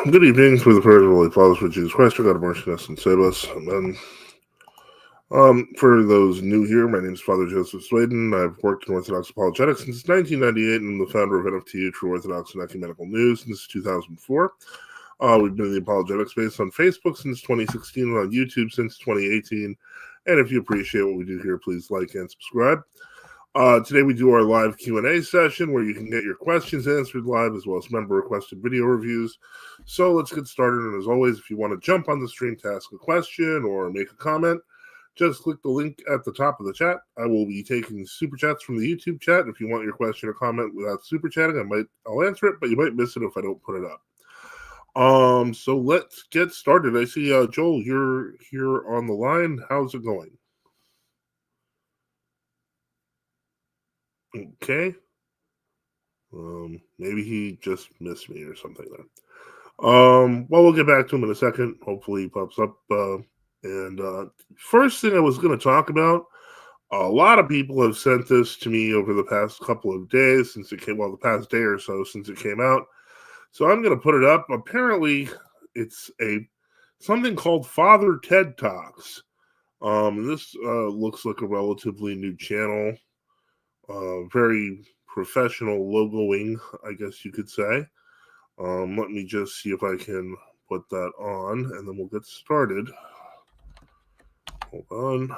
Good evening for the prayers of Holy Fathers for Jesus Christ, our God of mercy, us and save us. Amen. For those new here, my name is Father Joseph Swaden. I've worked in Orthodox apologetics since 1998, and I'm the founder of NFT, True Orthodox and Ecumenical News, since 2004. We've been in the apologetic space on Facebook since 2016 and on YouTube since 2018. And if you appreciate what we do here, please like and subscribe. Today we do our live Q&A session where you can get your questions answered live as well as member-requested video reviews. So let's get started. And as always, if you want to jump on the stream to ask a question or make a comment, just click the link at the top of the chat. I will be taking super chats from the YouTube chat. If you want your question or comment without super chatting, I'll answer it, but you might miss it if I don't put it up. So let's get started. I see Joel, you're here on the line. How's it going? Okay. Maybe he just missed me or something there. Well, we'll get back to him in a second. Hopefully he pops up. First thing I was going to talk about, a lot of people have sent this to me over the past couple of days since it came, well, the past day or so since it came out. So I'm going to put it up. Apparently, it's something called Father Ted Talks. This looks like a relatively new channel. Very professional logoing, I guess you could say. Let me just see if I can put that on, and then we'll get started. Hold on.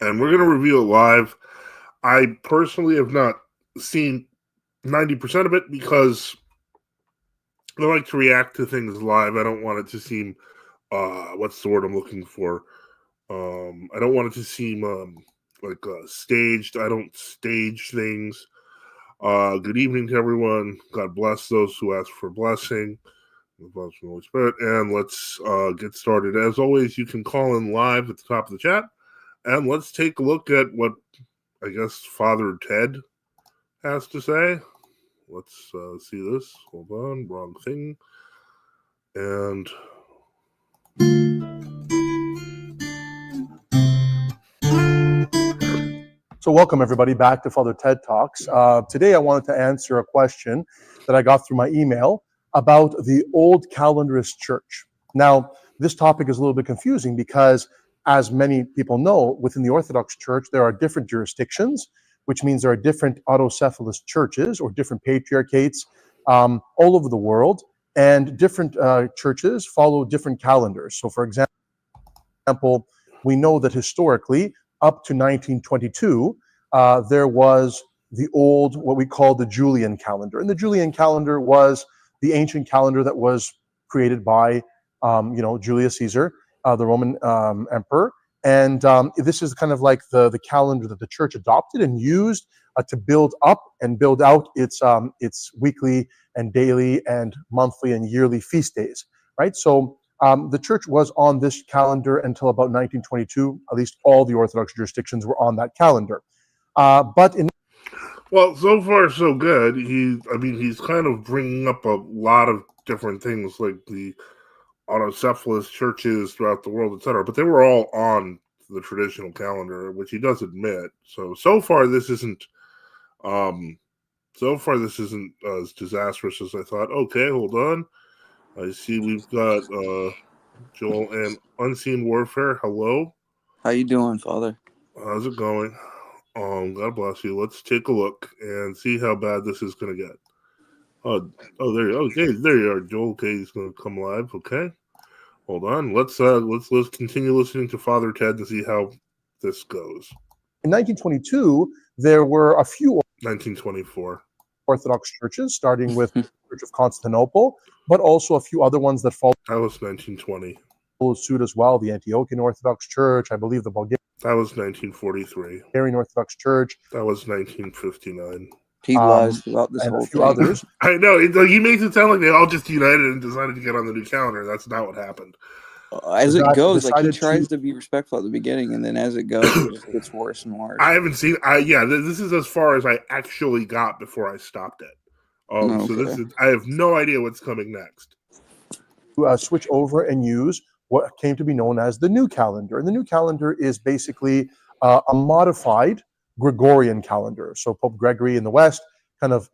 And we're going to review it live. I personally have not seen 90% of it because I like to react to things live. I don't want it to seem, what's the word I'm looking for? I don't want it to seem staged. I don't stage things. Good evening to everyone. God bless those who ask for blessing. The Holy Spirit. And let's get started. As always, you can call in live at the top of the chat. And let's take a look at what I guess Father Ted has to say. Let's see this. Hold on. Wrong thing. And so welcome everybody back to Father Ted Talks. Today I wanted to answer a question that I got through my email about the Old Calendarist Church. Now, this topic is a little bit confusing because, as many people know, within the Orthodox Church, there are different jurisdictions, which means there are different autocephalous churches or different patriarchates all over the world, and different churches follow different calendars. So, for example, we know that historically, up to 1922, there was the old, what we call the Julian calendar. And the Julian calendar was the ancient calendar that was created by, Julius Caesar, the Roman emperor. And this is kind of like the calendar that the church adopted and used to build up and build out its weekly and daily and monthly and yearly feast days, right? So the church was on this calendar until about 1922. At least all the Orthodox jurisdictions were on that calendar. Well, so far so good. He's kind of bringing up a lot of different things like the autocephalous churches throughout the world, etc. But they were all on the traditional calendar, which he does admit. So far this isn't as disastrous as I thought. Okay, hold on. I see we've got Joel and Unseen Warfare. Hello. How you doing, Father? How's it going? God bless you. Let's take a look and see how bad this is going to get. There you are, Joel. Okay, he's going to come live. Okay, hold on. Let's continue listening to Father Ted and see how this goes. In 1922, there were a few 1924 Orthodox churches, starting with the Church of Constantinople, but also a few other ones that followed. That was 1920. Suit as well. The Antiochian Orthodox Church, I believe the Bulgarian. That was 1943. Bulgarian Orthodox Church. That was 1959. He lies about this and whole a few thing. others. I know. He makes it sound like they all just united and decided to get on the new calendar. That's not what happened. As it goes, like he tries to be respectful at the beginning, and then as it goes, it just gets worse and worse. I haven't seen. This is as far as I actually got before I stopped it. Okay. So I have no idea what's coming next. Switch over and use what came to be known as the new calendar. And the new calendar is basically a modified Gregorian calendar. So Pope Gregory in the West kind of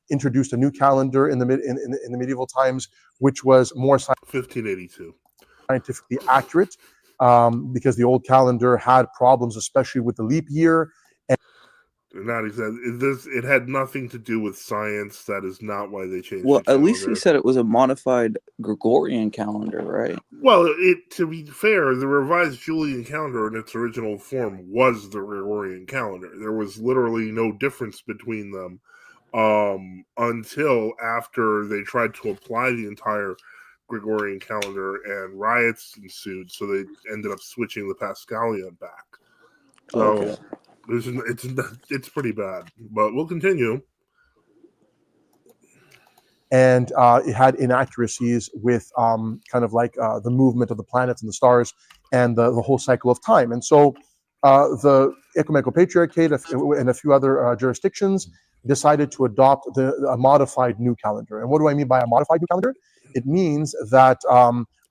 introduced a new calendar in the medieval times, which was more 1582. Scientifically accurate, because the old calendar had problems, especially with the leap year. Not exactly. It had nothing to do with science. That is not why they changed. Well, the at least he calendar. said it was a modified Gregorian calendar, right? Well, to be fair, the revised Julian calendar in its original form was the Gregorian calendar. There was literally no difference between them until after they tried to apply the entire Gregorian calendar and riots ensued. So they ended up switching the paschalion back. So Okay. it's pretty bad, but we'll continue. And it had inaccuracies with kind of like the movement of the planets and the stars and the whole cycle of time. And so the Ecumenical Patriarchate and a few other jurisdictions decided to adopt a modified new calendar. And what do I mean by a modified new calendar? It means that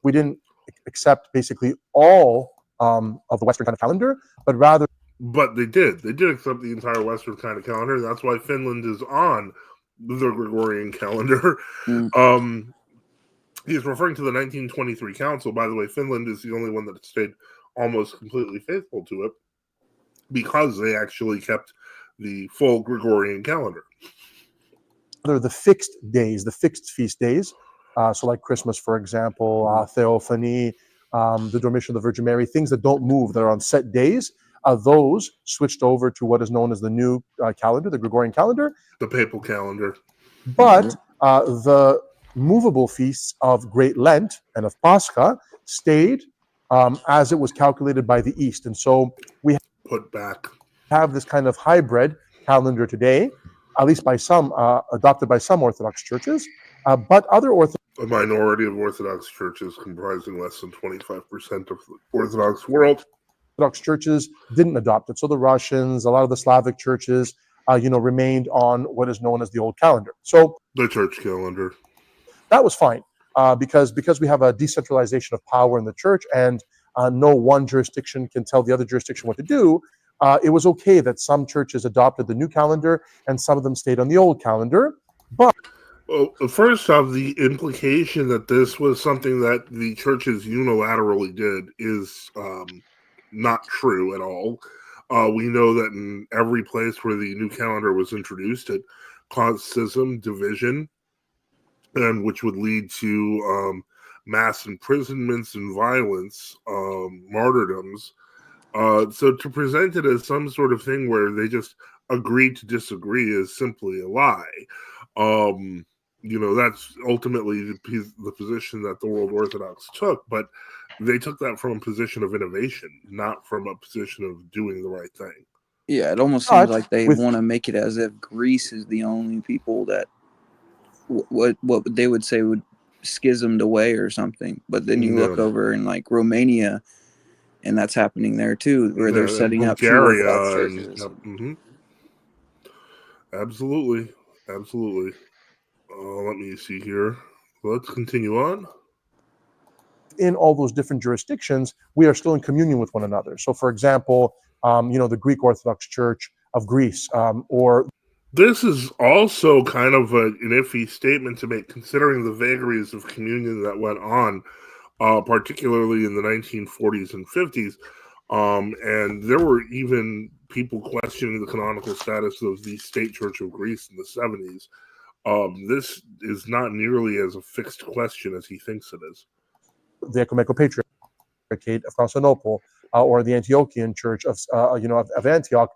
we didn't accept basically all of the Western kind of calendar, but rather. But they did. They did accept the entire Western kind of calendar. That's why Finland is on the Gregorian calendar. He's referring to the 1923 Council. By the way, Finland is the only one that stayed almost completely faithful to it because they actually kept the full Gregorian calendar. The fixed days, the fixed feast days, so like Christmas, for example, Theophany, the Dormition of the Virgin Mary, things that don't move, that are on set days, those switched over to what is known as the new calendar, the Gregorian calendar. The papal calendar. But the movable feasts of Great Lent and of Pascha stayed as it was calculated by the East. And so we put back have this kind of hybrid calendar today, at least by some, adopted by some Orthodox churches, but other a minority of Orthodox churches comprising less than 25% of the Orthodox world. Orthodox churches didn't adopt it. So the Russians, a lot of the Slavic churches, remained on what is known as the old calendar. So the church calendar. That was fine because we have a decentralization of power in the church and no one jurisdiction can tell the other jurisdiction what to do. It was okay that some churches adopted the new calendar and some of them stayed on the old calendar. But well, first off, the implication that this was something that the churches unilaterally did is not true at all. We know that in every place where the new calendar was introduced, it caused schism, division, and which would lead to mass imprisonments and violence, martyrdoms. So to present it as some sort of thing where they just agree to disagree is simply a lie. That's ultimately the position that the World Orthodox took, but they took that from a position of innovation, not from a position of doing the right thing. Yeah, it almost seems like they want to make it as if Greece is the only people that what they would say would schismed away or something. But then you look over in like Romania, and that's happening there too, where they're setting up true Orthodox churches. Absolutely. Let me see here. Let's continue on. In all those different jurisdictions, we are still in communion with one another. So, for example, the Greek Orthodox Church of Greece, or this is also kind of an iffy statement to make, considering the vagaries of communion that went on, particularly in the 1940s and 50s. And there were even people questioning the canonical status of the State Church of Greece in the 70s. This is not nearly as a fixed question as he thinks it is. The Ecumenical Patriarchate of Constantinople, or the Antiochian Church of Antioch,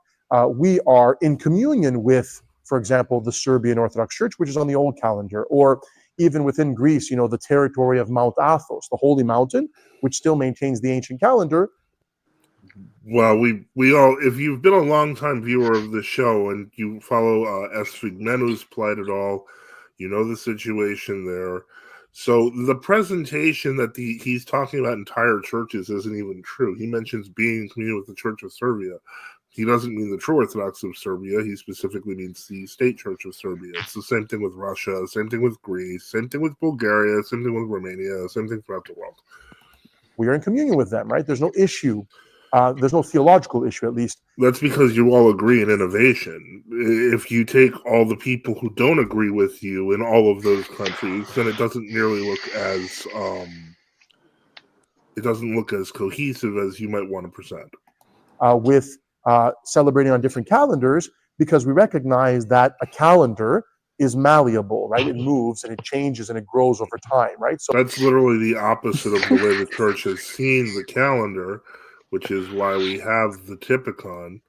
we are in communion with, for example, the Serbian Orthodox Church, which is on the old calendar, or even within Greece, the territory of Mount Athos, the holy mountain, which still maintains the ancient calendar. Well, we all, if you've been a long-time viewer of the show and you follow S. Figmenu's plight at all, you know the situation there. So the presentation that he's talking about entire churches isn't even true. He mentions being in communion with the Church of Serbia. He doesn't mean the true Orthodox of Serbia. He specifically means the State Church of Serbia. It's the same thing with Russia, same thing with Greece, same thing with Bulgaria, same thing with Romania, same thing throughout the world. We are in communion with them, right? There's no issue there's no theological issue, at least. That's because you all agree in innovation. If you take all the people who don't agree with you in all of those countries, then it doesn't nearly look as cohesive as you might want to present. With celebrating on different calendars, because we recognize that a calendar is malleable, right? It moves and it changes and it grows over time, right? So that's literally the opposite of the way the church has seen the calendar, which is why we have the Typicon,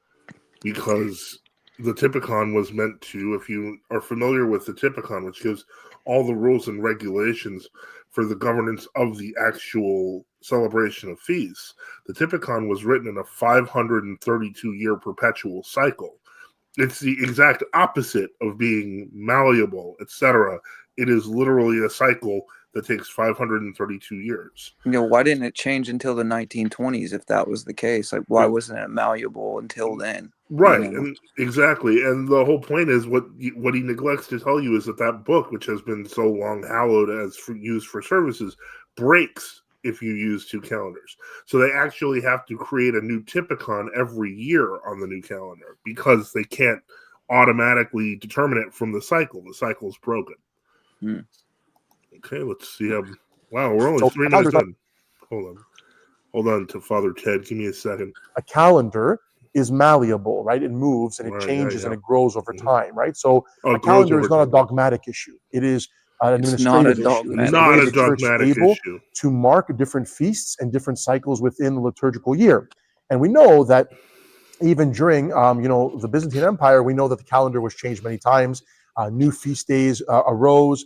because the Typicon was meant to, if you are familiar with the Typicon, which gives all the rules and regulations for the governance of the actual celebration of feasts. The Typicon was written in a 532-year perpetual cycle. It's the exact opposite of being malleable, etc. It is literally a cycle that takes 532 years. Why didn't it change until the 1920s if that was the case? Like, why wasn't it malleable until then? Right, and exactly. And the whole point is what he neglects to tell you is that book, which has been so long hallowed as used for services, breaks if you use two calendars. So they actually have to create a new Typicon every year on the new calendar because they can't automatically determine it from the cycle. The cycle is broken. Okay, let's see. Wow, we're only 3 minutes in. Hold on to Father Ted. Give me a second. A calendar is malleable, right? It moves and it changes and it grows over time, right? So a calendar is not a dogmatic issue. It is an administrative issue. It's not a dogmatic issue. To mark different feasts and different cycles within the liturgical year. And we know that even during, the Byzantine Empire, we know that the calendar was changed many times. New feast days arose.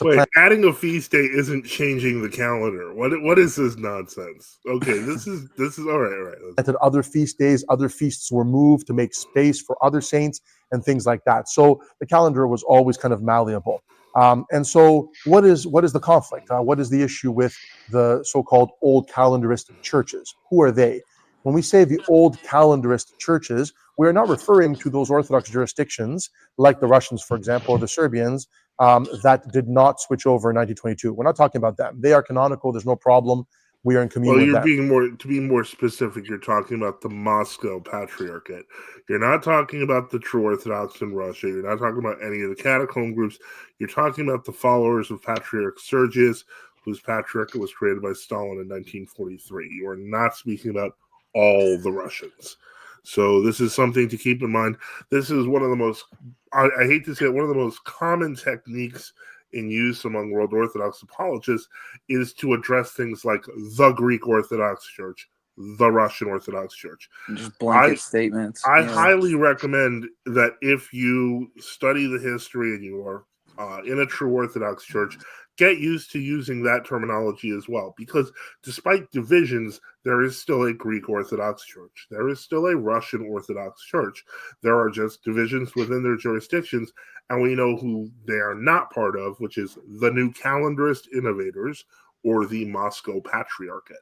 Wait, adding a feast day isn't changing the calendar. What is this nonsense? Okay, this is all right. And other feast days, other feasts were moved to make space for other saints and things like that. So the calendar was always kind of malleable. And so what is the conflict? What is the issue with the so-called old calendarist churches? Who are they? When we say the old calendarist churches, we're not referring to those Orthodox jurisdictions like the Russians, for example, or the Serbians that did not switch over in 1922. We're not talking about them. They are canonical. There's no problem. We are in communion with them. To be more specific, you're talking about the Moscow Patriarchate. You're not talking about the true Orthodox in Russia. You're not talking about any of the catacomb groups. You're talking about the followers of Patriarch Sergius, whose patriarchate was created by Stalin in 1943. You are not speaking about all the Russians. So this is something to keep in mind. This is one of the most, I hate to say it, one of the most common techniques in use among World Orthodox apologists is to address things like the Greek Orthodox Church, the Russian Orthodox Church. Just blanket statements. I highly recommend that if you study the history and you are in a true Orthodox Church, get used to using that terminology as well, because despite divisions, there is still a Greek Orthodox Church. There is still a Russian Orthodox Church. There are just divisions within their jurisdictions, and we know who they are not part of, which is the New Calendarist Innovators or the Moscow Patriarchate.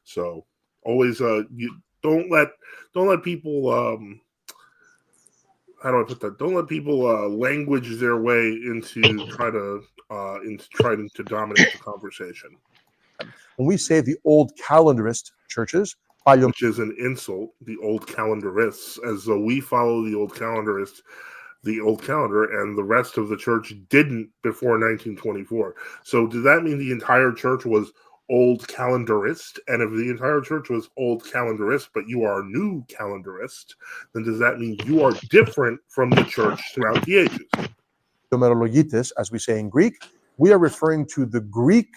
So always, you don't let people. How do I put that? Don't let people language their way into trying to dominate the conversation. When we say the old calendarist churches, which is an insult, the old calendarists, as though we follow the old calendarists, the old calendar, and the rest of the church didn't before 1924. So does that mean the entire church was old calendarist? And if the entire church was old calendarist, but you are new calendarist, then does that mean you are different from the church throughout the ages? As we say in Greek, we are referring to the Greek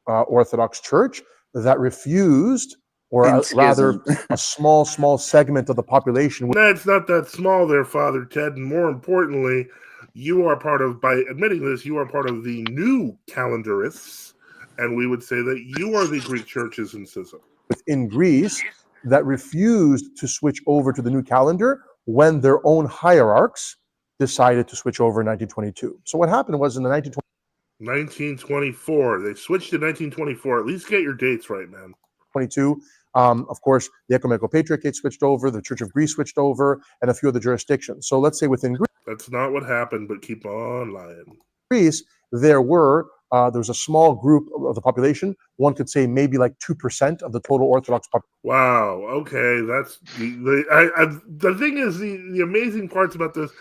Orthodox Church that refused, or rather a small segment of the population. That's not that small there, Father Ted. And more importantly, you are part of, by admitting this, you are part of the new calendarists. And we would say that you are the Greek churches in schism. Within Greece that refused to switch over to the new calendar when their own hierarchs decided to switch over in 1922. So what happened was in the 1924, they switched to 1924. At least get your dates right, man. 22. Of course, the Ecumenical Patriarchate switched over, the Church of Greece switched over, and a few other jurisdictions. So let's say within Greece. That's not what happened, but keep on lying. Greece, there were there's a small group of the population. One could say maybe like 2% of the total Orthodox population. Wow. Okay, that's the thing is the amazing parts about this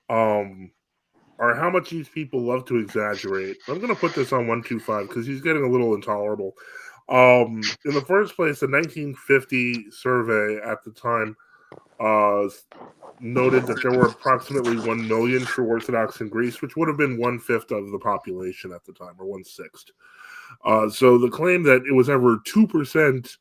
are how much these people love to exaggerate. I'm going to put this on 125 because he's getting a little intolerable. In the first place, the 1950 survey at the time noted that there were approximately 1 million true Orthodox in Greece, which would have been 1/5 of the population at the time, or 1/6. So the claim that it was ever 2%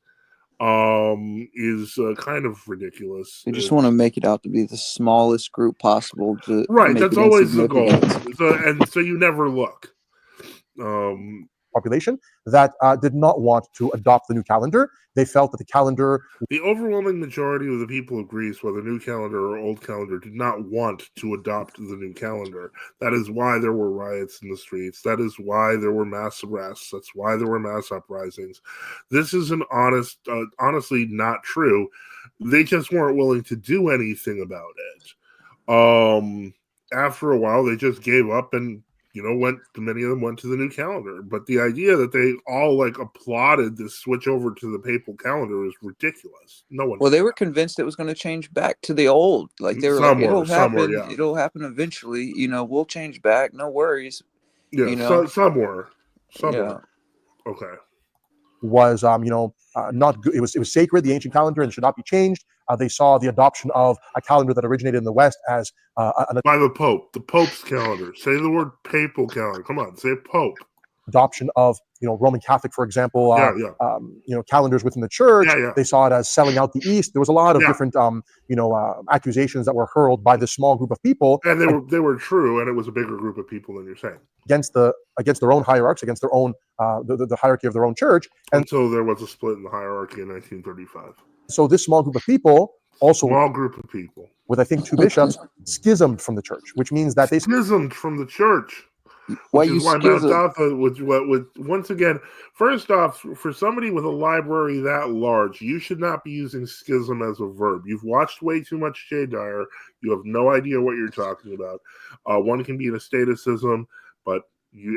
is kind of ridiculous. They just want to make it out to be the smallest group possible to right. make That's it always the goal. insignificant. So you never look. Population that did not want to adopt the new calendar. They felt that the calendar, the overwhelming majority of the people of Greece, whether new calendar or old calendar, did not want to adopt the new calendar. That is why there were riots in the streets. That is why there were mass arrests. That's why there were mass uprisings. This is honestly not true. They just weren't willing to do anything about it. After a while, they just gave up and many of them went to the new calendar. But the idea that they all applauded this switch over to the papal calendar is ridiculous. No one. Well, they were convinced it was going to change back to the old. Like they were like, it'll happen. Yeah. It'll happen eventually. We'll change back. No worries. Yeah. Some were. Yeah. Okay. Was not good. It was sacred, the ancient calendar, and should not be changed. They saw the adoption of a calendar that originated in the West as by the Pope's calendar. Say the word papal calendar. Come on, say Pope. Adoption of Roman Catholic, for example, calendars within the church. Yeah. They saw it as selling out the East. There was a lot of different accusations that were hurled by this small group of people, and they were true, and it was a bigger group of people than you're saying against their own hierarchs, against their own the hierarchy of their own church. And so there was a split in the hierarchy in 1935. So this small group of people with I think 2 bishops schismed from the church, which means that they schismed from the church. Why Mount Alpha once again, first off, for somebody with a library that large, you should not be using schism as a verb. You've watched way too much Jay Dyer. You have no idea what you're talking about. One can be in a state of schism, but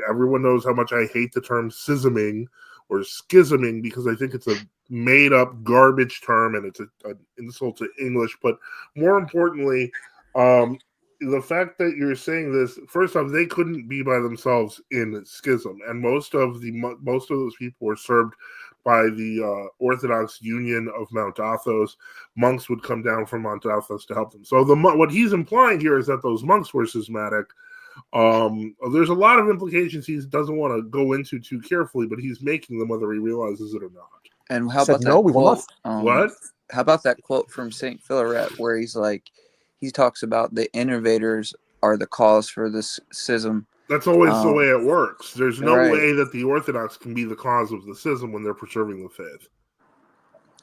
everyone knows how much I hate the term schisming or schisming because I think it's a made-up garbage term and it's an insult to English. But more importantly, the fact that you're saying this, first off, they couldn't be by themselves in schism, and most of those people were served by the Orthodox Union of Mount Athos. Monks would come down from Mount Athos to help them. So what he's implying here is that those monks were schismatic. There's a lot of implications he doesn't want to go into too carefully, but he's making them whether he realizes it or not. And how about that? We will not. What? How about that quote from Saint Philaret where he's like, he talks about the innovators are the cause for this schism. That's always the way it works. There's no way that the Orthodox can be the cause of the schism when they're preserving the faith.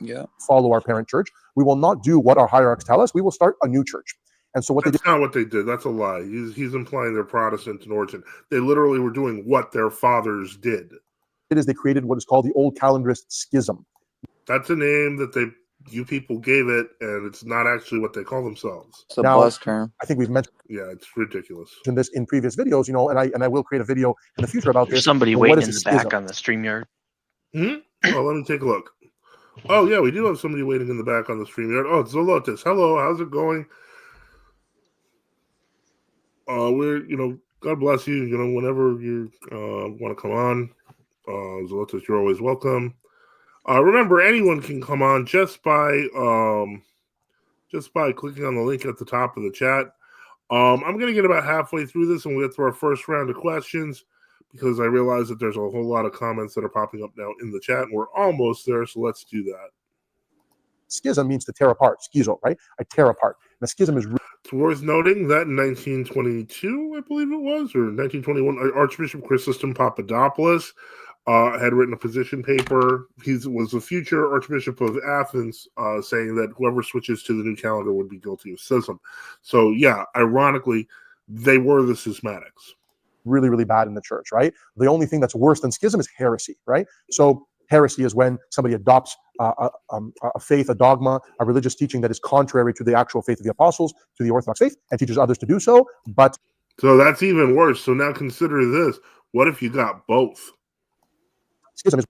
Yeah. Follow our parent church. We will not do what our hierarchs tell us. We will start a new church. And so That's not what they did. That's a lie. He's implying they're Protestant in origin. They literally were doing what their fathers did. They created what is called the Old Calendarist Schism. That's a name that you people gave it, and it's not actually what they call themselves. It's a buzz term. I think we've mentioned. Yeah, it's ridiculous. This in previous videos, and I will create a video in the future about this. Somebody waiting in the back on the StreamYard. Oh, let me take a look. Oh yeah, we do have somebody waiting in the back on the StreamYard. Oh, Zolotis. Hello, how's it going? God bless you. Whenever you want to come on, Zolotis, you're always welcome. Remember, anyone can come on just by clicking on the link at the top of the chat. I'm going to get about halfway through this and we'll get to our first round of questions because I realize that there's a whole lot of comments that are popping up now in the chat and we're almost there, so let's do that. Schism means to tear apart. Schizo, right? I tear apart. And a schism is... It's worth noting that in 1922, I believe it was, or 1921, Archbishop Chrysostom Papadopoulos had written a position paper. He was the future Archbishop of Athens, saying that whoever switches to the new calendar would be guilty of schism. So, yeah, ironically, they were the schismatics. Really, really bad in the church, right? The only thing that's worse than schism is heresy, right? So heresy is when somebody adopts a faith, a dogma, a religious teaching that is contrary to the actual faith of the apostles, to the Orthodox faith, and teaches others to do so. So that's even worse. So now consider this. What if you got both? Schism is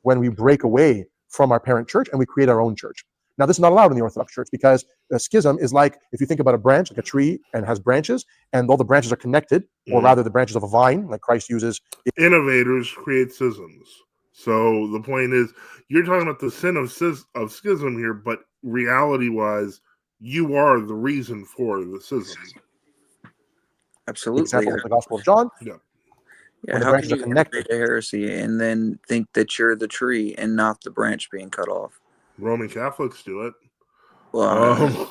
when we break away from our parent church and we create our own church. Now, this is not allowed in the Orthodox Church because a schism is like, if you think about a branch, like a tree, and has branches, and all the branches are connected, or rather the branches of a vine, like Christ uses. Innovators create schisms. So the point is, you're talking about the sin of schism here, but reality-wise, you are the reason for the schism. Absolutely. Example of the Gospel of John. Yeah. Yeah, how can you connect a heresy and then think that you're the tree and not the branch being cut off? Roman Catholics do it. Well,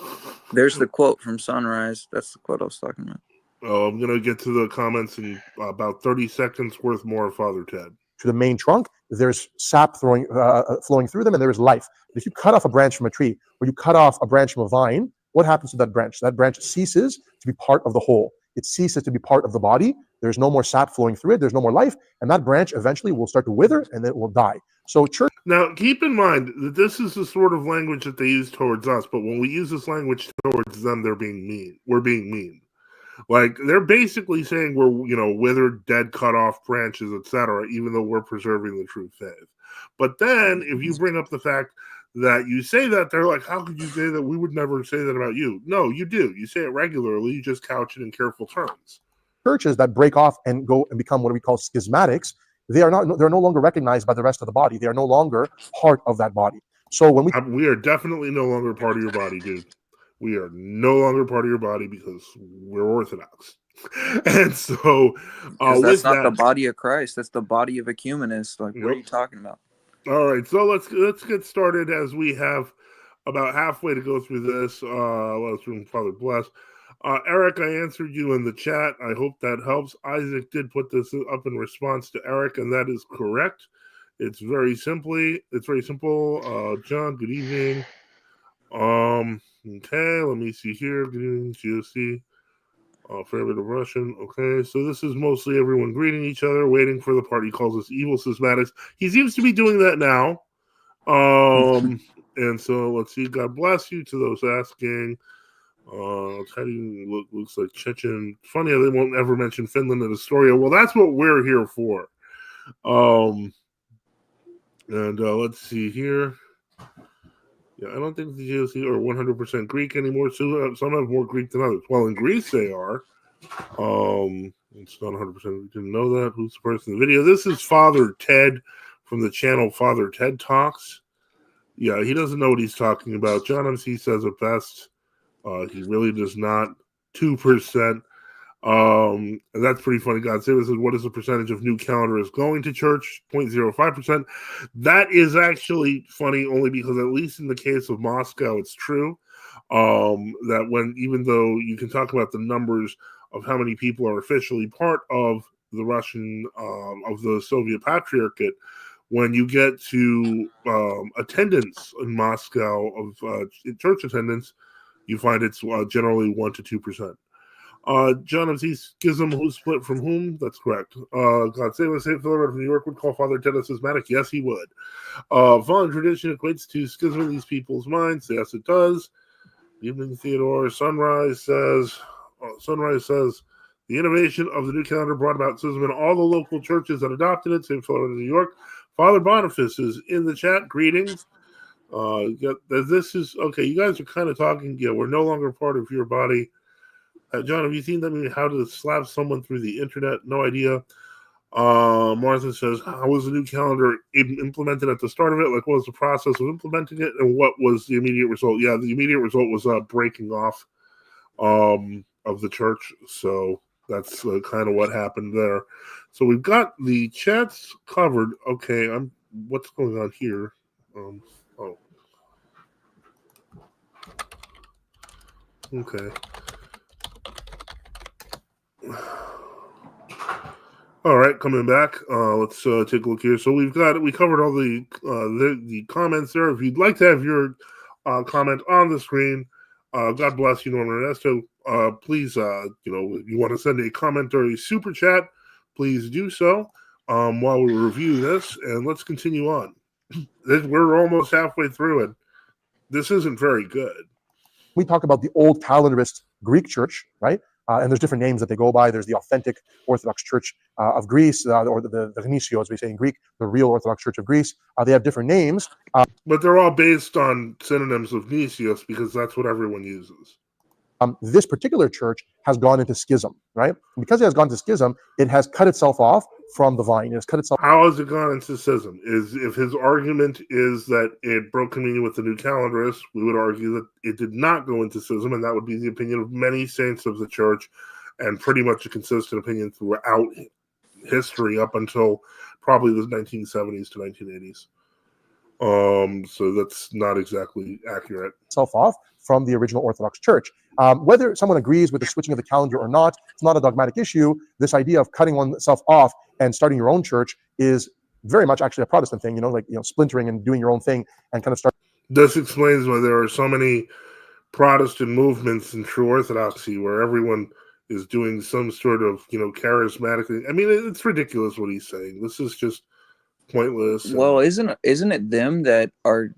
there's the quote from Sunrise. That's the quote I was talking about. I'm going to get to the comments in about 30 seconds worth more, Father Ted. To the main trunk, there's sap flowing through them, and there is life. But if you cut off a branch from a tree, or you cut off a branch from a vine, what happens to that branch? That branch ceases to be part of the whole. It ceases to be part of the body. There's no more sap flowing through it. There's no more life. And that branch eventually will start to wither, and then it will die. So church. Now, keep in mind that this is the sort of language that they use towards us, but when we use this language towards them, they're being mean. We're being mean. Like, they're basically saying we're, withered, dead, cut off branches, etc., even though we're preserving the true faith. But then, if you bring up the fact that you say that, they're like, how could you say that? We would never say that about you. No, you do. You say it regularly. You just couch it in careful terms. Churches that break off and go and become what we call schismatics, they're no longer recognized by the rest of the body. They are no longer part of that body. So when we are definitely no longer part of your body, dude. We are no longer part of your body because we're Orthodox. And so that's not the body of Christ. That's the body of ecumenists. Like, what are you talking about? All right, so let's get started as we have about halfway to go through this. Let's from Father Bless. Eric, I answered you in the chat. I hope that helps. Isaac did put this up in response to Eric, and that is correct. It's very simple. John, good evening. Okay, let me see here. Good evening, GOC. Fair bit of Russian. Okay, so this is mostly everyone greeting each other, waiting for the part he calls us evil schismatics. He seems to be doing that now. And so let's see. God bless you to those asking. Teddy looks like Chechen. Funny how they won't ever mention Finland in Astoria. Well, that's what we're here for. Let's see here. Yeah, I don't think the GOC are 100% Greek anymore. So some have more Greek than others. Well, in Greece they are. It's not 100%. We didn't know that. Who's the person in the video? This is Father Ted from the channel Father Ted Talks. Yeah, he doesn't know what he's talking about. John MC says it best. He really does not. 2%. And that's pretty funny. God Save Us says, what is the percentage of new calendars going to church? 0.05%. That is actually funny only because, at least in the case of Moscow, it's true. That when, even though you can talk about the numbers of how many people are officially part of the Russian, of the Soviet Patriarchate, when you get to attendance in Moscow of church attendance, you find it's generally 1 to 2%. John MC Schism, who split from whom? That's correct. God Save Us, St. Philip from New York would call Father Ted a schismatic. Yes, he would. Vaughn tradition equates to schism in these people's minds. Yes, it does. Evening Theodore. Sunrise says, the innovation of the new calendar brought about schism in all the local churches that adopted it. St. Philip of New York. Father Boniface is in the chat. Greetings. This is okay. You guys are kind of talking. Yeah, we're no longer part of your body. John, have you seen them? How to slap someone through the internet? No idea. Martha says, how was the new calendar implemented at the start of it? Like, what was the process of implementing it? And what was the immediate result? Yeah, the immediate result was breaking off of the church. So that's kind of what happened there. So we've got the chats covered. Okay, what's going on here? Okay. All right, coming back. Let's take a look here. So we covered all the comments there. If you'd like to have your comment on the screen, God bless you, Norman Ernesto. Please, if you want to send a comment or a super chat, please do so while we review this, and let's continue on. We're almost halfway through it. This isn't very good. We talk about the old calendarist Greek church, right? and there's different names that they go by. There's the authentic Orthodox Church of Greece, or the Gnesio, as we say in Greek, the real Orthodox Church of Greece. They have different names. But they're all based on synonyms of Gnesios because that's what everyone uses. This particular church has gone into schism, right? And because it has gone into schism, it has cut itself off from the vine. It has cut itself. How has it gone into schism? Is if his argument is that it broke communion with the new calendarists, we would argue that it did not go into schism, and that would be the opinion of many saints of the church, and pretty much a consistent opinion throughout history up until probably the 1970s to 1980s. So that's not exactly accurate. Self off from the original Orthodox Church. Whether someone agrees with the switching of the calendar or not, it's not a dogmatic issue. This idea of cutting oneself off and starting your own church is very much actually a Protestant thing, splintering and doing your own thing and kind of start. This explains why there are so many Protestant movements in true Orthodoxy where everyone is doing some sort of, charismatic. I mean, it's ridiculous what he's saying. This is just pointless. Well, isn't it them that are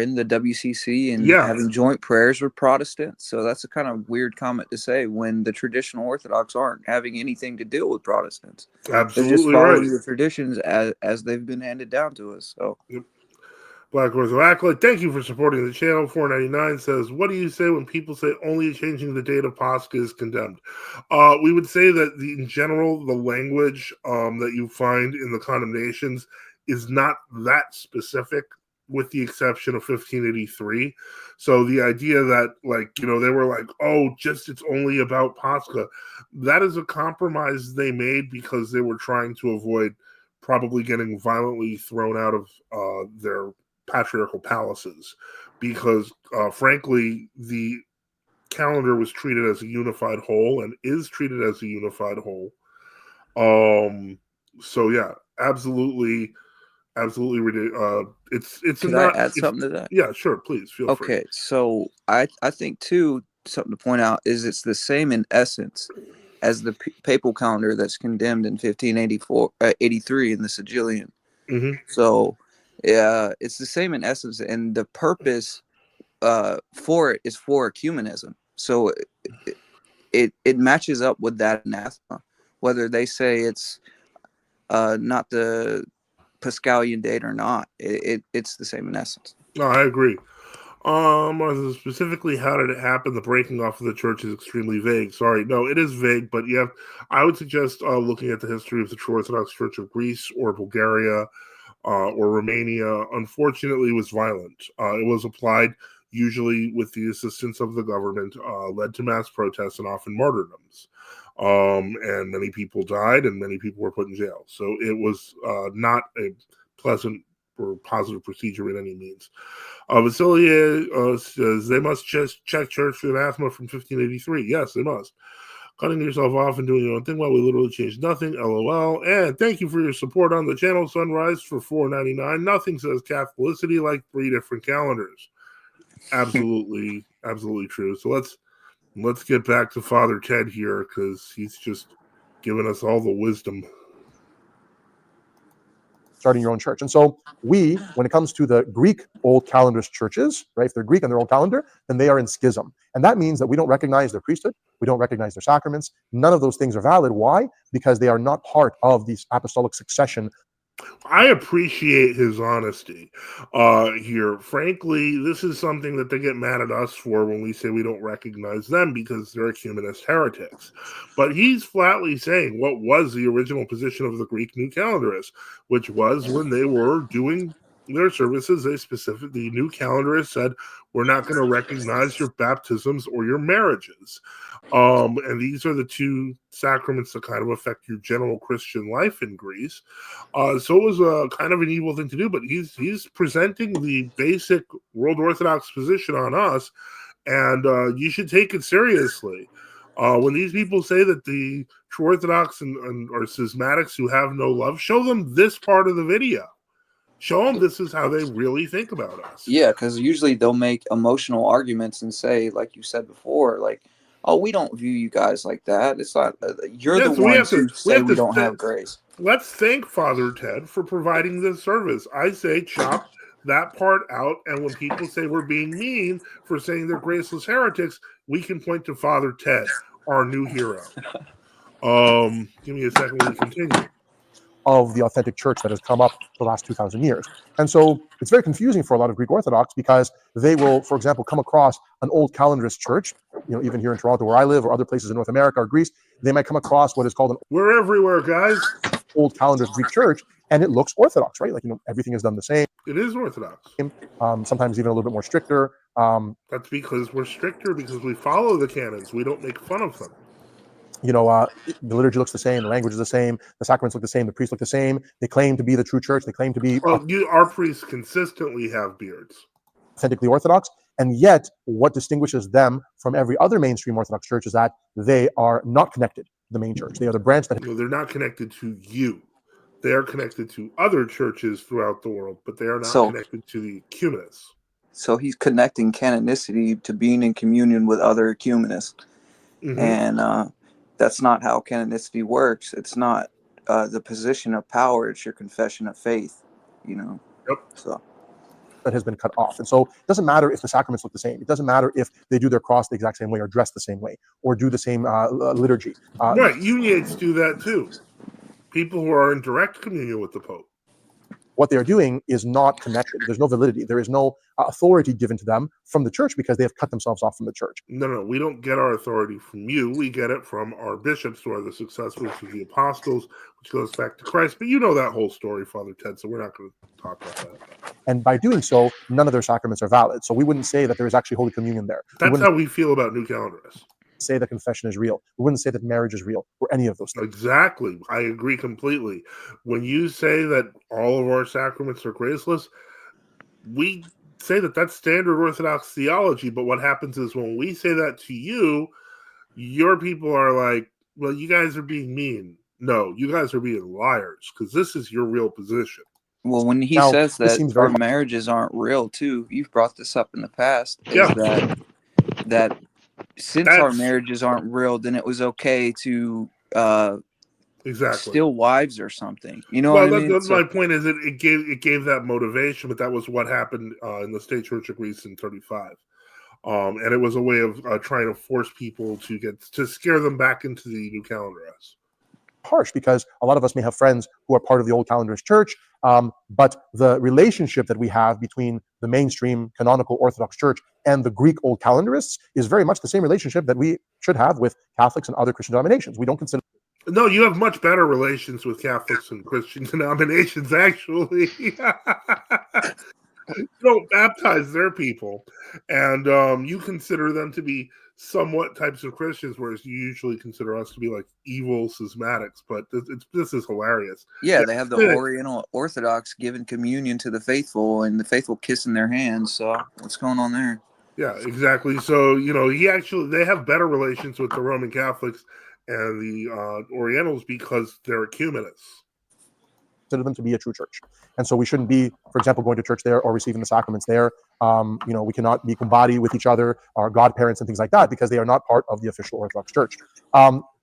in the WCC and having joint prayers with Protestants? So that's a kind of weird comment to say when the traditional Orthodox aren't having anything to deal with Protestants. Absolutely, they're just following right. the traditions as they've been handed down to us. So. Yep. Black Ortho Acolyte, thank you for supporting the channel. 499 says, what do you say when people say only changing the date of Pascha is condemned? We would say that in general, the language that you find in the condemnations is not that specific, with the exception of 1583. So the idea that, they were like, oh, just it's only about Pascha, that is a compromise they made because they were trying to avoid probably getting violently thrown out of their patriarchal palaces, because frankly the calendar was treated as a unified whole and is treated as a unified whole. So yeah, absolutely it's Could I add something to that? Yeah, sure, please feel free. Okay, so I think too, something to point out is it's the same in essence as the papal calendar that's condemned in 83 in the Sigillian. Mm-hmm. So yeah, it's the same in essence, and the purpose for it is for ecumenism. So it matches up with that anathema, whether they say it's not the paschalion date or not. It's the same in essence. No, I agree. Specifically, how did it happen? The breaking off of the church is extremely vague. Sorry, no, it is vague, but I would suggest looking at the history of the True Orthodox Church of Greece or Bulgaria. Or Romania, unfortunately, was violent. It was applied usually with the assistance of the government, led to mass protests and often martyrdoms. And many people died and many people were put in jail. So it was not a pleasant or positive procedure in any means. Vasilia says they must just check church for anathema from 1583. Yes, they must. Cutting yourself off and doing your own thing while we literally changed nothing. LOL. And thank you for your support on the channel, Sunrise, for $4.99. Nothing says Catholicity like 3 different calendars. Absolutely, absolutely true. So let's get back to Father Ted here, because he's just giving us all the wisdom. Starting your own church. And so when it comes to the Greek Old Calendarist churches, right, if they're Greek and their old calendar, then they are in schism. And that means that we don't recognize their priesthood, we don't recognize their sacraments. None of those things are valid. Why? Because they are not part of the apostolic succession. I appreciate his honesty here. Frankly, this is something that they get mad at us for when we say we don't recognize them because they're ecumenist heretics. But he's flatly saying what was the original position of the Greek New Calendarists, which was when they were doing their services, the New Calendarists said, we're not going to recognize your baptisms or your marriages. And these are the two sacraments that kind of affect your general Christian life in Greece. So it was a kind of an evil thing to do, but he's presenting the basic World Orthodox position on us, and you should take it seriously. When these people say that the true Orthodox and or schismatics who have no love, show them this part of the video. Show them this is how they really think about us. Yeah, because usually they'll make emotional arguments and say, like you said before, like, oh, we don't view you guys like that. It's not, you're the ones who say we don't have grace. Let's thank Father Ted for providing this service. I say chop that part out, and when people say we're being mean for saying they're graceless heretics, we can point to Father Ted. our new hero. Give me a second. We continue. Of the authentic church that has come up the last 2,000 years. And so it's very confusing for a lot of Greek Orthodox because they will, for example, come across an old calendarist church, even here in Toronto where I live or other places in North America or Greece, they might come across what is called an We're everywhere, guys. old calendarist Greek church, and it looks Orthodox, right? Like, everything is done the same. It is Orthodox. Sometimes even a little bit more stricter. That's because we're stricter because we follow the canons. We don't make fun of them. The liturgy looks the same, the language is the same, the sacraments look the same, the priests look the same. They claim to be the true church. They claim to be our priests consistently have beards. Authentically Orthodox, and yet what distinguishes them from every other mainstream Orthodox church is that they are not connected to the main church. They are the branch that... No, they're not connected to you. They are connected to other churches throughout the world, but they are not connected to the ecumenists. So he's connecting canonicity to being in communion with other ecumenists. Mm-hmm. And that's not how canonicity works. It's not the position of power. It's your confession of faith, Yep. So that has been cut off. And so it doesn't matter if the sacraments look the same. It doesn't matter if they do their cross the exact same way or dress the same way or do the same liturgy. Right. Uniates do that too. People who are in direct communion with the Pope. What they are doing is not connected. There's no validity. There is no authority given to them from the church because they have cut themselves off from the church. No, we don't get our authority from you. We get it from our bishops, who are the successors of the apostles, which goes back to Christ. But you know that whole story, Father Ted, so we're not going to talk about that. And by doing so, none of their sacraments are valid. So we wouldn't say that there is actually Holy Communion there. That's how we feel about New Calendarists. Say that confession is real. We wouldn't say that marriage is real or any of those things. Exactly. I agree completely. When you say that all of our sacraments are graceless, we say that that's standard Orthodox theology. But what happens is when we say that to you, your people are like, well, you guys are being mean. No, you guys are being liars because this is your real position. Well, when he says that our marriages aren't real too, you've brought this up in the past, is that since our marriages aren't real, then it was okay to steal wives or something. You know what I mean? My point is it gave that motivation, but that was what happened in the State Church of Greece in 35. And it was a way of trying to force people to scare them back into the New Calendarists. Harsh, because a lot of us may have friends who are part of the Old Calendarist Church, but the relationship that we have between the mainstream canonical Orthodox Church and the Greek Old Calendarists is very much the same relationship that we should have with Catholics and other Christian denominations. We don't consider... No, you have much better relations with Catholics and Christian denominations, actually. You don't baptize their people, and you consider them to be somewhat types of Christians, whereas you usually consider us to be like evil schismatics. But this is hilarious. Yeah, they have the Oriental Orthodox giving communion to the faithful, and the faithful kissing their hands. So what's going on there? Yeah, exactly. So they have better relations with the Roman Catholics and the Orientals because they're ecumenists. Consider them to be a true church, and so we shouldn't be, for example, going to church there or receiving the sacraments there. We cannot be kumbadi with each other, our godparents and things like that, because they are not part of the official Orthodox Church.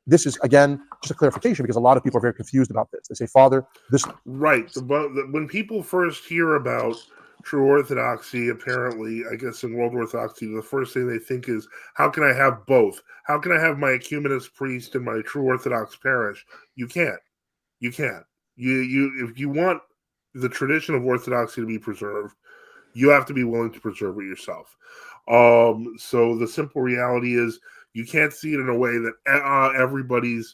This is, again, just a clarification, because a lot of people are very confused about this. They say, Father, this... Right. When people first hear about true Orthodoxy, apparently, I guess in World Orthodoxy, the first thing they think is, how can I have both? How can I have my ecumenist priest and my true Orthodox parish? You can't. You can't. If you want the tradition of Orthodoxy to be preserved, you have to be willing to preserve it yourself. So the simple reality is you can't see it in a way that everybody's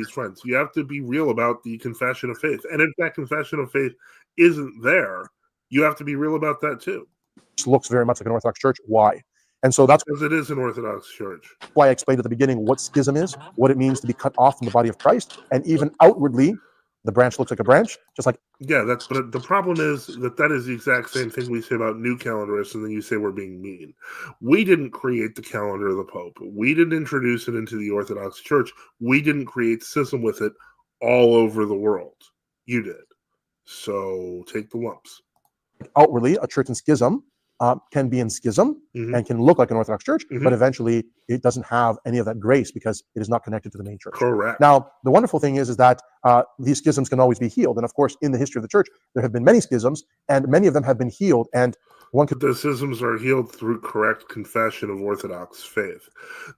friends. You have to be real about the confession of faith. And if that confession of faith isn't there, you have to be real about that too. It looks very much like an Orthodox church. Why? And so that's because it is an Orthodox church. Why I explained at the beginning what schism is, what it means to be cut off from the body of Christ, and even outwardly, the branch looks like a branch, just like... Yeah, but the problem is that is the exact same thing we say about New Calendarists, and then you say we're being mean. We didn't create the calendar of the Pope. We didn't introduce it into the Orthodox Church. We didn't create schism with it all over the world. You did. So take the lumps. Outwardly, a church in schism can be in schism and can look like an Orthodox church, but eventually it doesn't have any of that grace because it is not connected to the main church. Correct. Now, the wonderful thing is that these schisms can always be healed. And of course, in the history of the church, there have been many schisms, and many of them have been healed. And one could... The schisms are healed through correct confession of Orthodox faith.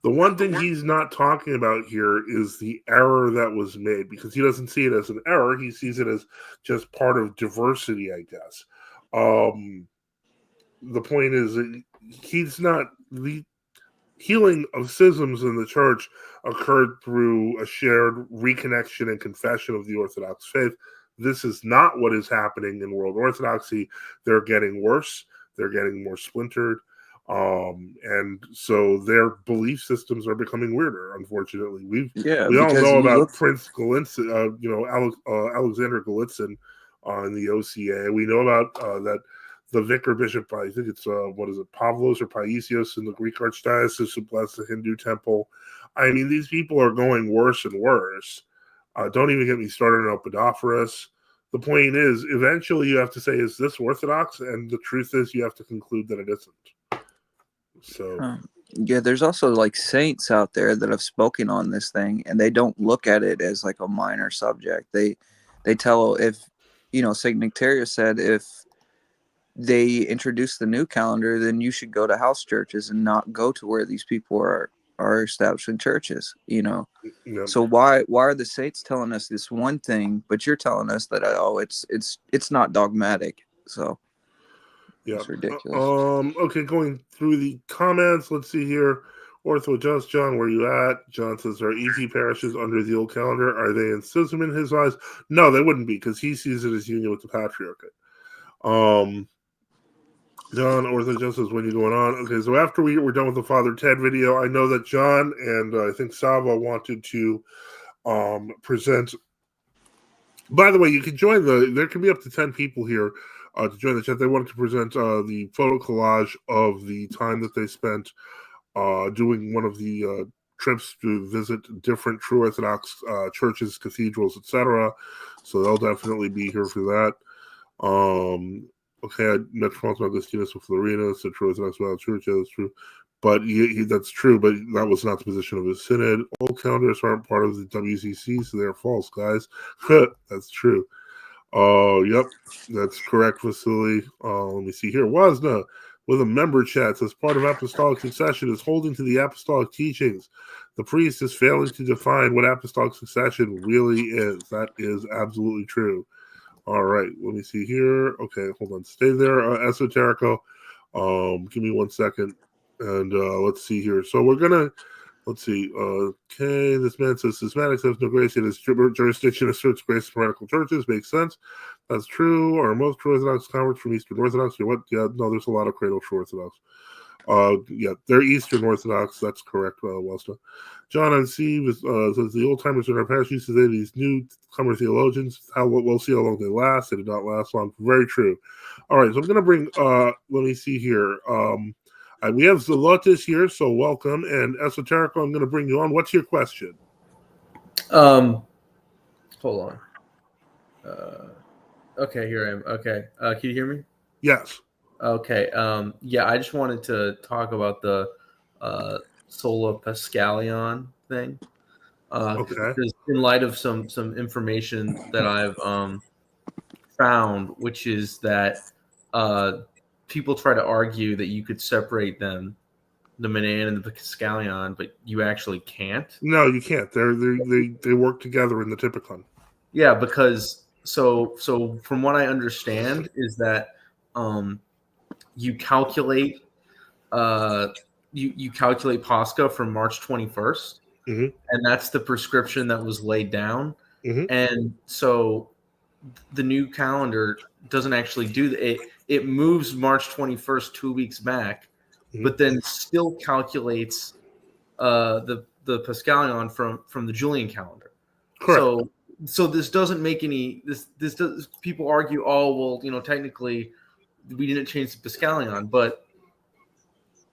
The one thing he's not talking about here is the error that was made, because he doesn't see it as an error. He sees it as just part of diversity, I guess. The point is that he's not... The healing of schisms in the church occurred through a shared reconnection and confession of the Orthodox faith. This is not what is happening in world Orthodoxy. They're getting worse. They're getting more splintered. And so their belief systems are becoming weirder, unfortunately. We all know about Prince Golitsyn, Alexander Golitsyn in the OCA. We know about that the vicar bishop, I think it's, Pavlos or Paisios in the Greek Archdiocese who blessed the Hindu temple. I mean, these people are going worse and worse. Don't even get me started on Opidophoros. The point is, eventually you have to say, is this Orthodox? And the truth is, you have to conclude that it isn't. So, there's also like saints out there that have spoken on this thing, and they don't look at it as like a minor subject. They tell, if Saint Nectarius said, if they introduce the new calendar, then you should go to house churches and not go to where these people are establishing churches. Yep. So why are the saints telling us this one thing, but you're telling us that it's not dogmatic? So it's ridiculous. Okay, going through the comments, let's see here. Ortho Just John, where you at? John says, are EP parishes under the old calendar? Are they in schism in his eyes? No, they wouldn't be, because he sees it as union with the patriarchate. John, Ortho Just says, when you going on? Okay, so after we're done with the Father Ted video, I know that John and I think Sava wanted to present. By the way, you can join there can be up to 10 people here to join the chat. They wanted to present the photo collage of the time that they spent doing one of the trips to visit different true Orthodox churches, cathedrals, etc. So they'll definitely be here for that. Okay, I met Francois Augustinus of Florina, so true Orthodox Church, that's true. But that's true, but that was not the position of his synod. Old calendars aren't part of the WCC, so they're false, guys. That's true. Yep, that's correct, Vasily. Let me see here. Wasna, with a member chat, says part of apostolic succession is holding to the apostolic teachings. The priest is failing to define what apostolic succession really is. That is absolutely true. All right, let me see here. Okay, hold on. Stay there, Esoterico. Give me 1 second. And let's see here. So we're going to, let's see. Okay, this man says schismatics have no grace in his jurisdiction asserts grace in heretical churches. Makes sense. That's true. Are most true Orthodox converts from Eastern Orthodox? What? Yeah, no, there's a lot of cradle true Orthodox. They're Eastern Orthodox. That's correct, Westa. John on C says the old timers in our past used to say these newcomer theologians. We'll see how long they last. They did not last long. Very true. All right, so I'm going to bring. Let me see here. We have Zelotis here, so welcome. And Esoterico, I'm going to bring you on. What's your question? Hold on. Okay, here I am. Okay, can you hear me? Yes. Okay. I just wanted to talk about the Sola Paschalion thing. Okay. Because in light of some information that I've found, which is that people try to argue that you could separate them, the Manan and the Paschalion, but you actually can't. No, you can't. They work together in the Typicon. Yeah, because so from what I understand is that you calculate you calculate Pascha from March 21st, and that's the prescription that was laid down. And so the new calendar doesn't actually do that. It moves March 21st 2 weeks back, but then still calculates the Paschalion from the Julian calendar. Correct. So this doesn't make any this does people argue, oh well, technically we didn't change the Paschalion, but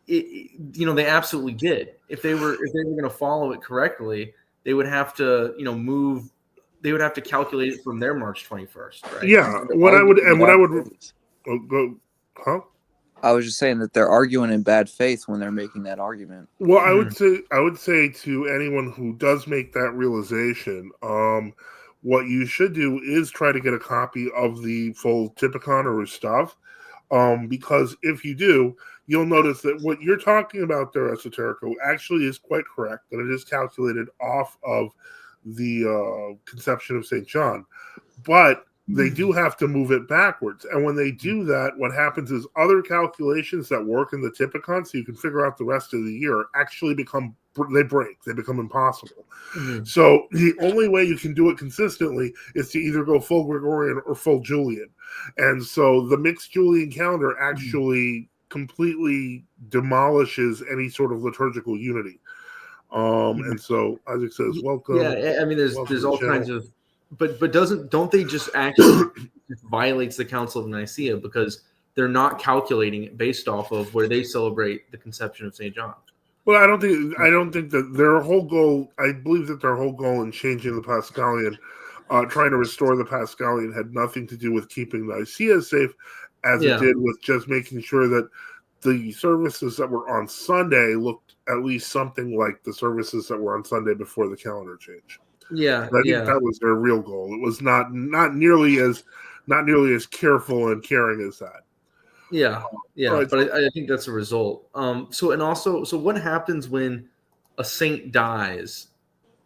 they absolutely did. If they were going to follow it correctly, they would have to move. They would have to calculate it from their March 21st, right? Yeah. What I would go, huh? I was just saying that they're arguing in bad faith when they're making that argument. Well, I would say to anyone who does make that realization, what you should do is try to get a copy of the full Typicon or stuff, because if you do, you'll notice that what you're talking about there, Esoterico, actually is quite correct, that it is calculated off of the conception of St. John. But they do have to move it backwards. And when they do that, what happens is other calculations that work in the Typicon, so you can figure out the rest of the year, actually they become impossible. Mm-hmm. So the only way you can do it consistently is to either go full Gregorian or full Julian. And so the mixed Julian calendar actually completely demolishes any sort of liturgical unity. And so Isaac says, welcome. Yeah, I mean, there's all kinds of, but don't they just actually violates the Council of Nicaea because they're not calculating it based off of where they celebrate the conception of St. John? Well, I don't think that their whole goal. I believe that their whole goal in changing the paschalion, trying to restore the paschalion, had nothing to do with keeping Nicaea safe, as it did with just making sure that the services that were on Sunday looked at least something like the services that were on Sunday before the calendar change. Yeah, I think that was their real goal. It was not nearly as careful and caring as that. Yeah, right. But I think that's a result. So what happens when a saint dies?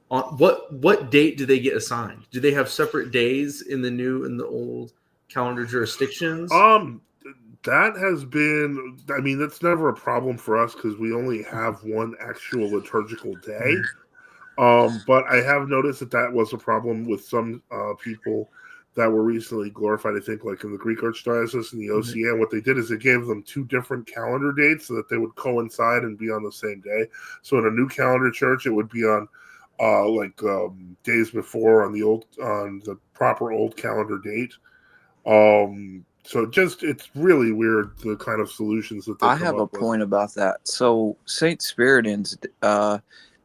On what date do they get assigned? Do they have separate days in the new and the old calendar jurisdictions? That has been. I mean, that's never a problem for us because we only have one actual liturgical day. But I have noticed that was a problem with some people that were recently glorified, I think, like in the Greek Archdiocese and the OCN. What they did is they gave them two different calendar dates so that they would coincide and be on the same day. So in a new calendar church, it would be on days before on the proper old calendar date. So it's really weird, the kind of solutions that they come up with. I have a point about that. So Saint Spiridons,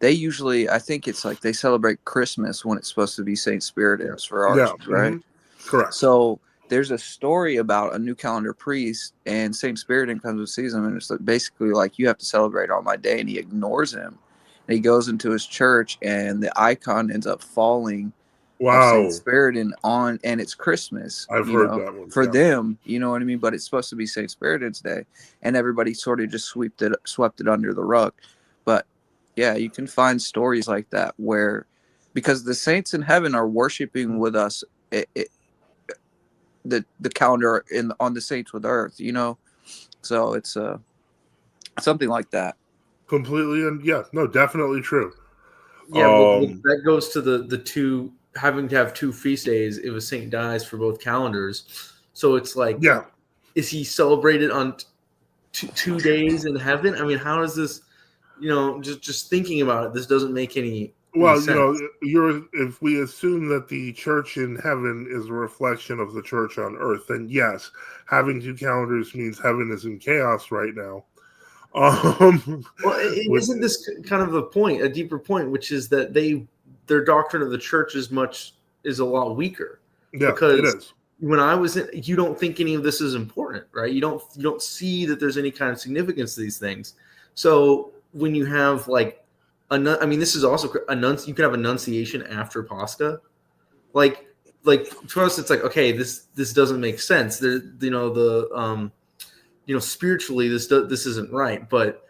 they usually, I think it's like they celebrate Christmas when it's supposed to be Saint Spiridons for ours, right? Mm-hmm. Correct. So there's a story about a new calendar priest, and Saint Spiridon comes and sees him, and it's basically like, you have to celebrate on my day, and he ignores him. And he goes into his church, and the icon ends up falling. Wow. Saint Spiridon on, and it's Christmas. I've heard that one. For them, you know what I mean? But it's supposed to be Saint Spiridon's Day, and everybody sort of just swept it under the rug. But yeah, you can find stories like that where, because the saints in heaven are worshiping with us, the calendar on the saints with earth, you know. So it's something like that. Completely, and definitely true. Yeah, well, that goes to the two. Having to have two feast days if a saint dies for both calendars. So it's like, is he celebrated on two days in heaven? I mean, how is this, just thinking about it, this doesn't make any sense. If we assume that the church in heaven is a reflection of the church on earth, then yes, having two calendars means heaven is in chaos right now. Isn't this kind of a deeper point, which is that their doctrine of the church is a lot weaker. Yeah, because it is. When I was in, you don't think any of this is important, right? You don't see that there's any kind of significance to these things. So when you have this is also you can have annunciation after Pascha, like to us it's like, okay, this doesn't make sense. Spiritually this isn't right, but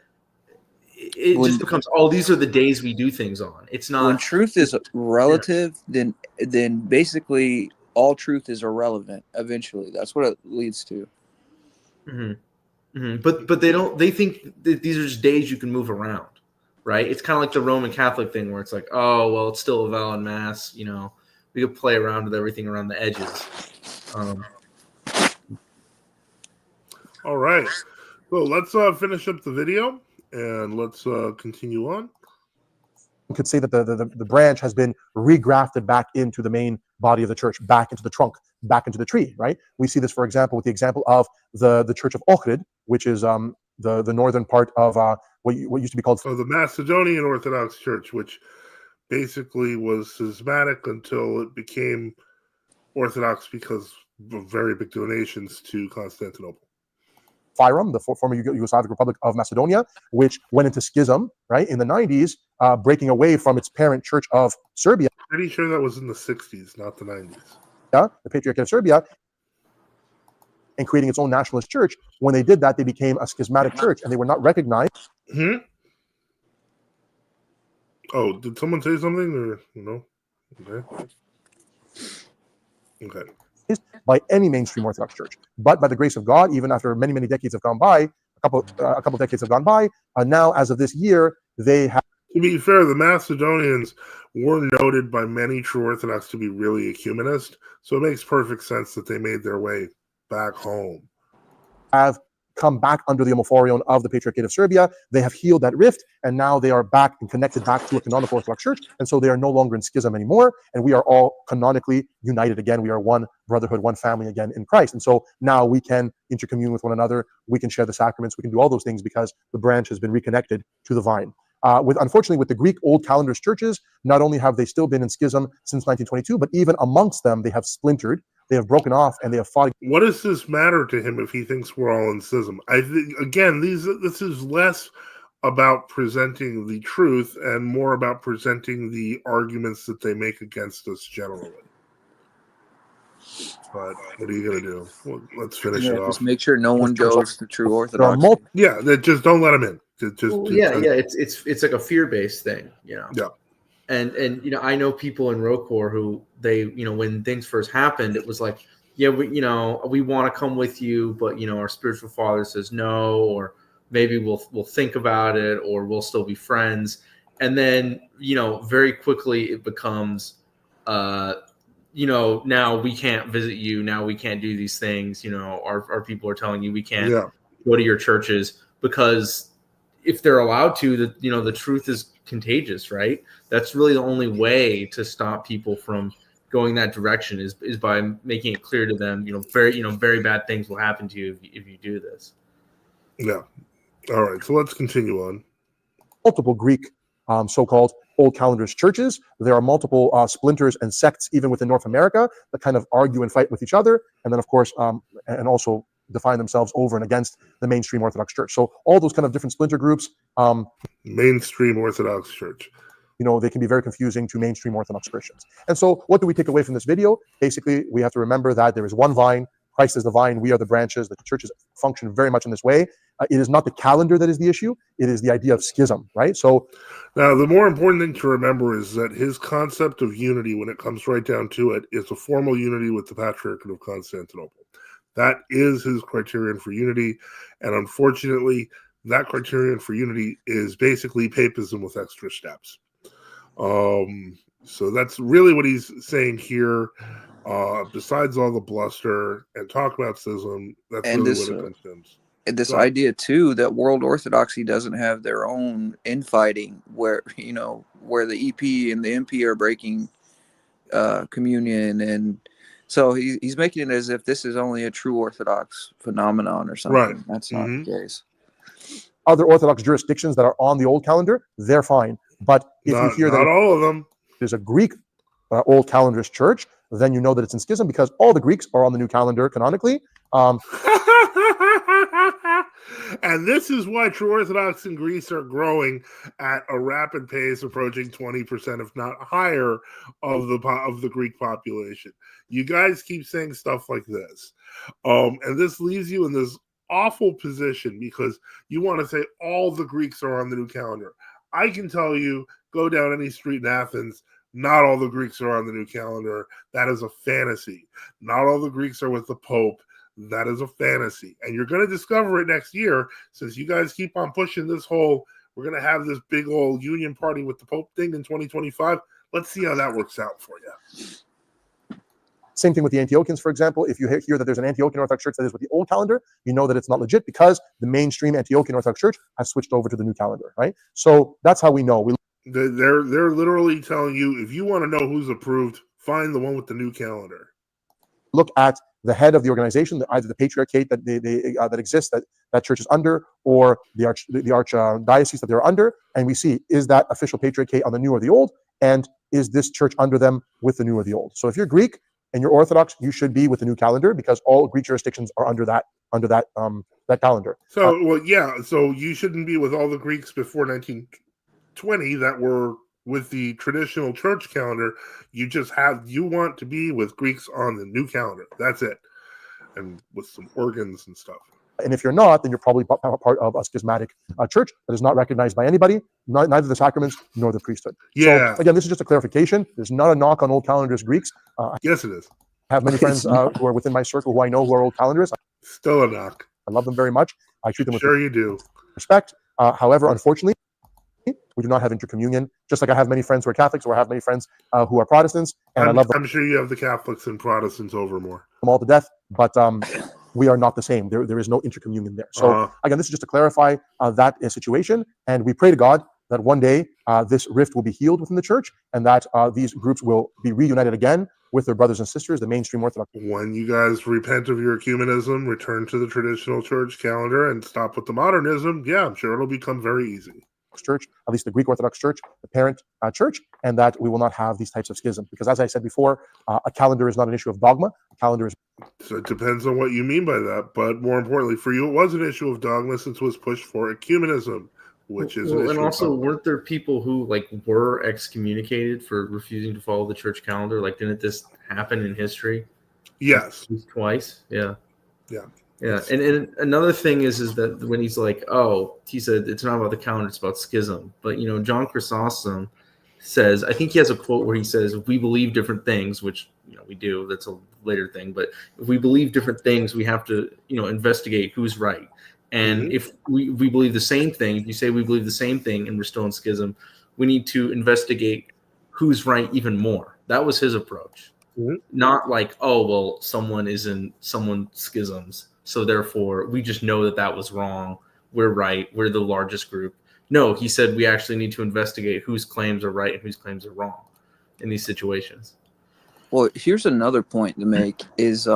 it just becomes, these are the days we do things on. It's not, when truth is relative, then basically all truth is irrelevant eventually. That's what it leads to. Mm-hmm. Mm-hmm. But they think that these are just days you can move around, right? It's kind of like the Roman Catholic thing where it's like, oh well, it's still a valid mass, we could play around with everything around the edges. All right, so let's finish up the video and let's continue on. You could say that the branch has been regrafted back into the main body of the church, back into the trunk, back into the tree, right? We see this, for example, with the example of the Church of Ohrid, which is the northern part of what used to be called the Macedonian Orthodox Church, which basically was schismatic until it became Orthodox because of very big donations to Constantinople. Fyrom, the former Yugoslavic Republic of Macedonia, which went into schism, right, in the 90s, breaking away from its parent church of Serbia. Pretty sure that was in the 60s, not the 90s. The Patriarchate of Serbia, and creating its own nationalist church. When they did that, they became a schismatic church, and they were not recognized. Oh, did someone say something, or no? Okay. By any mainstream Orthodox church, but by the grace of God, even after many decades have gone by, a couple decades have gone by, now as of this year, they have. To be fair, the Macedonians were noted by many true Orthodox to be really ecumenist, so it makes perfect sense that they made their way back home. Have come back under the Omophorion of the Patriarchate of Serbia. They have healed that rift, and now they are back and connected back to a canonical Orthodox church, and so they are no longer in schism anymore, and we are all canonically united again. We are one brotherhood, one family again in Christ, and so now we can intercommune with one another, we can share the sacraments, we can do all those things because the branch has been reconnected to the vine. Unfortunately, with the Greek Old Calendarist churches, not only have they still been in schism since 1922, but even amongst them, they have splintered, they have broken off, and they have fought. What does this matter to him if he thinks we're all in schism? I think, again, this is less about presenting the truth and more about presenting the arguments that they make against us generally. But what are you going to do? Well, let's finish it off. Just make sure no one goes to true Orthodoxy. Just don't let them in. It's like a fear-based thing, you know. Yeah. And you know, I know people in ROCOR who they, you know, when things first happened, it was like, yeah, we want to come with you, but you know, our spiritual father says no, or maybe we'll think about it, or we'll still be friends. And then, you know, very quickly it becomes, you know, now we can't visit you, now we can't do these things. You know, our people are telling you we can't go to your churches, because if they're allowed to, the truth is contagious, right? That's really the only way to stop people from going that direction is by making it clear to them, very bad things will happen to you if you do this. Yeah. All right. So let's continue on. Multiple Greek so-called Old Calendarist churches. There are multiple splinters and sects even within North America that kind of argue and fight with each other, and then of course, and also define themselves over and against the mainstream Orthodox Church. So all those kind of different splinter groups. Mainstream Orthodox Church. They can be very confusing to mainstream Orthodox Christians. And so what do we take away from this video? Basically, we have to remember that there is one vine. Christ is the vine. We are the branches. The churches function very much in this way. It is not the calendar that is the issue. It is the idea of schism, right? So now the more important thing to remember is that his concept of unity, when it comes right down to it, is a formal unity with the Patriarchate of Constantinople. That is his criterion for unity. And unfortunately, that criterion for unity is basically papism with extra steps. So that's really what he's saying here. Besides all the bluster and talk about schism, that's and really what it concerns. And this idea too that World Orthodoxy doesn't have their own infighting, where the EP and the MP are breaking communion, and so he's making it as if this is only a true Orthodox phenomenon or something. Right. That's not the case. Other Orthodox jurisdictions that are on the old calendar, they're fine. But if you hear that not all of them, there's a Greek old calendarist church, then you know that it's in schism because all the Greeks are on the new calendar canonically. And this is why true Orthodox in Greece are growing at a rapid pace, approaching 20%, if not higher, of the Greek population. You guys keep saying stuff like this, and this leaves you in this awful position because you want to say all the Greeks are on the new calendar. I can tell you, go down any street in Athens, not all the Greeks are on the new calendar. That is a fantasy. Not all the Greeks are with the Pope. That is a fantasy. And you're going to discover it next year, since you guys keep on pushing this whole, we're going to have this big old union party with the Pope thing in 2025. Let's see how that works out for you. Same thing with the Antiochians, for example. If you hear that there's an Antiochian Orthodox Church that is with the old calendar, you know that it's not legit because the mainstream Antiochian Orthodox Church has switched over to the new calendar, right? So that's how we know. They're literally telling you, if you want to know who's approved, find the one with the new calendar. Look at the head of the organization, either the patriarchate that that exists, that church is under, or the archdiocese that they're under, and we see, is that official patriarchate on the new or the old, and is this church under them with the new or the old? So if you're Greek and you're Orthodox, you should be with the new calendar because all Greek jurisdictions are under that under that that calendar. So, so you shouldn't be with all the Greeks before 1920 that were with the traditional church calendar. You want to be with Greeks on the new calendar. That's it. And with some organs and stuff. And if you're not, then you're probably part of a schismatic church that is not recognized by anybody, neither the sacraments nor the priesthood. Yeah. So again, this is just a clarification. There's not a knock on old calendarist Greeks. Yes, it is. I have many friends who are within my circle who I know who are old calendarists. Still a knock. I love them very much. I treat them with you do. respect. However, unfortunately, we do not have intercommunion. Just like I have many friends who are Catholics, or I have many friends who are Protestants, and I love them. I'm sure you have the Catholics and Protestants over more. Them all to death, but we are not the same. There is no intercommunion there. So again, this is just to clarify that situation, and we pray to God that one day this rift will be healed within the church, and that these groups will be reunited again with their brothers and sisters, the mainstream Orthodox. When you guys repent of your ecumenism, return to the traditional church calendar, and stop with the modernism, I'm sure it'll become very easy. Church, at least the Greek Orthodox Church, the parent church, and that we will not have these types of schisms. Because as I said before, a calendar is not an issue of dogma. A calendar is... So it depends on what you mean by that. But more importantly, for you, it was an issue of dogma since it was pushed for ecumenism, which is an issue. And also, weren't there people who were excommunicated for refusing to follow the church calendar? Didn't this happen in history? Yes. Twice? Yeah. Yeah. Yeah, and another thing is that when he's he said it's not about the calendar, it's about schism. But John Chrysostom says, I think he has a quote where he says, if we believe different things, which we do, that's a later thing, but if we believe different things, we have to investigate who's right. And if we believe the same thing, if you say we believe the same thing and we're still in schism, we need to investigate who's right even more. That was his approach. Not someone is in someone schisms, so therefore we just know that was wrong. We're right. We're the largest group. No, he said we actually need to investigate whose claims are right and whose claims are wrong in these situations. Well, here's another point to make is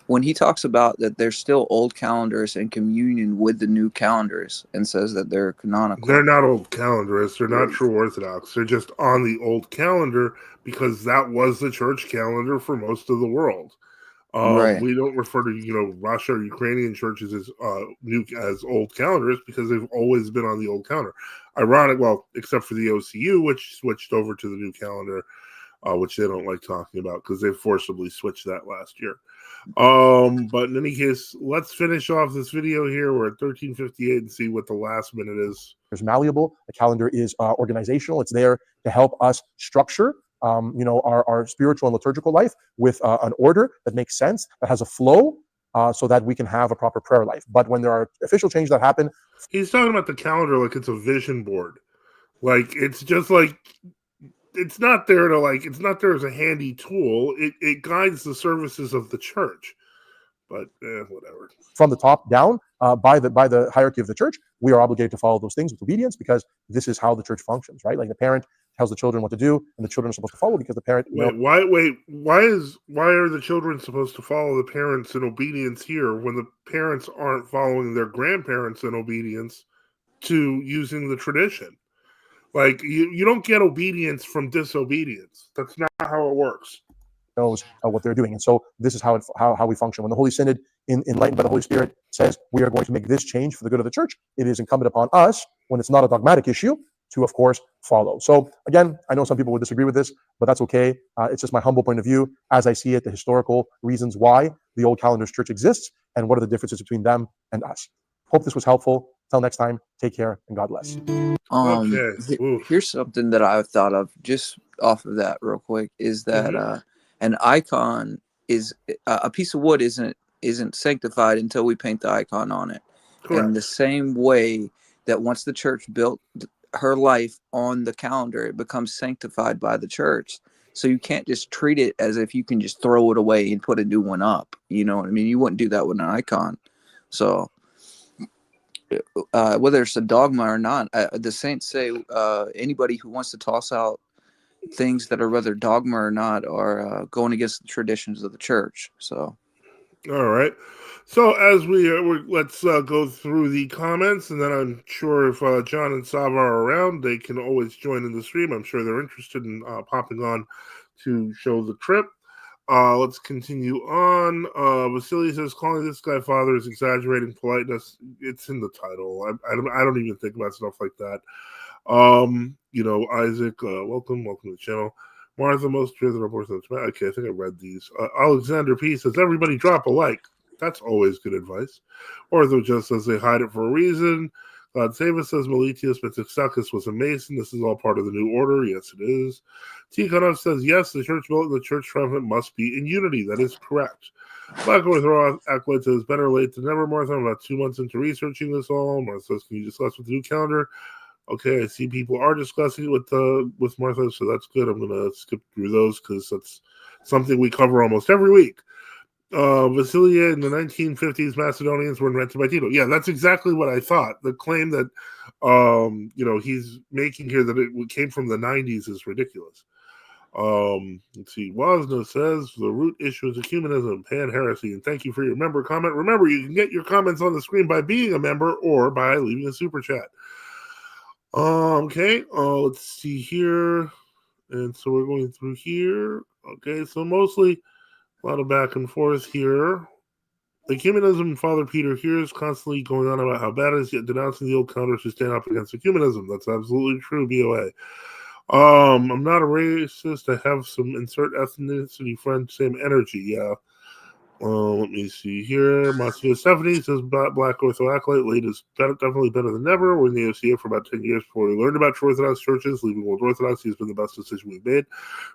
when he talks about that there's still old calendars in communion with the new calendars and says that they're canonical. They're not old calendarists. They're not true Orthodox. They're just on the old calendar because that was the church calendar for most of the world. Right. We don't refer to Russia or Ukrainian churches as old calendars because they've always been on the old calendar. Ironic, except for the OCU, which switched over to the new calendar, which they don't like talking about because they forcibly switched that last year. But in any case, let's finish off this video here. We're at 13:58 and see what the last minute is. There's malleable. The calendar is organizational. It's there to help us structure our spiritual and liturgical life with an order that makes sense, that has a flow, so that we can have a proper prayer life. But when there are official changes that happen... He's talking about the calendar like it's a vision board. It's just it's not there to it's not there as a handy tool. It guides the services of the church. But whatever. From the top down, by the hierarchy of the church, we are obligated to follow those things with obedience because this is how the church functions, right? The parent tells the children what to do, and the children are supposed to follow because the parent... Why are the children supposed to follow the parents in obedience here when the parents aren't following their grandparents in obedience to using the tradition? You don't get obedience from disobedience. That's not how it works. Knows what they're doing, and so this is how we function. When the Holy Synod, enlightened by the Holy Spirit, says we are going to make this change for the good of the church, it is incumbent upon us, when it's not a dogmatic issue, to of course follow. So again, I know some people would disagree with this, but that's okay. It's just my humble point of view as I see it, the historical reasons why the old calendar's church exists and what are the differences between them and us. Hope this was helpful. Till next time, take care and God bless. Here's something that I've thought of just off of that real quick is that an icon is a piece of wood isn't sanctified until we paint the icon on it. Correct. In the same way that once the church built her life on the calendar, it becomes sanctified by the church. So you can't just treat it as if you can just throw it away and put a new one up. You know what I mean? You wouldn't do that with an icon. So whether it's a dogma or not, the saints say anybody who wants to toss out things that are whether dogma or not are going against the traditions of the church. So, all right. So as let's go through the comments, and then I'm sure if John and Sava are around, they can always join in the stream. I'm sure they're interested in popping on to show the trip. Let's continue on. Vasily says, calling this guy father is exaggerating politeness. It's in the title. I don't even think about stuff like that. Isaac, welcome to the channel. Martha, most true the reports of the okay, I think I read these. Alexander P says, everybody drop a like. That's always good advice. Ortho just says they hide it for a reason. God save us, says Meletius Metaxakis was a Mason. This is all part of the new order. Yes, it is. Tikhonov says, yes, the church vote and the church triumphant must be in unity. That is correct. Black Ortho Acolyte says, better late than never, Martha. I'm about 2 months into researching this all. Martha says, can you discuss with the new calendar? Okay, I see people are discussing it with Martha, so that's good. I'm going to skip through those because that's something we cover almost every week. Vasilia in the 1950s, Macedonians were invented by Tito. Yeah, that's exactly what I thought. The claim that he's making here that it came from the 90s is ridiculous. Let's see. Wasno says the root issue is ecumenism, pan heresy, and thank you for your member comment. Remember, you can get your comments on the screen by being a member or by leaving a super chat. Okay, let's see here. And so we're going through here. Okay, so mostly a lot of back and forth here. Ecumenism, Father Peter here is constantly going on about how bad it is, yet denouncing the old counters who stand up against ecumenism. That's absolutely true, BOA. I'm not a racist. I have some insert ethnicity friend, same energy, yeah. Let me see here. Monsieur Stephanie says Black Ortho Acolyte late is definitely better than never. We're in the OCA for about 10 years before we learned about true Orthodox churches. Leaving World Orthodoxy has been the best decision we've made.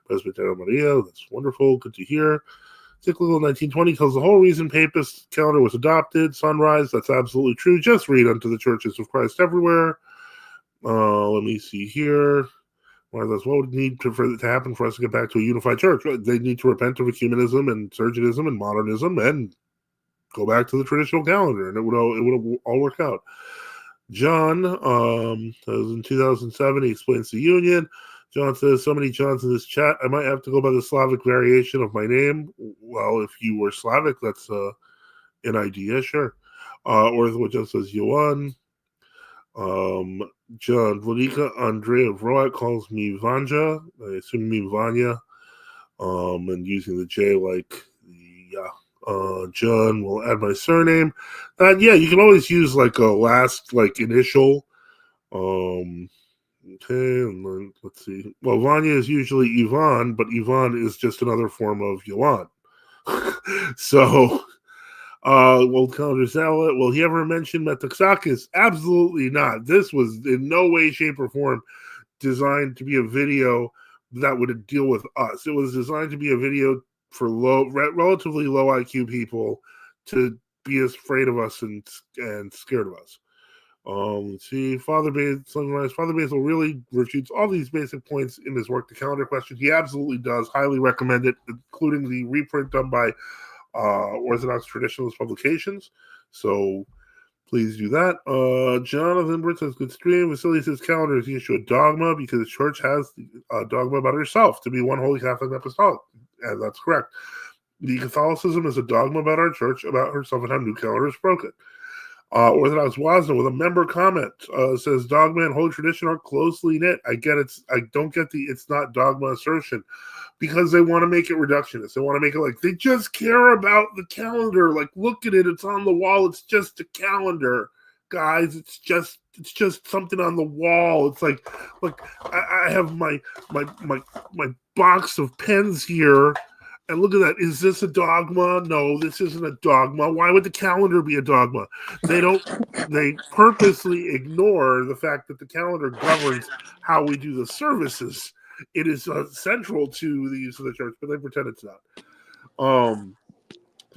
Presbyterian Maria, that's wonderful. Good to hear. Cyclical 1920 tells the whole reason Papist calendar was adopted. Sunrise, that's absolutely true. Just read unto the churches of Christ everywhere. Let me see here. What would need for it to happen for us to get back to a unified church? They need to repent of ecumenism and surgeonism and modernism and go back to the traditional calendar, and it would all work out. John says in 2007 he explains the union. John says, so many Johns in this chat, I might have to go by the Slavic variation of my name. Well, if you were Slavic, that's an idea, sure. Or what just says Yoan. John Vladika Andrea Vroat calls me Vanja. I assume me Vanya. And using the J like John will add my surname. Yeah, you can always use like a last initial. Okay, and then let's see. Well, Vanya is usually Ivan, but Ivan is just another form of Yoan. So World Calendar Zealot, will he ever mention Metaxakis? Absolutely not. This was in no way, shape, or form designed to be a video that would deal with us. It was designed to be a video for relatively low IQ people to be afraid of us and scared of us. Let's see. Father Basil really refutes all these basic points in his work, The Calendar Question. He absolutely does. Highly recommend it, including the reprint done by Orthodox Traditionalist Publications. So please do that. Jonathan Britt says, good stream. Vasily says, calendar is the issue of dogma because the church has a dogma about herself to be one holy Catholic apostolic. And that's correct. The Catholicism is a dogma about our church, about herself, and how new calendar is broken. Orthodox Wasna with a member comment says dogma and holy tradition are closely knit. I get it. I don't get it's not dogma assertion because they want to make it reductionist. They want to make it like they just care about the calendar. Like, look at it. It's on the wall. It's just a calendar, guys. It's just something on the wall. It's like I have my box of pens here. And look at that. Is this a dogma? No, this isn't a dogma. Why would the calendar be a dogma? They purposely ignore the fact that the calendar governs how we do the services. It is central to the use of the church, but they pretend it's not.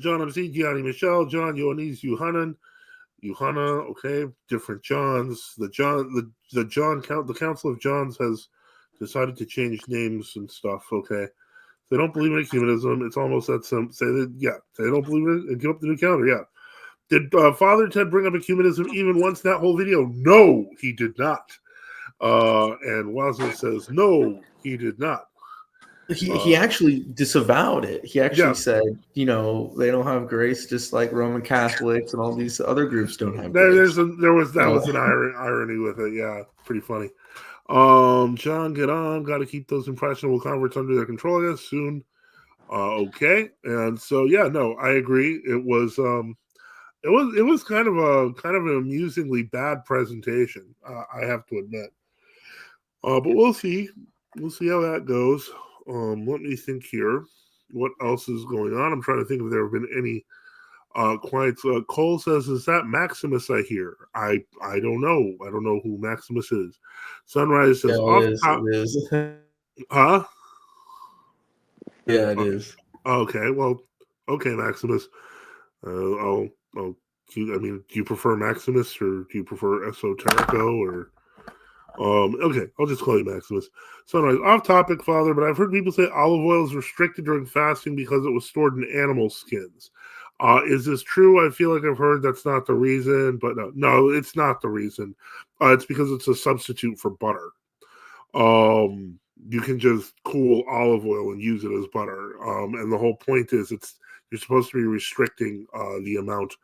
John MC, Gianni Michelle, John Ioannis, Johanna, okay, different Johns. The Council of Johns has decided to change names and stuff, okay. They don't believe in ecumenism. It's almost that simple. Say that, yeah, they don't believe in it and give up the new calendar. Yeah. Did Father Ted bring up ecumenism even once in that whole video? No, he did not. And Wazza says, no, he did not. He actually disavowed it. He actually said, they don't have grace, just like Roman Catholics and all these other groups don't have grace. That was an irony with it. Yeah, pretty funny. John, get on. Got to keep those impressionable converts under their control, I guess, soon. Okay, and so yeah, no, I agree. It was kind of an amusingly bad presentation. I have to admit. But we'll see. We'll see how that goes. Let me think here. What else is going on? I'm trying to think if there have been any quiets. Cole says, "Is that Maximus I hear?" I don't know. I don't know who Maximus is. Sunrise says, it is. Huh? Yeah, it is. Okay, well, okay, Maximus. I'll. I mean, do you prefer Maximus or do you prefer Esoterico or? Okay, I'll just call you Maximus. Sunrise, off topic, Father, but I've heard people say olive oil is restricted during fasting because it was stored in animal skins. Is this true? I feel like I've heard that's not the reason, but no, it's not the reason. It's because it's a substitute for butter. You can just cool olive oil and use it as butter. And the whole point is you're supposed to be restricting the amount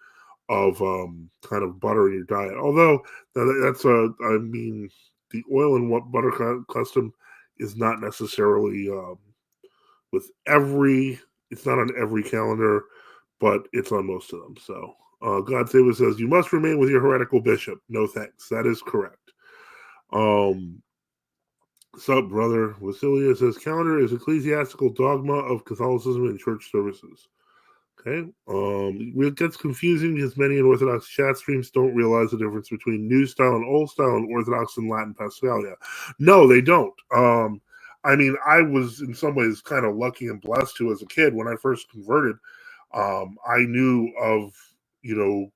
of kind of butter in your diet. Although I mean, the oil and what butter custom is not necessarily with every. It's not on every calendar, but it's on most of them. So God Save Us says you must remain with your heretical bishop. No thanks. That is correct. Sup, brother? Wasilia says calendar is ecclesiastical dogma of Catholicism and church services. Okay. It gets confusing because many in Orthodox chat streams don't realize the difference between New Style and Old Style and Orthodox and Latin Paschalion. No, they don't. I mean, I was in some ways kind of lucky and blessed to, as a kid, when I first converted, I knew of,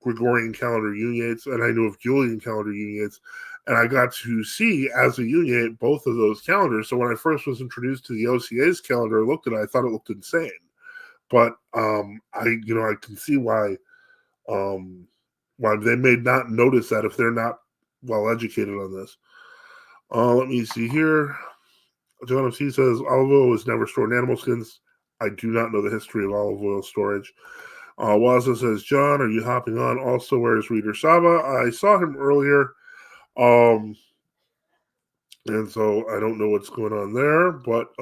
Gregorian calendar uniates, and I knew of Julian calendar uniates, and I got to see as a uniate both of those calendars. So when I first was introduced to the OCA's calendar, I looked at it, I thought it looked insane. But I can see why they may not notice that if they're not well educated on this. Let me see here. John MC says olive oil was never stored in animal skins. I do not know the history of olive oil storage. Waza says, John, are you hopping on? Also, where's Reader Saba? I saw him earlier. And so I don't know what's going on there, but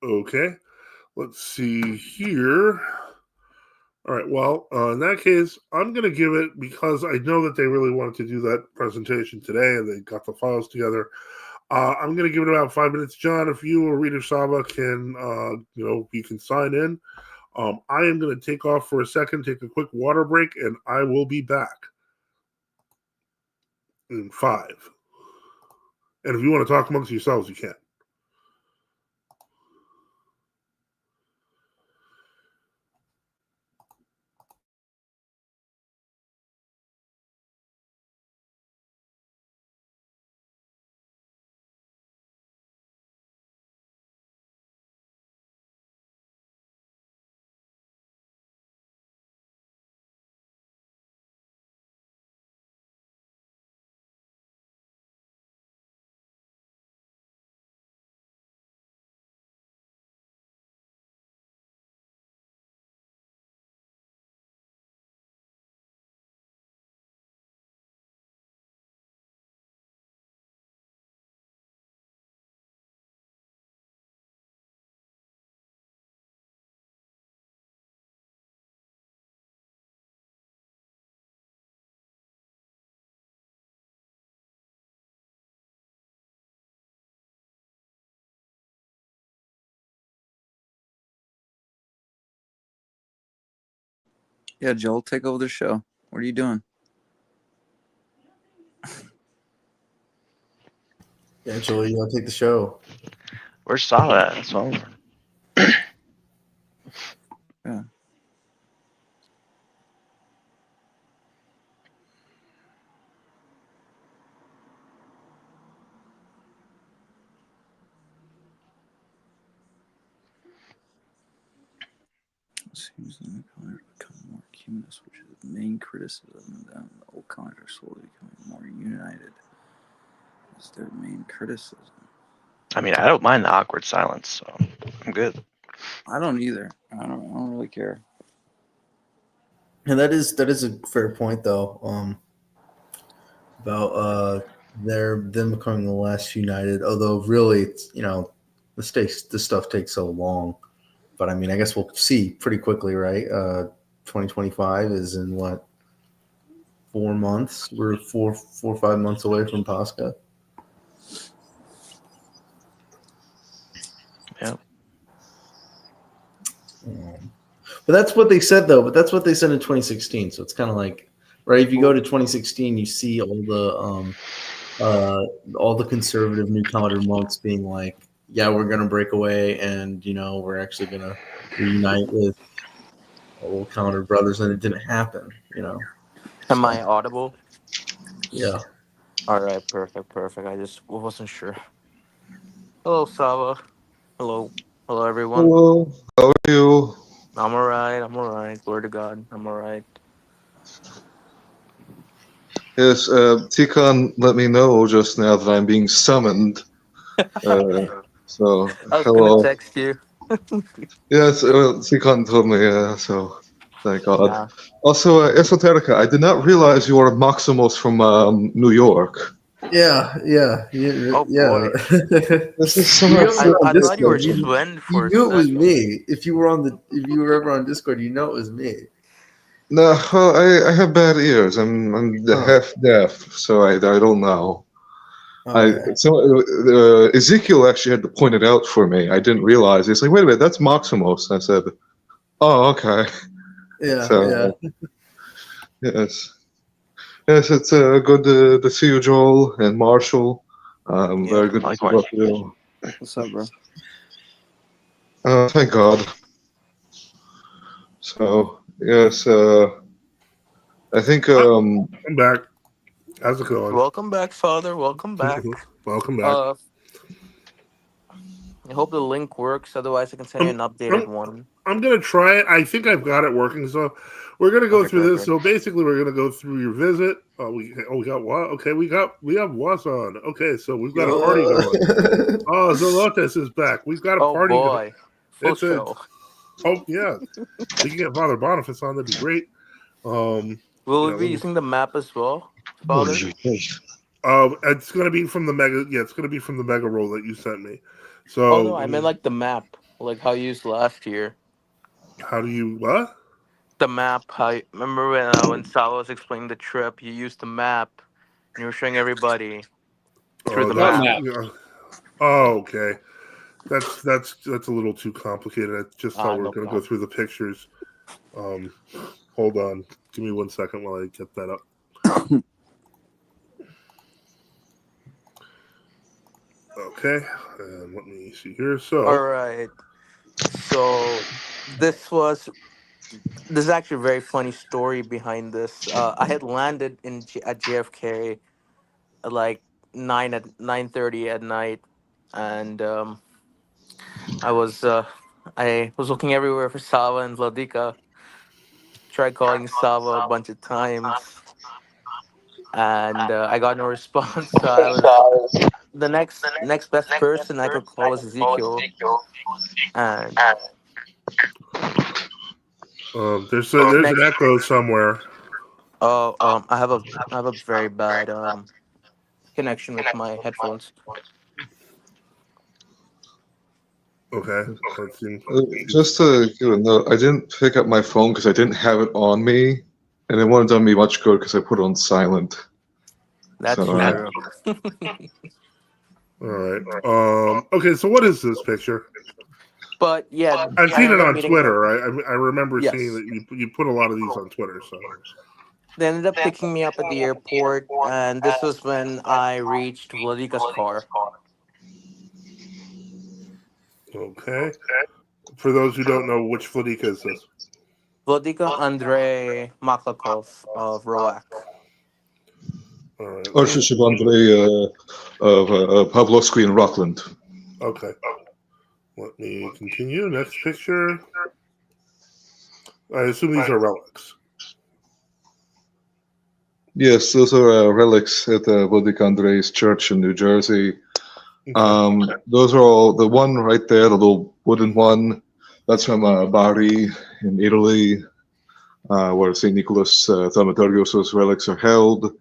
okay. Let's see here. All right. Well, in that case, I'm going to give it, because I know that they really wanted to do that presentation today and they got the files together. I'm going to give it about 5 minutes. John, if you or Reader Saba can, you can sign in. I am going to take off for a second, take a quick water break, and I will be back in 5. And if you want to talk amongst yourselves, you can. Yeah, Joel, take over the show. What are you doing? Yeah, Joel, you want to take the show? Where's Sala at? It's over. Yeah. Seems like the calendar become more humanist, which is the main criticism. Then the old calendar are slowly becoming more united. Is their main criticism. I mean, I don't mind the awkward silence, so I'm good. I don't either. I don't really care. And that is a fair point, though. About them becoming the last united. Although really, it's, this stuff takes so long. But I mean, I guess we'll see pretty quickly, right? 2025 is in what, 4 months? We're 4 or 5 months away from Pascha. Yeah. But that's what they said, though. But that's what they said in 2016. So it's kind of like, right? If you go to 2016, you see all the conservative new calendar monks being like, yeah, we're gonna break away, and we're actually gonna reunite with old calendar brothers, and it didn't happen. Am I audible? Yeah. All right, perfect. I just wasn't sure. Hello, Sava. Hello, everyone. Hello, how are you? I'm alright. Glory to God, I'm alright. Yes, Tikan let me know just now that I'm being summoned. So, I was gonna hello. text you. Yes, Tikan told me, so thank God. Nah. Also, Esoterica, I did not realize you were Maximus from New York. Yeah. Oh boy. This is so I thought you were Sven for You a knew it was second. me. If you were ever on Discord, you know it was me. No, well, I have bad ears. I'm half deaf, so I don't know. Okay. Ezekiel actually had to point it out for me. I didn't realize. He's like, "Wait a minute, that's Maximus." I said, "Oh, okay." Yeah. So, yes, it's good to see you, Joel and Marshall. Yeah, Very good to see both of you. What's up, bro? Thank God. So yes, I think I'm back. How's it going? welcome back, Father. Welcome back. Welcome back. I hope the link works. Otherwise, I can send you an updated one. I'm gonna try it. I think I've got it working. So we're gonna go through this. Perfect. So basically, we're gonna go through your visit. We got what? Okay, we have Was on. Okay, so we've got a party going. Oh, Zelotes is back. We've got a party Boy. going. Full show. Oh yeah, we can get Father Boniface on. That'd be great. Will we be using the map as well, Father? It's gonna be from the mega. Yeah, it's gonna be from the mega roll that you sent me. So. Oh no, I meant like the map, like how you used last year. How do you what? The map. Remember when Sal was explaining the trip? You used the map, and you were showing everybody through the map. Yeah. Oh, okay. That's a little too complicated. I just thought we were going to go through the pictures. Hold on. Give me 1 second while I get that up. Okay. And let me see here. So. All right. So this is actually a very funny story behind this. I had landed at JFK at like 9:30 at night, and I was looking everywhere for Sava and Vladika. Tried calling Sava a bunch of times, and I got no response. So I was the next best person I could call was Ezekiel, and there's an echo somewhere. I have a very bad connection with my headphones. Okay. Just to give a note, I didn't pick up my phone because I didn't have it on me, and it wouldn't have done me much good because I put it on silent. That's true. All right. Okay. So what is this picture? But yeah, I've seen it on Twitter. I remember seeing that you put a lot of these on Twitter. So they ended up picking me up at the airport, and this was when I reached Vladika's car. Okay. For those who don't know, which Vladika is this? Vladika Andrei Maklakov of Roak. All right. Archbishop Andrei of Pavlovsky in Rockland. Okay. Let me continue. Next picture. I assume these are relics. Yes, those are relics at the Vladika Andrei's church in New Jersey. Okay. Those are all, the one right there, the little wooden one, that's from Bari in Italy, where St. Nicholas Thaumaturgos' relics are held.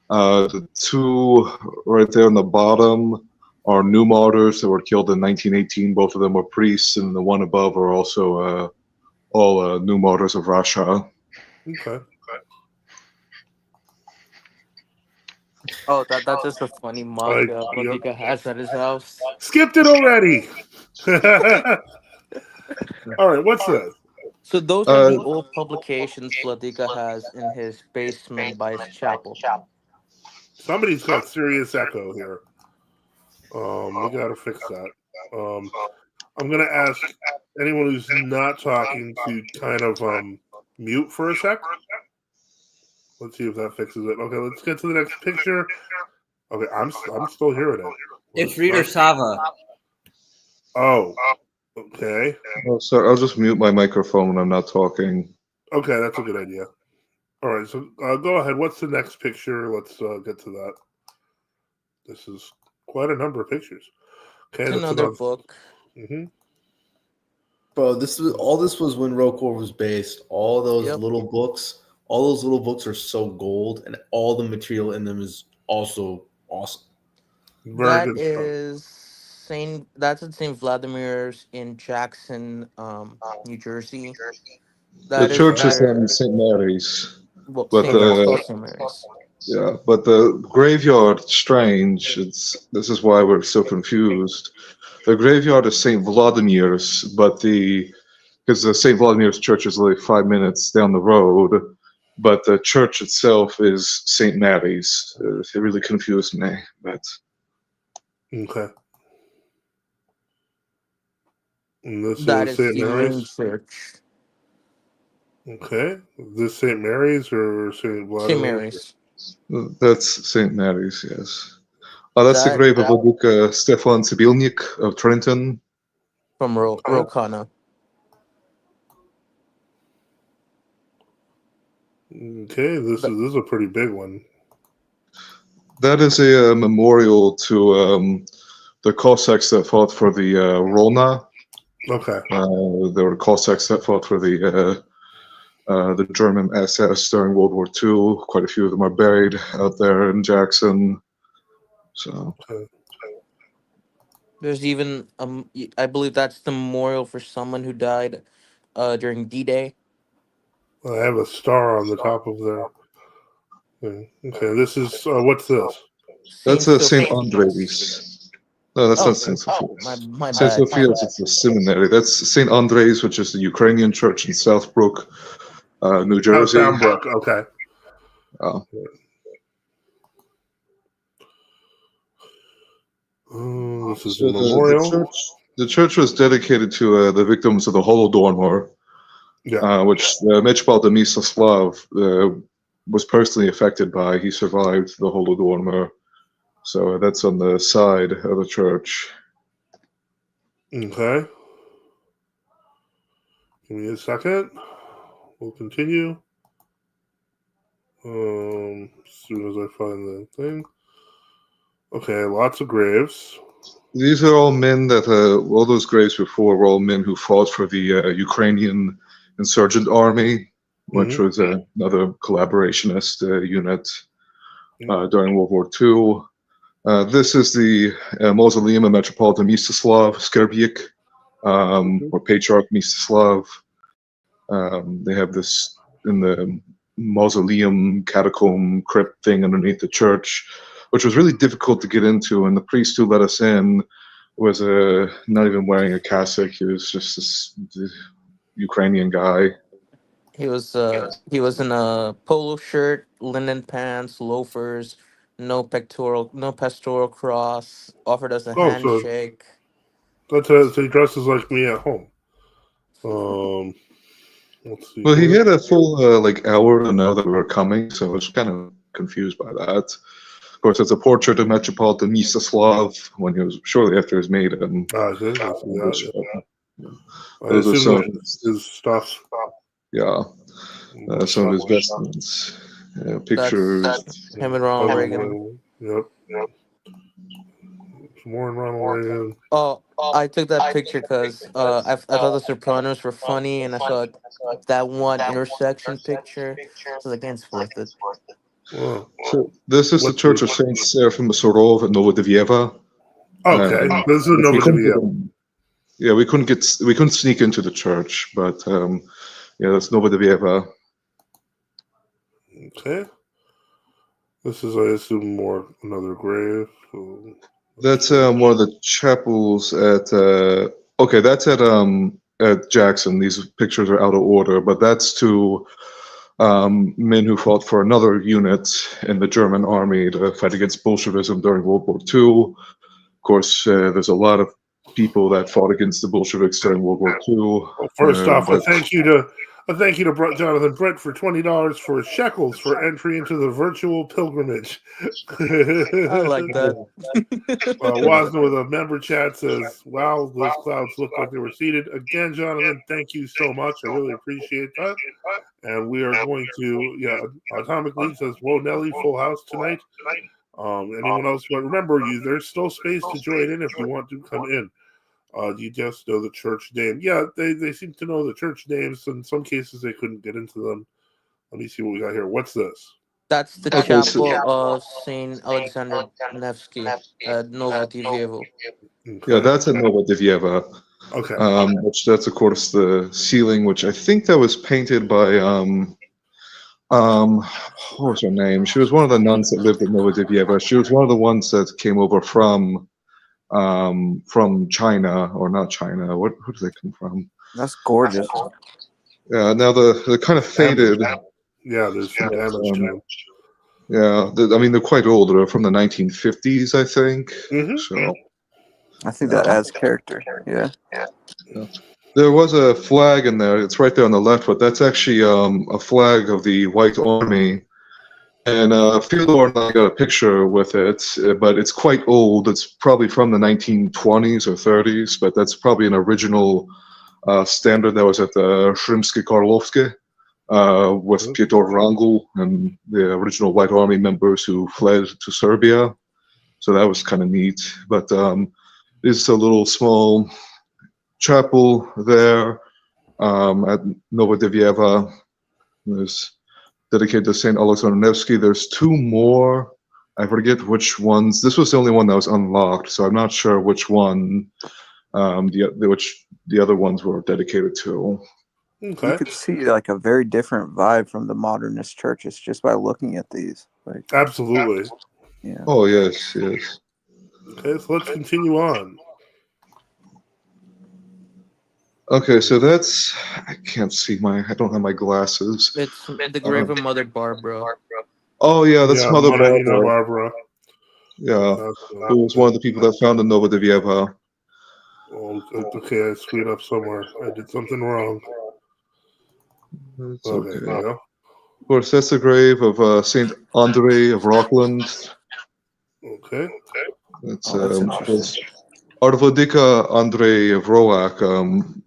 The two right there on the bottom are new martyrs that were killed in 1918. Both of them were priests, and the one above are also all new martyrs of Russia. Okay. Oh, that's just a funny mug Vladika has at his house. Skipped it already. All right, what's this? So those are the old publications Vladika has in his basement by his chapel. Somebody's got serious echo here. We gotta fix that. I'm gonna ask anyone who's not talking to kind of mute for a sec. Let's see if that fixes it. Okay, let's get to the next picture. Okay, I'm still hearing it. It's Reader Sava. Oh, okay. Oh, sorry, I'll just mute my microphone when I'm not talking. Okay, that's a good idea. All right, so go ahead. What's the next picture? Let's get to that. This is quite a number of pictures. Okay, it's another book. Mm-hmm. Bro, this was when Rocor was based. All those little books, are so gold, and all the material in them is also awesome. Very good stuff. That's at St. Vladimir's in Jackson, New Jersey. The church is in St. Mary's. Well, but St. Mary's. Yeah, but the graveyard, strange. This is why we're so confused. The graveyard is St. Vladimir's, but because the St. Vladimir's church is like 5 minutes down the road, but the church itself is St. Mary's. It really confused me. But okay. And this that is St. Mary's church. Okay. Is this St. Mary's or St. Vladimir? St. Mary's. That's St. Mary's, yes. Oh, that's the grave of Vladika Stefan Sibilnik of Trenton. From Rokana. Okay, this is a pretty big one. That is a memorial to the Cossacks that fought for the Rolna. Okay. There were Cossacks that fought for the German SS during World War II. Quite a few of them are buried out there in Jackson. So there's even I believe that's the memorial for someone who died during D-Day. I have a star on the top of there. Okay, this is what's this? That's a St. Andres. No, that's not St. Sophia's. My St. Sophia's is a seminary. That's St. Andres, which is the Ukrainian church in Southbrook, New Jersey. Southbrook, okay. Oh. This is a memorial. The church was dedicated to the victims of the Holodomor, which Metropolitan Miroslav was personally affected by. He survived the Holodomor. So that's on the side of the church. Okay. Give me a second. We'll continue. As soon as I find the thing. Okay, lots of graves. These are all men that, all those graves before were all men who fought for the Ukrainian insurgent army, which was another collaborationist unit during World War II. This is the mausoleum of Metropolitan Miroslav Skerbiak, or Patriarch Miroslav. They have this in the mausoleum catacomb crypt thing underneath the church, which was really difficult to get into, and the priest who let us in was not even wearing a cassock. He was just this Ukrainian guy. He was in a polo shirt, linen pants, loafers, no pastoral cross. Offered us a handshake. So he dresses like me at home. Let's see. Well, he had a full hour to know that we were coming, so I was kind of confused by that. Of course, it's a portrait of Metropolitan Miroslav when he was shortly after his maiden. Those are some of his stuff. Yeah, some of his vestments, pictures. That's him and Ronald Reagan. Yep. More in Ronald Reagan. Oh, I took that picture because I thought the Sopranos were funny, and I saw that one intersection picture. So again, it's worth it. Wow. So this is the Church of Saint Seraphim Sorov at Novodeviyeva. Okay, this is we couldn't get Novodievia. in. Yeah, we couldn't sneak into the church, but yeah, that's Novodievia. Okay. This is, I assume, more another grave. That's one of the chapels at. Okay, that's at Jackson. These pictures are out of order, but that's to men who fought for another unit in the German army to fight against Bolshevism during World War II. Of course, there's a lot of people that fought against the Bolsheviks during World War II. Well, first off, a thank you to Jonathan Brett for $20 for shekels for entry into the virtual pilgrimage. I like that. Wasner with a member chat says, "Wow, those clouds look like they were seated." Again, Jonathan, thank you so much. I really appreciate that. And we are going to, Atomic Lead says, "Whoa, Nelly, full house tonight." Anyone else? But remember, there's still space to join in if you want to come in. You just know the church name. Yeah, they seem to know the church names. In some cases, they couldn't get into them. Let me see what we got here. What's this? That's the chapel of Saint Alexander Nevsky at Novodievievo. Yeah, that's at Novodievia. Okay. Which that's of course the ceiling, which I think that was painted by what was her name? She was one of the nuns that lived at Novodievia. She was one of the ones that came over from China, or not China. Who did they come from? That's gorgeous. Yeah. Now the kind of faded. Yeah, there's some damage to them. Yeah, I mean they're quite old. They're from the 1950s, I think. Mm-hmm. So I think that adds character. Yeah. There was a flag in there. It's right there on the left, but that's actually a flag of the White Army. And Fyodor and I got a picture with it, but it's quite old. It's probably from the 1920s or 30s, but that's probably an original standard that was at the Shrimsky Karlovsky with Pyotr Wrangel and the original White Army members who fled to Serbia. So that was kind of neat. But it's a little small chapel there at Novodievia. There's dedicated to Saint Alexander Nevsky. There's two more. I forget which ones. This was the only one that was unlocked, so I'm not sure which one which the other ones were dedicated to. Okay. You could see like a very different vibe from the modernist churches just by looking at these. Like, absolutely. Yeah. Oh yes, yes. Okay, so let's continue on. Okay, so that's I can't see I don't have my glasses. It's the grave of Mother Barbara. Oh yeah, that's Mother Barbara. Barbara. Yeah, who was one of the people that founded Novodievia. Oh, okay, I screwed up somewhere. I did something wrong. It's okay. okay. There you go. Of course, that's the grave of Saint Andre of Rockland. Okay. It's Arvodika Andrei of Roak,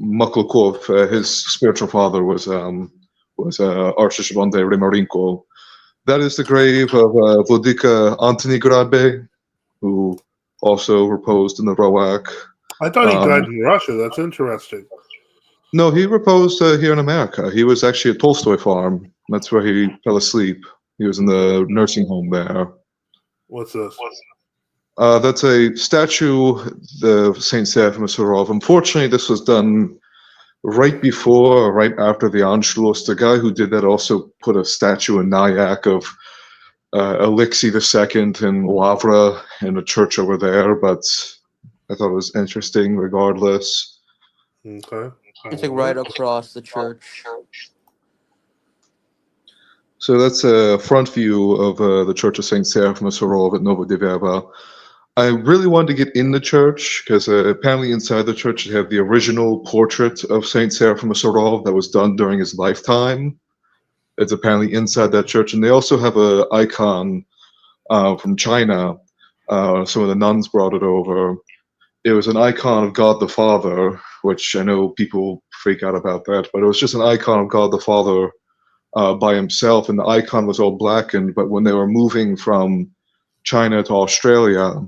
Maklukov, his spiritual father was Archbishop Andrei Rimarenko. That is the grave of Vodika Antony Grabe, who also reposed in the Roak. I thought he died in Russia. That's interesting. No, he reposed here in America. He was actually at Tolstoy Farm. That's where he fell asleep. He was in the nursing home there. What's this? That's a statue of Saint Seraphim of Sarov. Unfortunately, this was done right before or right after the Anschluss. The guy who did that also put a statue in Nyack of Alexei II in Lavra in a church over there, but I thought it was interesting regardless. Okay. It's like right across the church. So that's a front view of the Church of Saint Seraphim of Sarov at Novodievia. I really wanted to get in the church because apparently inside the church they have the original portrait of Saint Seraphim of Sarov that was done during his lifetime. It's apparently inside that church, and they also have an icon from China. Some of the nuns brought it over. It was an icon of God the Father, which I know people freak out about that, but it was just an icon of God the Father by himself, and the icon was all blackened. But when they were moving from China to Australia,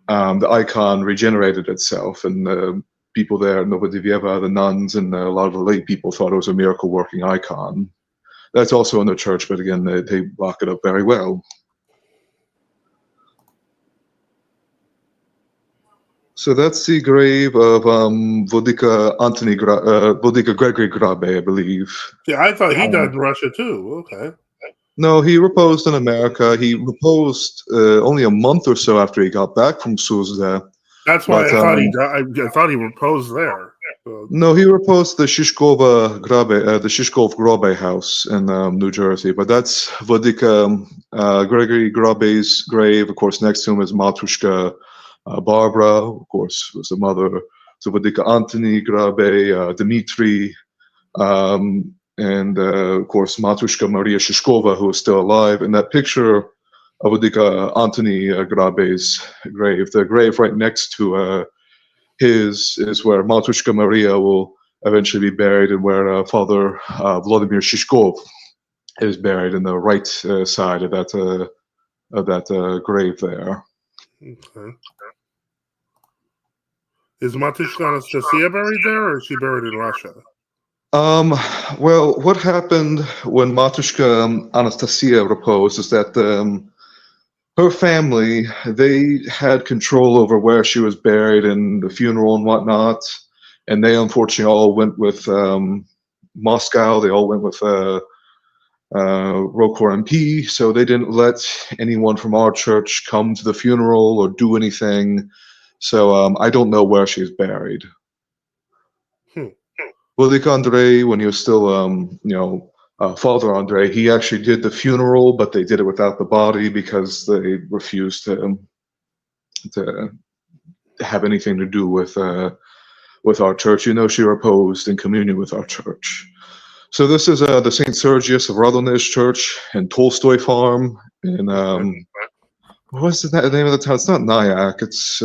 the icon regenerated itself, and the people there in Novodievia, the nuns and a lot of the lay people thought it was a miracle-working icon. That's also in the church, but again, they block it up very well. So that's the grave of Vodica Gregory Grabe, I believe. Yeah, I thought he died in Russia too. Okay. No, he reposed in America. He reposed only a month or so after he got back from Suzda. That's why I thought he died. I thought he reposed there. So. No, he reposed the Shishkova Grabe, the Shishkov Grabe house in New Jersey. But that's Vodica Gregory Grabe's grave. Of course, next to him is Matushka Barbara, of course, was the mother. So Vodica Antony Grabe, Dmitri, and of course Matushka Maria Shishkova, who is still alive. In that picture of Vodica Antony Grabe's grave, the grave right next to his is where Matushka Maria will eventually be buried, and where Father Vladimir Shishkov is buried in the right side of that grave there. Okay. Is Matushka Anastasia buried there, or is she buried in Russia? Well, what happened when Matushka Anastasia reposed is that her family, they had control over where she was buried and the funeral and whatnot, and they unfortunately all went with Moscow. They all went with Rokor MP, so they didn't let anyone from our church come to the funeral or do anything. So I don't know where she's buried. Vladimir Andrei, when he was still, Father Andrei, he actually did the funeral, but they did it without the body because they refused to have anything to do with our church. You know, she reposed in communion with our church. So this is the St. Sergius of Radonezh Church in Tolstoy Farm in what's the name of the town? It's not Nyack. It's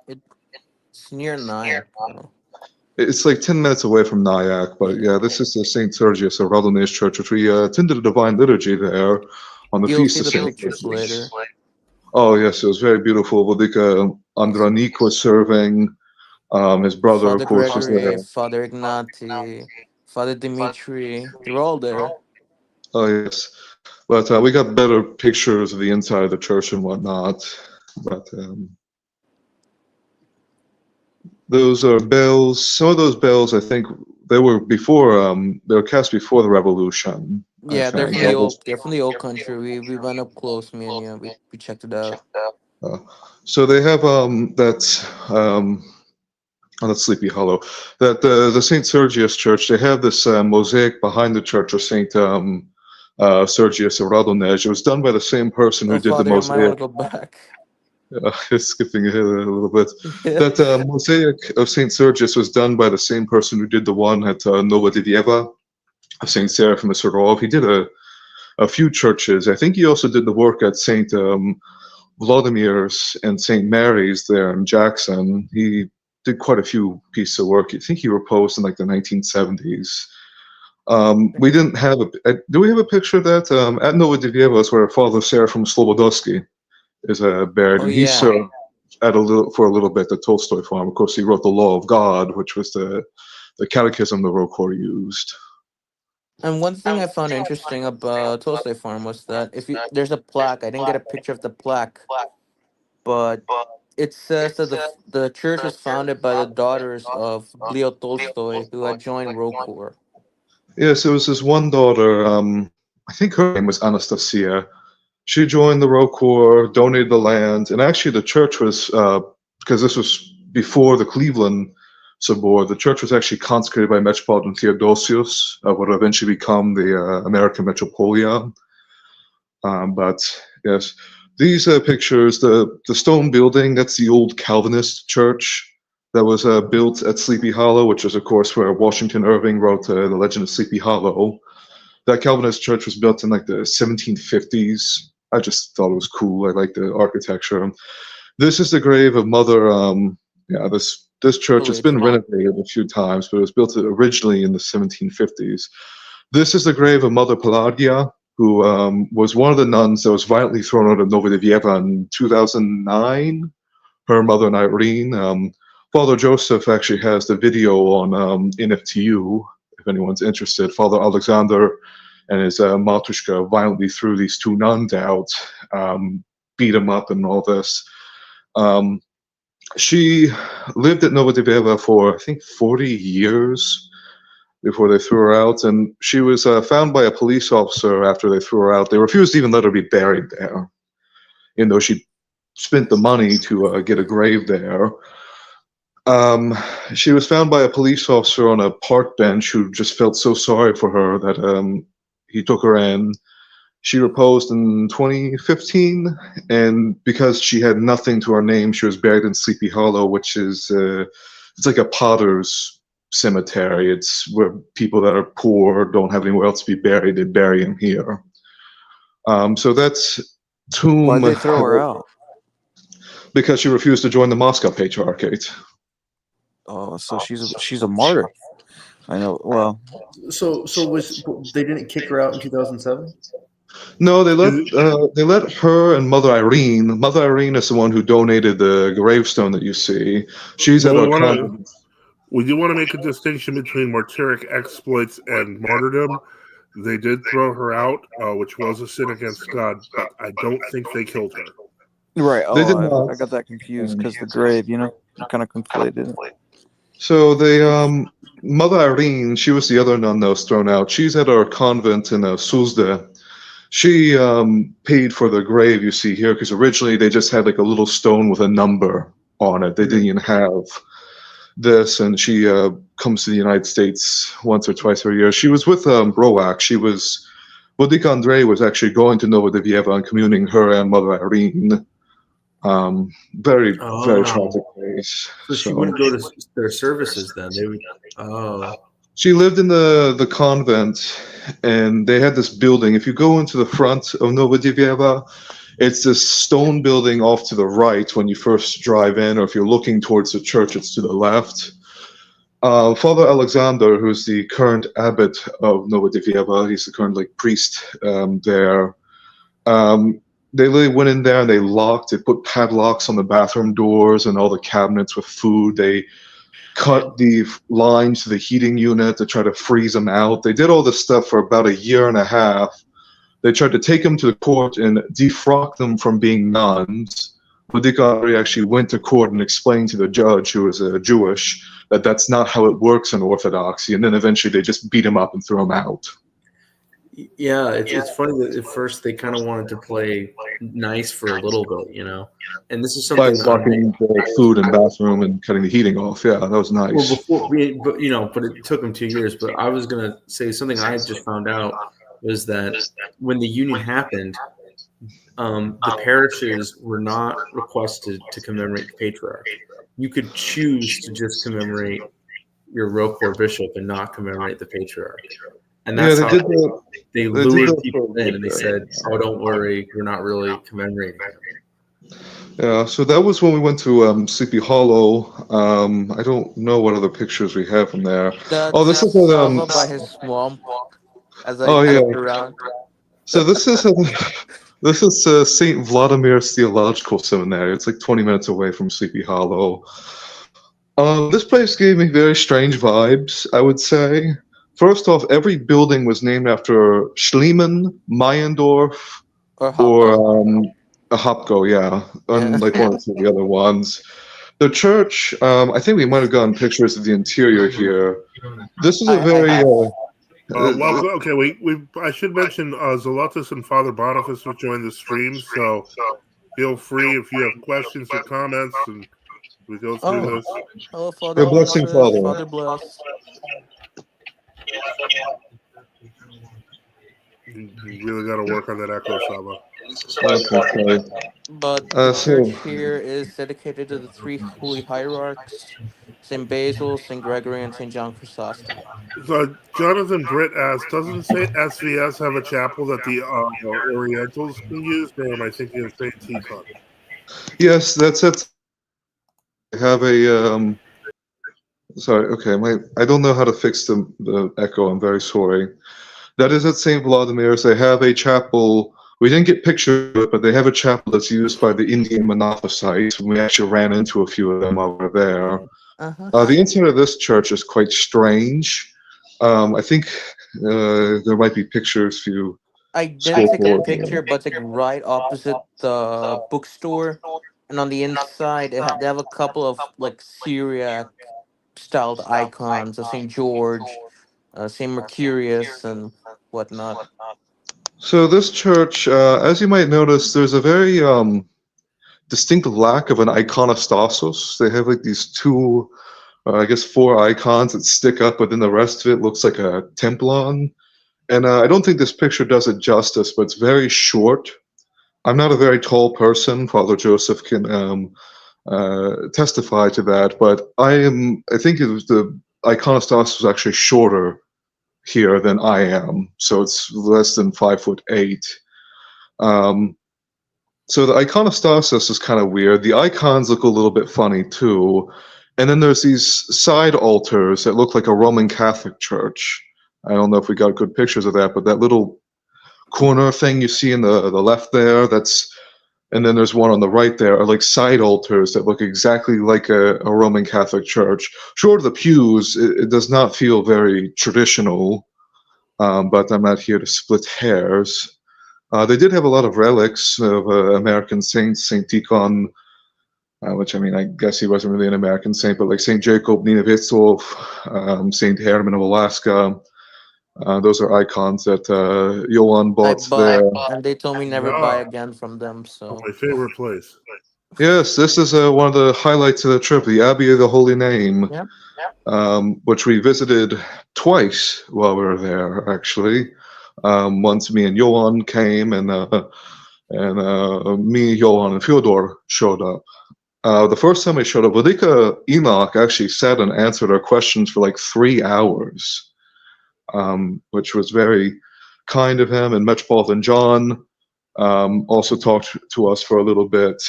it's near Nyack. It's like 10 minutes away from Nyack, but yeah, this is the St. Sergius of Radonezh Church, which we attended the Divine Liturgy there on the Feast of St. Sergius. Oh yes, it was very beautiful. Vladika Andranik was serving. His brother, Father of course, Gregory, was there. Father Ignati, Father Dimitri, they're all there. Oh yes, but we got better pictures of the inside of the church and whatnot. But those are bells. Some of those bells, I think, they were before. They were cast before the revolution. Yeah, they're from the old. They're from the old country. We went up close, me and you. We checked it out. So they have that. On the Sleepy Hollow, that the St. Sergius Church, they have this mosaic behind the church of St. Sergius of Radonezh. It was done by the same person who did Father, the mosaic. I might want to go back. Skipping ahead a little bit. That mosaic of St. Sergius was done by the same person who did the one at Novodivieva of St. Seraphim of Sarov. He did a few churches. I think he also did the work at St. Vladimir's and St. Mary's there in Jackson. He did quite a few pieces of work. I think he reposed in like the 1970s. We didn't have do we have a picture of that? At Novodivieva is where Father Seraphim Slobodowski is buried, and he served for a little bit at Tolstoy Farm. Of course, he wrote the Law of God, which was the catechism the Rokor used. And one thing I found interesting about Tolstoy Farm was that there's a plaque. I didn't get a picture of the plaque, but it says that the church was founded by the daughters of Leo Tolstoy, who had joined Rokor. Yes, it was his one daughter. I think her name was Anastasia. She joined the Rokor, donated the land, and actually the church was, because this was before the Cleveland Sobor, the church was actually consecrated by Metropolitan Theodosius, what would eventually become the American Metropolitan. But yes, these pictures, the stone building, that's the old Calvinist church that was built at Sleepy Hollow, which is, of course, where Washington Irving wrote The Legend of Sleepy Hollow. That Calvinist church was built in like the 1750s. I just thought it was cool. I like the architecture. This is the grave of Mother. This church, it's been renovated a few times, but it was built originally in the 1750s. This is the grave of Mother Pelagia, who was one of the nuns that was violently thrown out of Novodivieva in 2009. Her mother and Irene. Father Joseph actually has the video on NFTU, if anyone's interested. Father Alexander and his Matushka violently threw these two nuns out, beat them up and all this. She lived at Novodeveva for, I think, 40 years before they threw her out. And she was found by a police officer after they threw her out. They refused to even let her be buried there, even though she spent the money to get a grave there. She was found by a police officer on a park bench who just felt so sorry for her that he took her in. She reposed in 2015, and because she had nothing to her name, she was buried in Sleepy Hollow, which is it's like a potter's cemetery. It's where people that are poor don't have anywhere else to be buried. They bury them here. So that's tomb. Why'd they throw her out? Because she refused to join the Moscow Patriarchate. Oh, so she's a martyr. I know. Well, so they didn't kick her out in 2007? No, they let her and Mother Irene. Mother Irene is the one who donated the gravestone that you see. She's at our convent. We do want to make a distinction between martyric exploits and martyrdom. They did throw her out, which was a sin against God, but I don't think they killed her. Right. Oh, I got that confused because the grave, kind of conflated. So they, Mother Irene, she was the other nun that was thrown out. She's at our convent in Suzde. She paid for the grave you see here because originally they just had like a little stone with a number on it. They didn't even have this, and she comes to the United States once or twice a year. She was with Roak. Vodica Andrei was actually going to Novodeveva and communing her and Mother Irene. Very tragic case. So she wouldn't go to their services then. They would. She lived in the convent, and they had this building. If you go into the front of Novodeveva, it's this stone building off to the right when you first drive in, or if you're looking towards the church, it's to the left. Father Alexander, who's the current abbot of Novodeveva, he's the current priest there. They went in there and they put padlocks on the bathroom doors and all the cabinets with food. They cut the lines to the heating unit to try to freeze them out. They did all this stuff for about a year and a half. They tried to take them to the court and defrock them from being nuns. Vodica actually went to court and explained to the judge, who was Jewish, that that's not how it works in Orthodoxy. And then eventually they just beat him up and threw him out. Yeah, it's funny that at first they kind of wanted to play nice for a little bit, And this is something like blocking the food and bathroom and cutting the heating off. Yeah, that was nice. Well, but it took them 2 years. But I was gonna say something I just found out was that when the union happened, the parishes were not requested to commemorate the patriarch. You could choose to just commemorate your Rocor bishop and not commemorate the patriarch. And that's how they lured people in, and they said, "Oh, don't worry, we're not really commemorating him." Yeah, so that was when we went to Sleepy Hollow. I don't know what other pictures we have from there. This is by his swamp. As I looked around. So this is St. Vladimir's Theological Seminary. It's like 20 minutes away from Sleepy Hollow. This place gave me very strange vibes, I would say. First off, every building was named after Schliemann, Meyendorf, or Hopko, yeah. Unlike one of the other ones. The church, I think we might have gotten pictures of the interior here. This is a very... I should mention Zolotas and Father Boniface have joined the stream, so feel free if you have questions or comments, and we go through this. Oh, Father blessing, Father. Father bless. You really got to work on that echo, Saba. But the church here is dedicated to the three holy hierarchs, St. Basil, St. Gregory, and St. John Chrysostom. So Jonathan Britt asks, doesn't St. SVS have a chapel that the Orientals can use, or am I thinking of St. Tikhon? Yes, that's it. I have a... Sorry, okay, I don't know how to fix the echo. I'm very sorry. That is at St. Vladimir's. They have a chapel. We didn't get pictures of it, but they have a chapel that's used by the Indian Monophysites. We actually ran into a few of them over there. The interior of this church is quite strange. I think there might be pictures for you. I did take a picture, but it's like right opposite the bookstore. and on the inside they have a couple of like Syriac styled icons of Saint George, Saint Mercurius, and whatnot. So this church, as you might notice, there's a very distinct lack of an iconostasis. They have like these two, I guess, four icons that stick up, but then the rest of it looks like a templon. And I don't think this picture does it justice, but it's very short. I'm not a very tall person. Father Joseph can testify to that, but I think it was the iconostasis was actually shorter here than I am, so it's less than 5'8". So the iconostasis is kind of weird. The icons look a little bit funny too, and then there's these side altars that look like a Roman Catholic church. I don't know if we got good pictures of that, but that little corner thing you see in the left there, and then there's one on the right there, are like side altars that look exactly like a Roman Catholic church. Short of the pews, it does not feel very traditional, but I'm not here to split hairs. They did have a lot of relics of American saints, St. Tikhon, which, I mean, I guess he wasn't really an American saint, but like St. Jacob Niewieców, St. Herman of Alaska. Those are icons that Johann I bought bought, there. and they told me never buy again from them. So my favorite place. Yes, this is one of the highlights of the trip, the Abbey of the Holy Name, Yep. which we visited twice while we were there, actually. Once me and Johann came, and me, Johann, and Fyodor showed up. The first time we showed up, Vladika Enoch actually sat and answered our questions for like 3 hours, which was very kind of him. And Metropolitan John also talked to us for a little bit.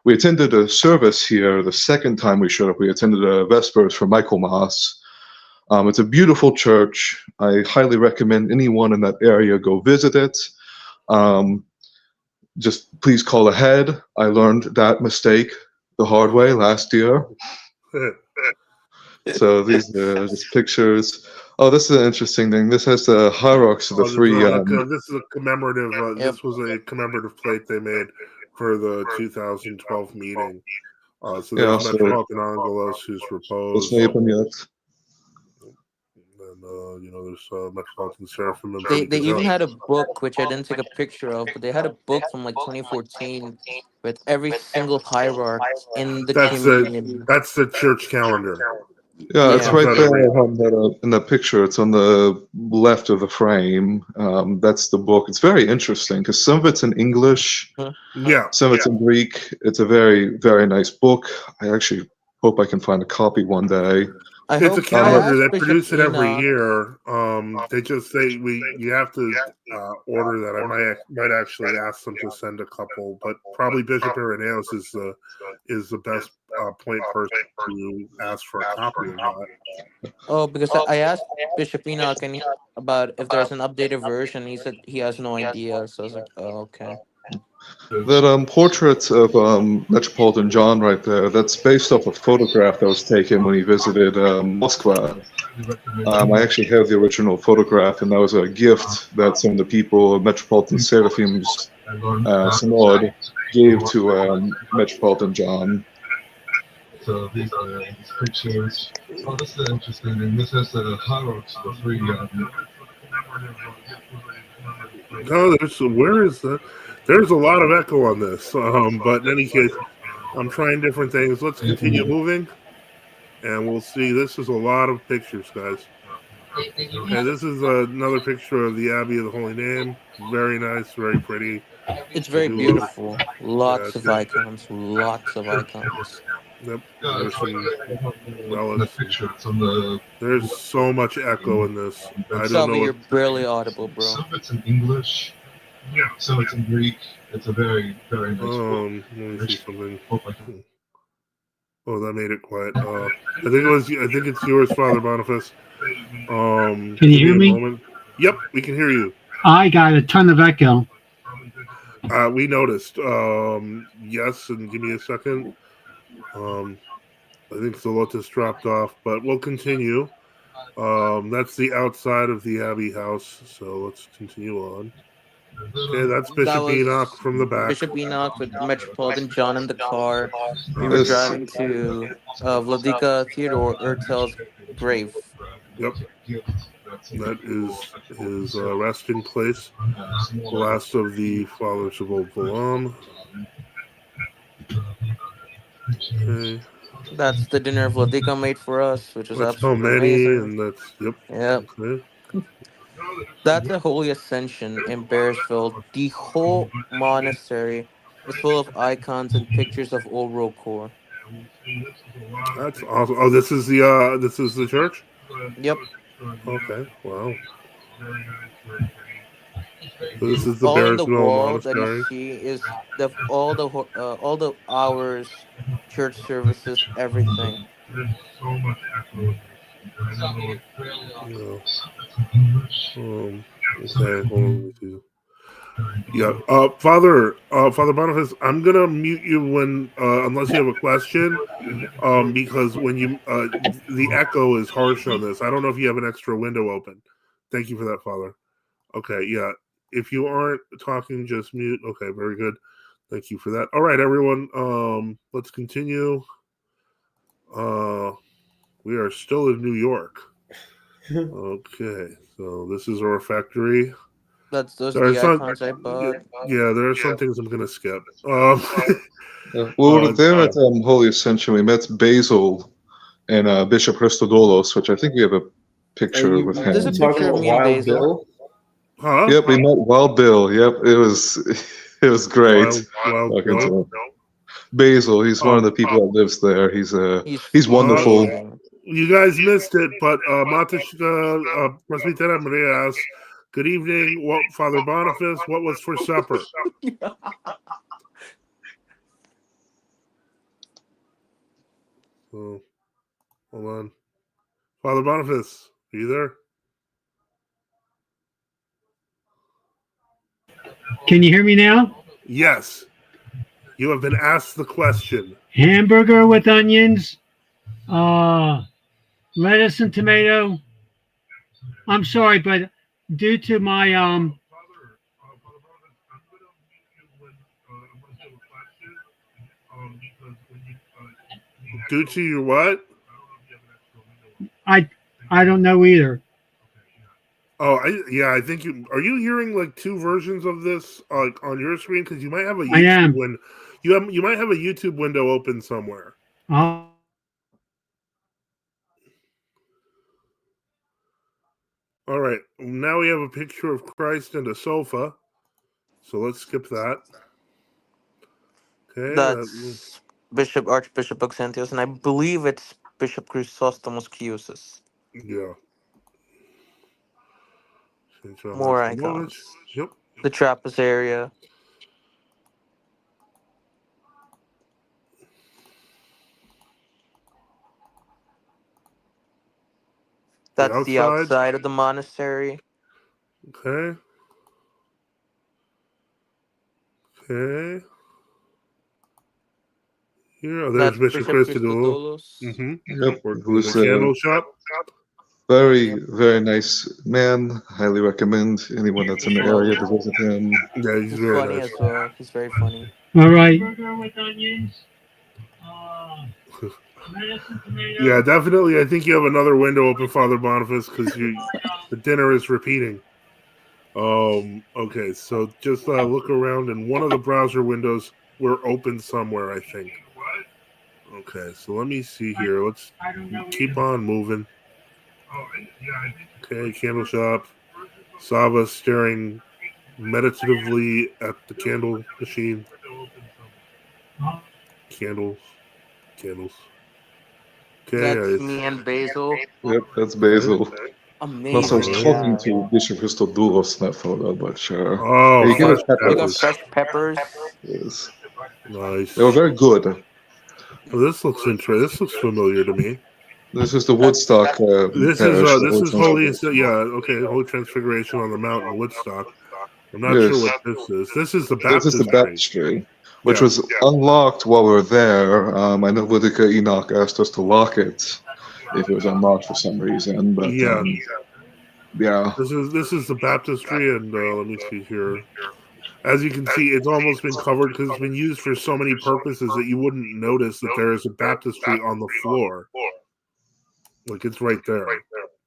We attended a service here the second time we showed up. We attended a Vespers for Michaelmas. It's a beautiful church. I highly recommend anyone in that area go visit it. Just please call ahead. I learned that mistake the hard way last year. So these are just pictures. Oh, this is an interesting thing. This has the hierarchs of the three. This is a commemorative. Yep. This was a commemorative plate they made for the 2012 meeting. So there's Metropolitan Angelos, who's proposed. And there's Metropolitan Seraphim. They even had a book, which I didn't take a picture of, but they had a book from like 2014 with every single hierarch in the communion. That's the church calendar. Yeah, it's right there in the picture. It's on the left of the frame. That's the book. It's very interesting because some of it's in English, some of it's in Greek. It's a very, very nice book. I actually hope I can find a copy one day. It's a calendar. They produce it every year. They just say you have to order that. I might actually ask them to send a couple, but probably Bishop Irenaeus is the best point person to ask for a copy of that. Oh, because I asked Bishop Enoch about if there's an updated version. He said he has no idea. So I was like, oh, okay. That portrait of Metropolitan John right there, that's based off a photograph that was taken when he visited Moscow. I actually have the original photograph, and that was a gift that some of the people of Metropolitan Seraphim's Synod gave to Metropolitan John. So these are these pictures. Oh, this is interesting. And this has the hierarchs of the three. There's a lot of echo on this, but in any case, I'm trying different things. Let's continue moving, and we'll see. This is a lot of pictures, guys. Okay, this is another picture of the Abbey of the Holy Name. Very nice, very pretty. It's very beautiful. Lots of icons. Lots of icons. Yep. There's some relics. There's so much echo in this. I don't know. You're barely audible, bro. Some of it's in English. Yeah, so it's in Greek. It's a very, very nice book. Let me see something. Oh, that made it quiet. I think it's yours, Father Boniface. Can you hear me? Yep, we can hear you. I got a ton of echo. We noticed. Yes, and give me a second. I think the Lotus dropped off, but we'll continue. That's the outside of the Abbey house, so let's continue on. Okay, that's Bishop Enoch from the back. Bishop Enoch with Metropolitan John in the car. We were driving to Vladika Theodore Ertel's grave. Yep. That is his resting place. The last of the fathers of Old Valam. Okay. That's the dinner Vladika made for us, which was That's so absolutely many, amazing. and that's yep. Okay. That's a holy ascension in Bearsville. The whole monastery is full of icons and pictures of old world core. That's awesome. Oh, this is the church? Yep. Okay. Wow. So this is the All in the Bearsville wall that you Monastery. see is all the hours, church services, everything. Yeah. Okay. Hold on. Yeah. Father Boniface, I'm gonna mute you when unless you have a question. Because when you the echo is harsh on this. I don't know if you have an extra window open. Thank you for that, Father. Okay, yeah. If you aren't talking, just mute. Okay, very good. Thank you for that. All right, everyone. Let's continue. We are still in New York. Okay, so this is our factory. Those are the icons I bought. Yeah, there are some things I'm gonna skip. We were there at Holy Ascension. We met Basil and Bishop Christodolos, which I think we have a picture with him. There's a picture of me and Basil. Huh? Yep, we met Wild Bill. Yep, it was great. Wild Bill? Basil, he's one of the people that lives there. He's wonderful. You guys missed it, but Matishka Presbytera Maria asks, good evening, Father Boniface, what was for supper? Oh, hold on. Father Boniface, are you there? Can you hear me now? Yes. You have been asked the question. Hamburger with onions, lettuce and tomato. I'm sorry, but due to my Due to your what? I don't know either. Oh, I think you are you hearing like two versions of this on your screen because you might have a YouTube I am. You might have a YouTube window open somewhere. All right, now we have a picture of Christ and a sofa, so let's skip that. Okay, That's Archbishop Auxentius, and I believe it's Bishop Chrysostomos Chiusis. Yeah. More icons. Yep. The Trappist area. That's the outside of the monastery. Okay. Okay. Here, there's Bishop Christodolos. Yep. Who's the candle shop. Very, very nice man. Highly recommend anyone that's in the area to visit him. Yeah, he's very funny as well. He's very funny. All right. Yeah, definitely. I think you have another window open, Father Boniface, because the dinner is repeating. Okay, so just look around, and one of the browser windows were open somewhere, I think. Okay, so let me see here. Let's keep on moving. Okay, candle shop. Sava staring meditatively at the candle machine. Candles. Okay, that's me and Basil. Yep, that's Basil. Amazing. Plus, I was talking to Bishop Christodolos in that photo, but sure. Oh, hey, fresh we got fresh peppers. Yes. Nice. They were very good. Well, this looks interesting. This looks familiar to me. This is the Woodstock. This parish, is Holy. Yeah, okay. Holy Transfiguration on the Mountain, Woodstock. I'm not sure what this is. This is the baptistry. This is the baptistry, which was unlocked while we were there. I know Vladika Enoch asked us to lock it if it was unlocked for some reason, but Yeah. This is the baptistry, and let me see here. As you can see, it's almost been covered because it's been used for so many purposes that you wouldn't notice that there is a baptistry on the floor. Like it's right there,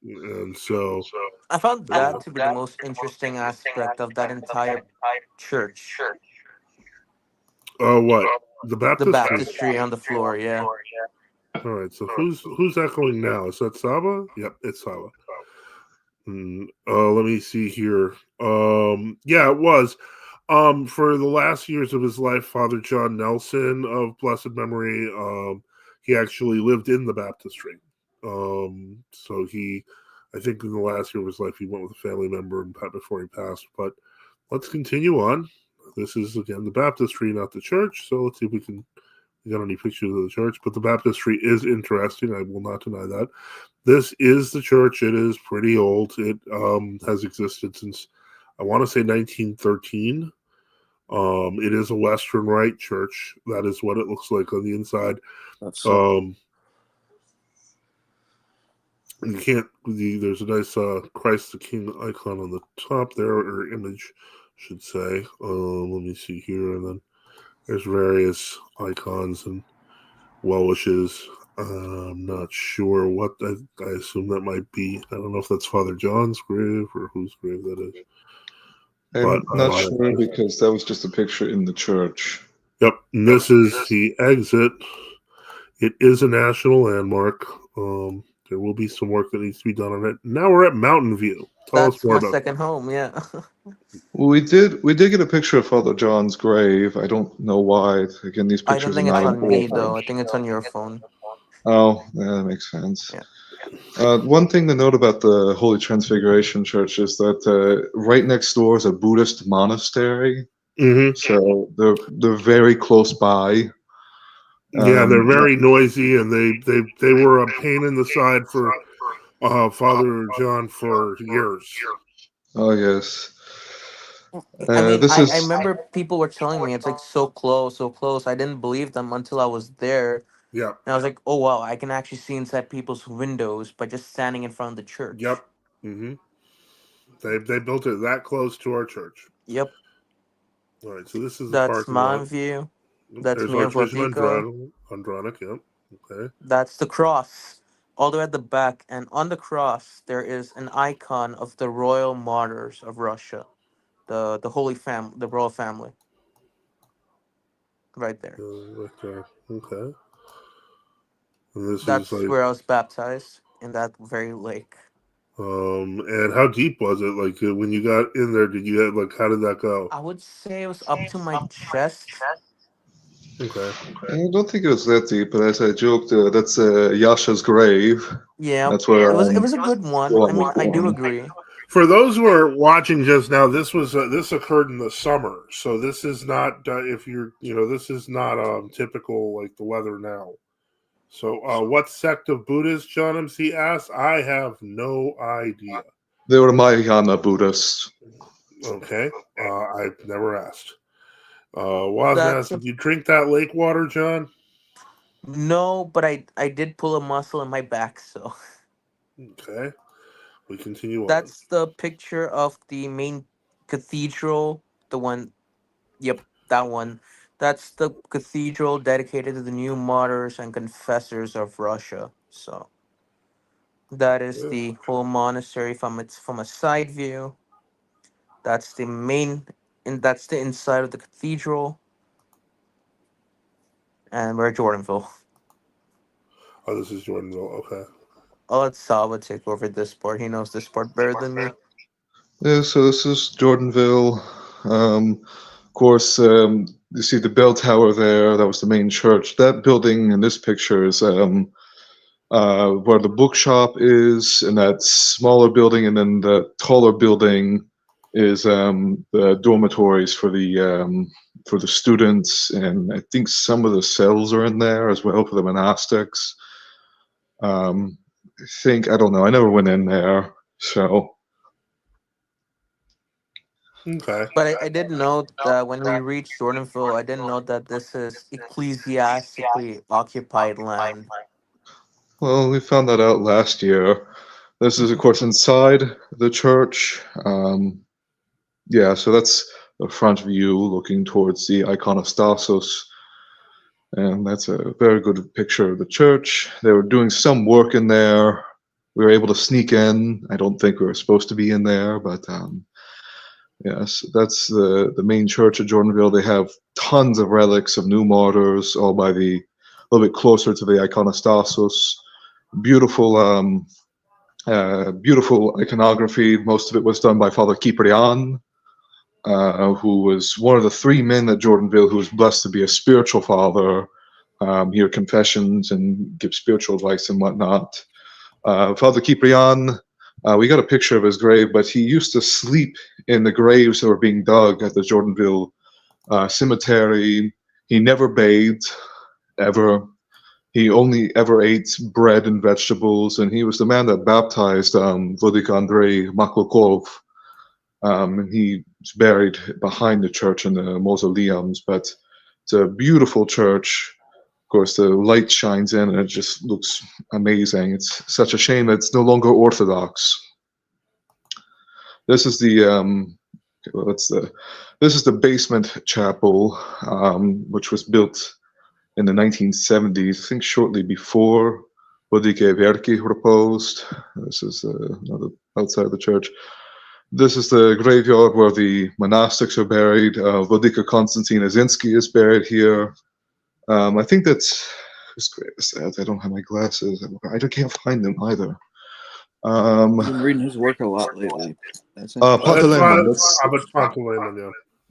and so I found that to be the most interesting aspect of that entire church. what the The baptistry? baptistry on the floor, yeah. All right, so who's echoing now? Is that Saba? Yep, it's Saba. Let me see here. Yeah, it was. For the last years of his life, Father John Nelson of blessed memory, he actually lived in the baptistry. So I think in the last year of his life, he went with a family member before he passed. But let's continue on. This is again the baptistry, not the church. So let's see if we got any pictures of the church. But the baptistry is interesting. I will not deny that. This is the church. It is pretty old. It has existed since I want to say 1913. It is a Western Rite church. That is what it looks like on the inside. You can't. There's a nice Christ the King icon on the top there, or image, I should say. Let me see here, and then there's various icons and well wishes. I'm not sure what I assume that might be. I don't know if that's Father John's grave or whose grave that is. I'm not sure because that was just a picture in the church. Yep, and this is the exit. It is a national landmark. There will be some work that needs to be done on it. Now we're at Mountain View. Tell us more about That's my second home, yeah. We did get a picture of Father John's grave. I don't know why. Again, these I don't pictures are think it's not on me important. though. I think it's on your phone. Oh, yeah, that makes sense. Yeah. One thing to note about the Holy Transfiguration Church is that right next door is a Buddhist monastery. Mm-hmm. So they're very close by. Yeah, they're very noisy, and they were a pain in the side for Father John for years. Oh yes. I mean, This is I remember people were telling me it's like so close, so close. I didn't believe them until I was there. Yeah. And I was like, oh wow, I can actually see inside people's windows by just standing in front of the church. Yep. Mm-hmm. They built it that close to our church. Yep. All right, so this is the That's parking lot. Mountain View. That's There's me and Archbishop Rodrigo. Andronic, yep. Okay. That's the cross, all the way at the back. And on the cross, there is an icon of the royal martyrs of Russia, the Holy Family, the royal family. Right there. Right there. Okay. And this is That's like, where I was baptized, in that very lake. and how deep was it? Like when you got in there, did you have, like, how did that go? I would say it was up to my chest. Okay. I don't think it was that deep, but as I joked, that's Yasha's grave. Yeah, That's where it was a good one. I mean, I do agree. For those who are watching just now, this occurred in the summer, so this is not if you're this is not typical like the weather now. So, what sect of Buddhists, John MC asked? I have no idea. They were Mahayana Buddhists. Okay, I've never asked. Wasn't asked, did you drink that lake water, John? No, but I did pull a muscle in my back, so. Okay, we continue on. That's the picture of the main cathedral, the one. Yep, that one. That's the cathedral dedicated to the new martyrs and confessors of Russia. So that is the whole monastery from a side view. That's the main, and that's the inside of the cathedral. And we're at Jordanville. Oh, this is Jordanville. Okay. I'll let Saba take over this part. He knows this part better than me. Yeah, so this is Jordanville. Of course, you see the bell tower there. That was the main church. That building in this picture is where the bookshop is, and that smaller building, and then the taller building is the dormitories for the students, and I think some of the cells are in there as well for the monastics. I don't know. I never went in there, so. Okay. But I did note that when we reached Jordanville, I didn't know that this is ecclesiastically occupied land. Well, we found that out last year. This is, of course, inside the church. Yeah, so that's the front view looking towards the iconostasis. And that's a very good picture of the church. They were doing some work in there. We were able to sneak in. I don't think we were supposed to be in there, but yes, that's the main church of Jordanville. They have tons of relics of new martyrs, all by a little bit closer to the iconostasis. Beautiful, beautiful iconography. Most of it was done by Father Ciprian, who was one of the 3 men at Jordanville who was blessed to be a spiritual father, hear confessions and give spiritual advice and whatnot. Father Ciprian, we got a picture of his grave, but he used to sleep in the graves that were being dug at the Jordanville cemetery. He never bathed, ever. He only ever ate bread and vegetables, and he was the man that baptized Vladika Andrei Maklukov. And he's buried behind the church in the mausoleums, but it's a beautiful church. Of course, the light shines in, and it just looks amazing. It's such a shame that it's no longer Orthodox. This is the this is the basement chapel, which was built in the 1970s, I think shortly before Vladika Verki reposed. This is another outside of the church. This is the graveyard where the monastics are buried. Vladika Konstantin Azinsky is buried here. I think that's whose grave is that? I don't have my glasses. I can't find them either. I've been reading his work a lot lately. That's Panteleimon.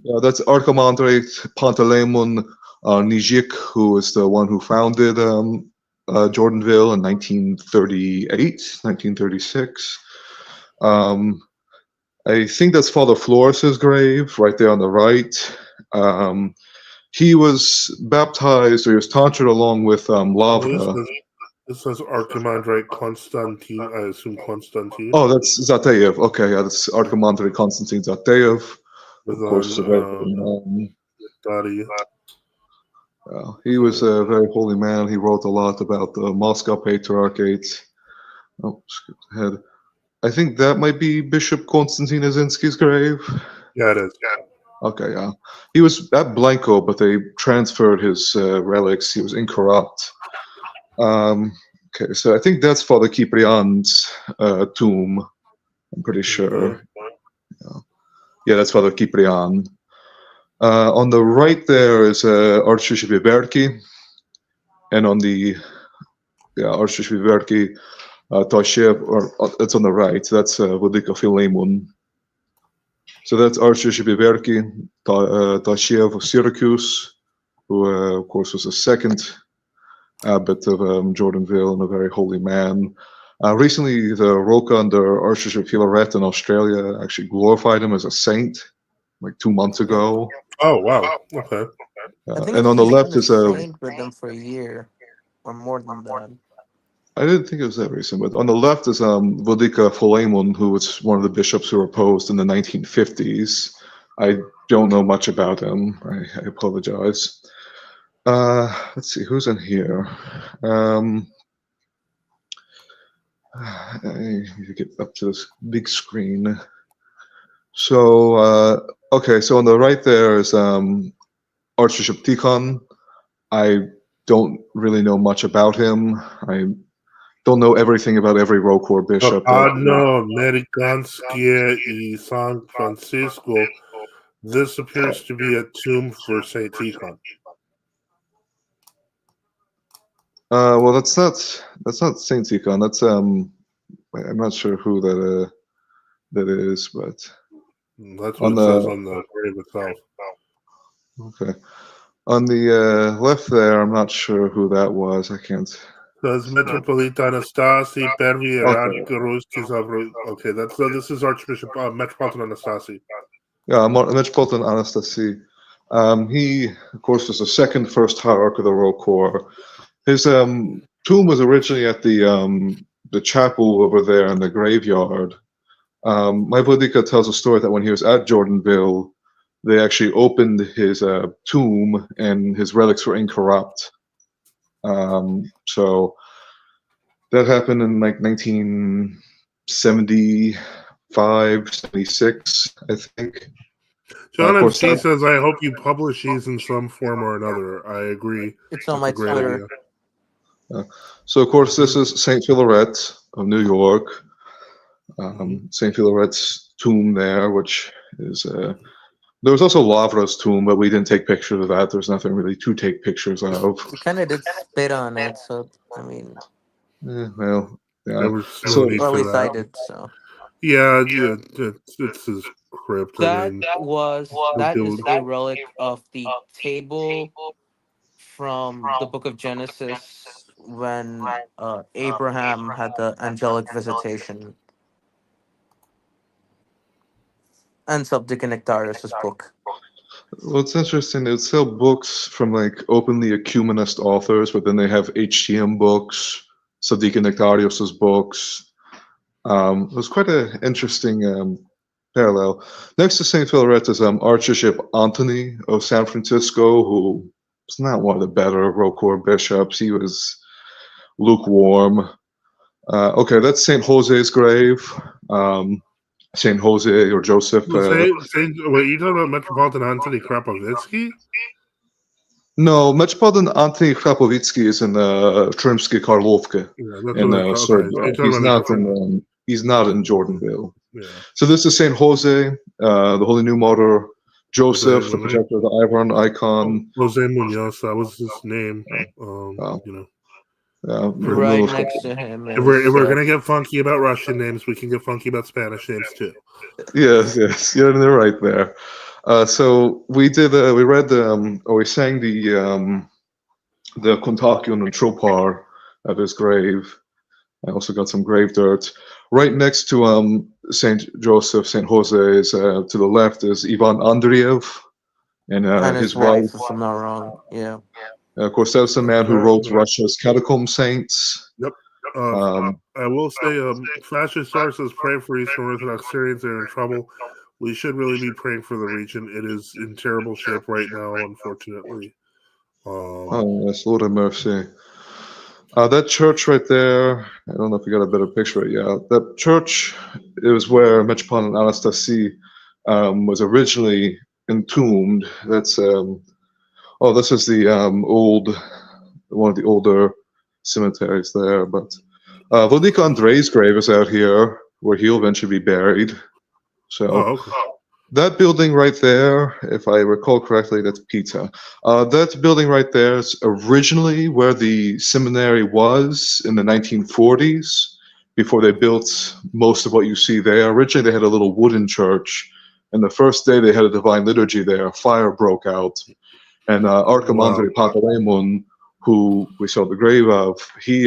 Yeah, that's Archimandrite Panteleimon Nijik, who is the one who founded Jordanville in 1938, 1936. I think that's Father Flores's grave right there on the right. He was baptized, or he was tonsured along with Lavra. This says Archimandrite Constantine, I assume Constantine. Oh, that's Zateyev. Okay, yeah, that's Archimandrite Constantine Zateyev. Of course, he was a very holy man. He wrote a lot about the Moscow Patriarchate. Oh, skipped ahead. I think that might be Bishop Konstantin Azinsky's grave. Yeah, it is. Okay, yeah. He was at Blanco, but they transferred his relics. He was incorrupt. Okay, so I think that's Father Ciprian's tomb. I'm pretty sure. Yeah, that's Father Ciprian. On the right there is Archbishop Iberki, and on the Archbishop Iberki, Toshev, or it's on the right. That's Vladika Philemon. So that's Archbishop Iberki, Toshev of Syracuse, who of course was the second abbot of Jordanville and a very holy man. Recently, the Roca under Archbishop Filaret in Australia actually glorified him as a saint, like 2 months ago. Oh wow! Okay. And on the left is a saint with them for a year or more than that. I didn't think it was that recent, but on the left is Vladika Philemon, who was one of the bishops who were opposed in the 1950s. I don't know much about him. I apologize. Let's see, who's in here? I need to get up to this big screen. So, okay, so on the right there is Archbishop Tikhon. I don't really know much about him. I don't know everything about every Rocor bishop. No, Americanskia y San Francisco. This appears to be a tomb for Saint Tikhon. Well, that's not Saint Tikhon. That's I'm not sure who that is, but that's what it says on the grave itself. Okay, on the left there, I'm not sure who that was. I can't. Says Metropolitan Anastasi Pervi Ruski. Okay, this is Archbishop Metropolitan Anastasi. Yeah, Metropolitan Anastasi. He, of course, was the first hierarch of the Rocor. His tomb was originally at the chapel over there in the graveyard. My Vladika tells a story that when he was at Jordanville, they actually opened his tomb and his relics were incorrupt. So that happened in like 19 75, 76, I think. John Of course, MC says, I hope you publish these in some form or another. I agree. It's on my Twitter. So, of course, this is St. Philaret of New York. St. Philaret's tomb there, which is... there was also Lavra's tomb, but we didn't take pictures of that. There's nothing really to take pictures of. He kind of did spit on it, so, I mean... Well, yeah. There was no need Or at for least I that. did, so... Yeah, it's his crypt. That is a it relic of the table from the book of Genesis when Abraham had the angelic visitation, and Subdeacon Nectarius' book. Well, it's interesting. They would sell books from like openly ecumenist authors, but then they have HTM books, Subdeacon Nectarius's books. It was quite an interesting parallel. Next to St. Philaret is Archbishop Anthony of San Francisco, who was not one of the better ROCOR bishops. He was lukewarm. Okay, that's St. Jose's grave. St. Jose or Joseph. wait, you talking about Metropolitan Anthony Krapovitsky? No, Metropolitan Anthony Krapovitsky is in Trimsky Karlovka in Serbia. He's not in Jordanville. Yeah. So this is St. Jose, the Holy New Martyr, Joseph, the protector of the Iron icon. Jose Munoz, that was his name. Right next to him. If we're gonna get funky about Russian names, we can get funky about Spanish names too. Yes, you're right there. So we did. We sang the Kontakion and Tropar at his grave. I also got some grave dirt. Right next to Saint Joseph, Saint Jose is to the left is Ivan Andreev and his wife. If I'm not wrong, yeah. Of course, that's the man who wrote Russia's Catacomb Saints. Yep. I will say, fascist sources pray for Eastern Orthodox Syrians that are in trouble. We should really be praying for the region. It is in terrible shape right now, unfortunately. Yes, Lord have mercy. That church right there, I don't know if you got a better picture of it. Yeah, that church is where Metropolitan Anastasie was originally entombed. That's this is the one of the older cemeteries there. But Vladika Andrei's grave is out here, where he'll eventually be buried. So that building right there, if I recall correctly, that's Pita. That building right there is originally where the seminary was in the 1940s, before they built most of what you see there. Originally, they had a little wooden church, and the first day they had a divine liturgy there, a fire broke out. And Archimandrite Panteleimon, who we saw the grave of, he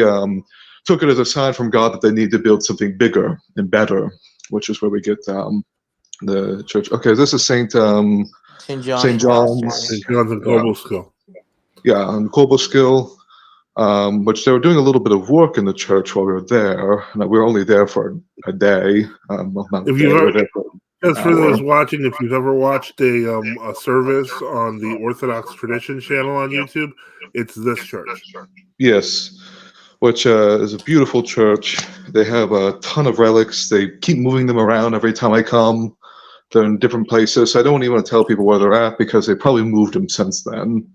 took it as a sign from God that they need to build something bigger and better, which is where we get the church. Okay, this is St. John's. St. John's in Koboskill. Yeah, in Koboskill, which they were doing a little bit of work in the church while we were there. And we were only there for a day. As for those watching, if you've ever watched a service on the Orthodox Tradition channel on YouTube, it's this church. Yes, which is a beautiful church. They have a ton of relics. They keep moving them around every time I come. They're in different places. I don't even want to tell people where they're at because they probably moved them since then.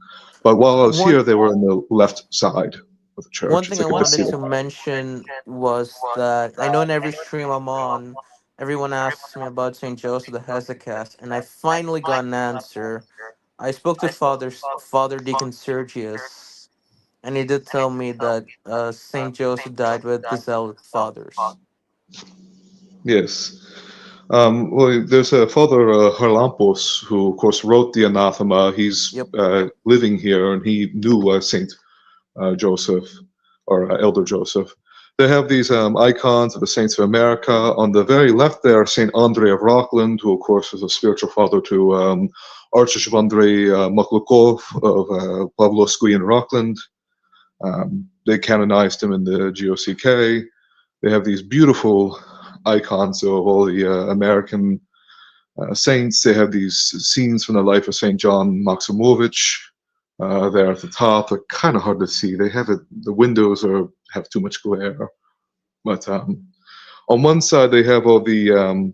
But while I was here, they were on the left side of the church. One thing I wanted to mention was that I know in every stream I'm on, everyone asks me about St. Joseph the Hesychast, and I finally got an answer. I spoke to Father Deacon Sergius, and he did tell me that St. Joseph died with the Zealot Fathers. Yes. Well, there's a Father Harlampos who, of course, wrote the anathema. He's living here, and he knew St. Joseph, or Elder Joseph. They have these icons of the Saints of America. On the very left there, St. Andrei of Rockland, who, of course, is a spiritual father to Archbishop Andrei Maklukov of Pavlovsky in Rockland. They canonized him in the GOCK. They have these beautiful icons of all the American saints. They have these scenes from the life of St. John Maximovich there at the top. They're kind of hard to see. They have it. The windows have too much glare. But on one side they have all the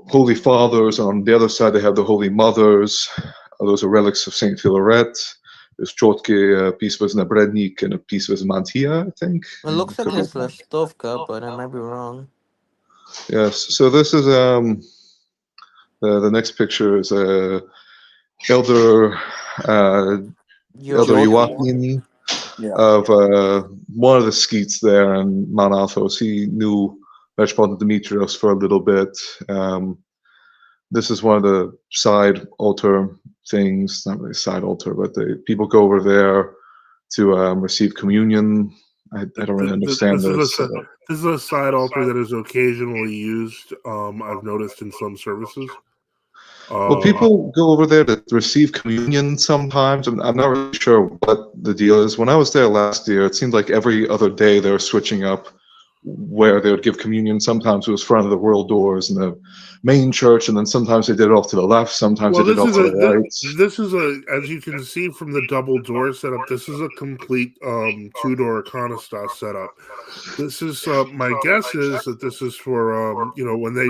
Holy Fathers. On the other side, they have the Holy Mothers. Those are relics of Saint Philaret. There's Chotke, Pisva z Nabrednik, and a Pisva z Mantia, I think. It looks like it's Lestovka, but I might be wrong. Yes. So this is the next picture is Elder Joachim of one of the skeets there in Mount Athos. He knew Metropolitan Demetrios for a little bit. This is one of the side altar things, not really a side altar, but people go over there to receive communion. I don't really understand this. This is a side altar that is occasionally used. I've noticed in some services. Well, people go over there to receive communion sometimes. I'm not really sure what the deal is. When I was there last year, it seemed like every other day they were switching up where they would give communion. Sometimes it was front of the world doors in the main church, and then sometimes they did it off to the left, sometimes they did it off to the right. This is as you can see from the double door setup, this is a complete two-door Iconostas setup. This is my guess is that this is for when they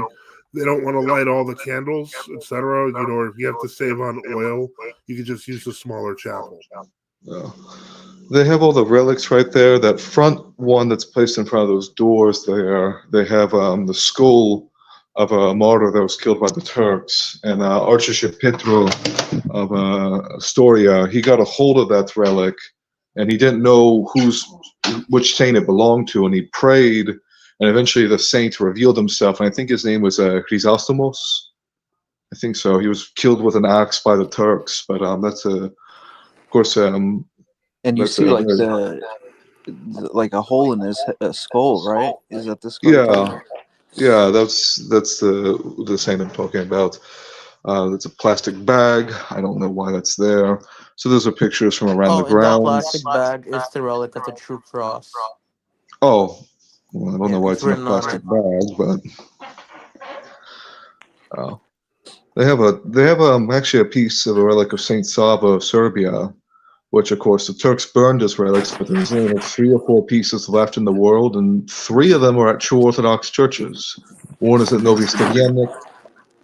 don't want to light all the candles, etc. Or if you have to save on oil, you can just use a smaller chapel. Yeah. They have all the relics right there. That front one that's placed in front of those doors there, they have the skull of a martyr that was killed by the Turks. And Archbishop Petru of Astoria, he got a hold of that relic, and he didn't know which saint it belonged to, and he prayed, and eventually the saint revealed himself, and I think his name was Chrysostomos. I think so. He was killed with an axe by the Turks, but that's of course. And you see like a hole in his skull, right? Is that the skull? Yeah, that's the saint I'm talking about. It's a plastic bag. I don't know why that's there. So those are pictures from around the grounds. In that plastic bag is the relic of the true cross. Oh, well, I don't know why it's in a plastic bag, but they have actually a piece of a relic of Saint Sava of Serbia, which of course the Turks burned as relics, but there's only 3 or 4 pieces left in the world, and 3 of them are at true Orthodox churches. One is at Novi Stojanik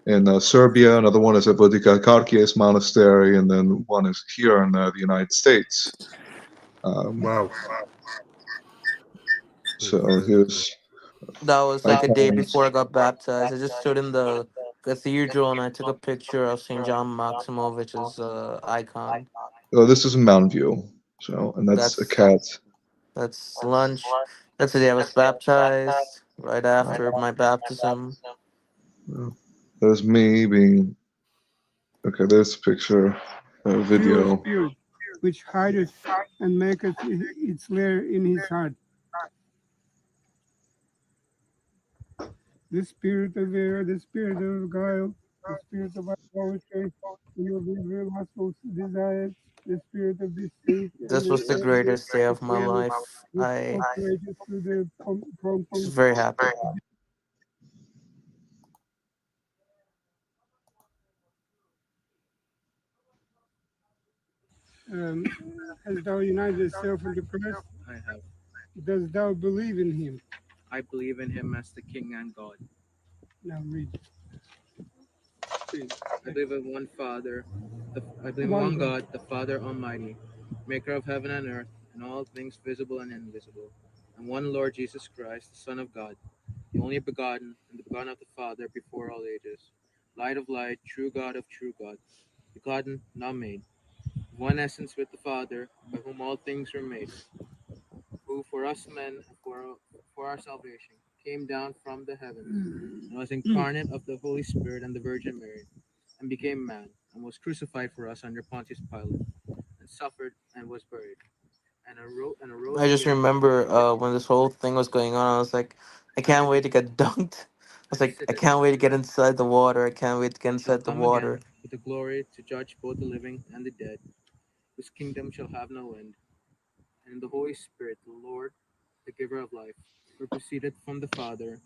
in Serbia, another one is at Vodica Karkies Monastery, and then one is here in the United States. Wow. So here's... That was like a day before I got baptized. I just stood in the cathedral and I took a picture of St. John Maximovich's icon. Oh, this is in Mountain View. So, and that's a cat. That's lunch. That's the day I was baptized, right after my baptism. There's me being... Okay, there's a picture, a video. Spirit, which hideth and maketh its lair in his heart. The spirit of error, the spirit of guile, the spirit of idolatry, the lustful desires, the spirit of deceit. This was the greatest day of my life. I was very happy. Hast thou united yourself with the Christ? I have. Does thou believe in him? I believe in him as the King and God. Now read. I believe in one Father. I believe in one God, the Father Almighty, maker of heaven and earth, and all things visible and invisible, and one Lord Jesus Christ, the Son of God, the only begotten, and the begotten of the Father before all ages, light of light, true God of true God, begotten, not made, one essence with the Father, by whom all things were made, who for us men, for our salvation, came down from the heavens, and was incarnate of the Holy Spirit and the Virgin Mary, and became man, and was crucified for us under Pontius Pilate, and suffered and was buried, and arose. I just remember when this whole thing was going on, I was like, I can't wait to get dunked. I was like, I can't wait to get inside the water. I can't wait to get inside the water. With the glory to judge both the living and the dead, whose kingdom shall have no end. And in the Holy Spirit, the Lord, the giver of life, who proceeded from the Father,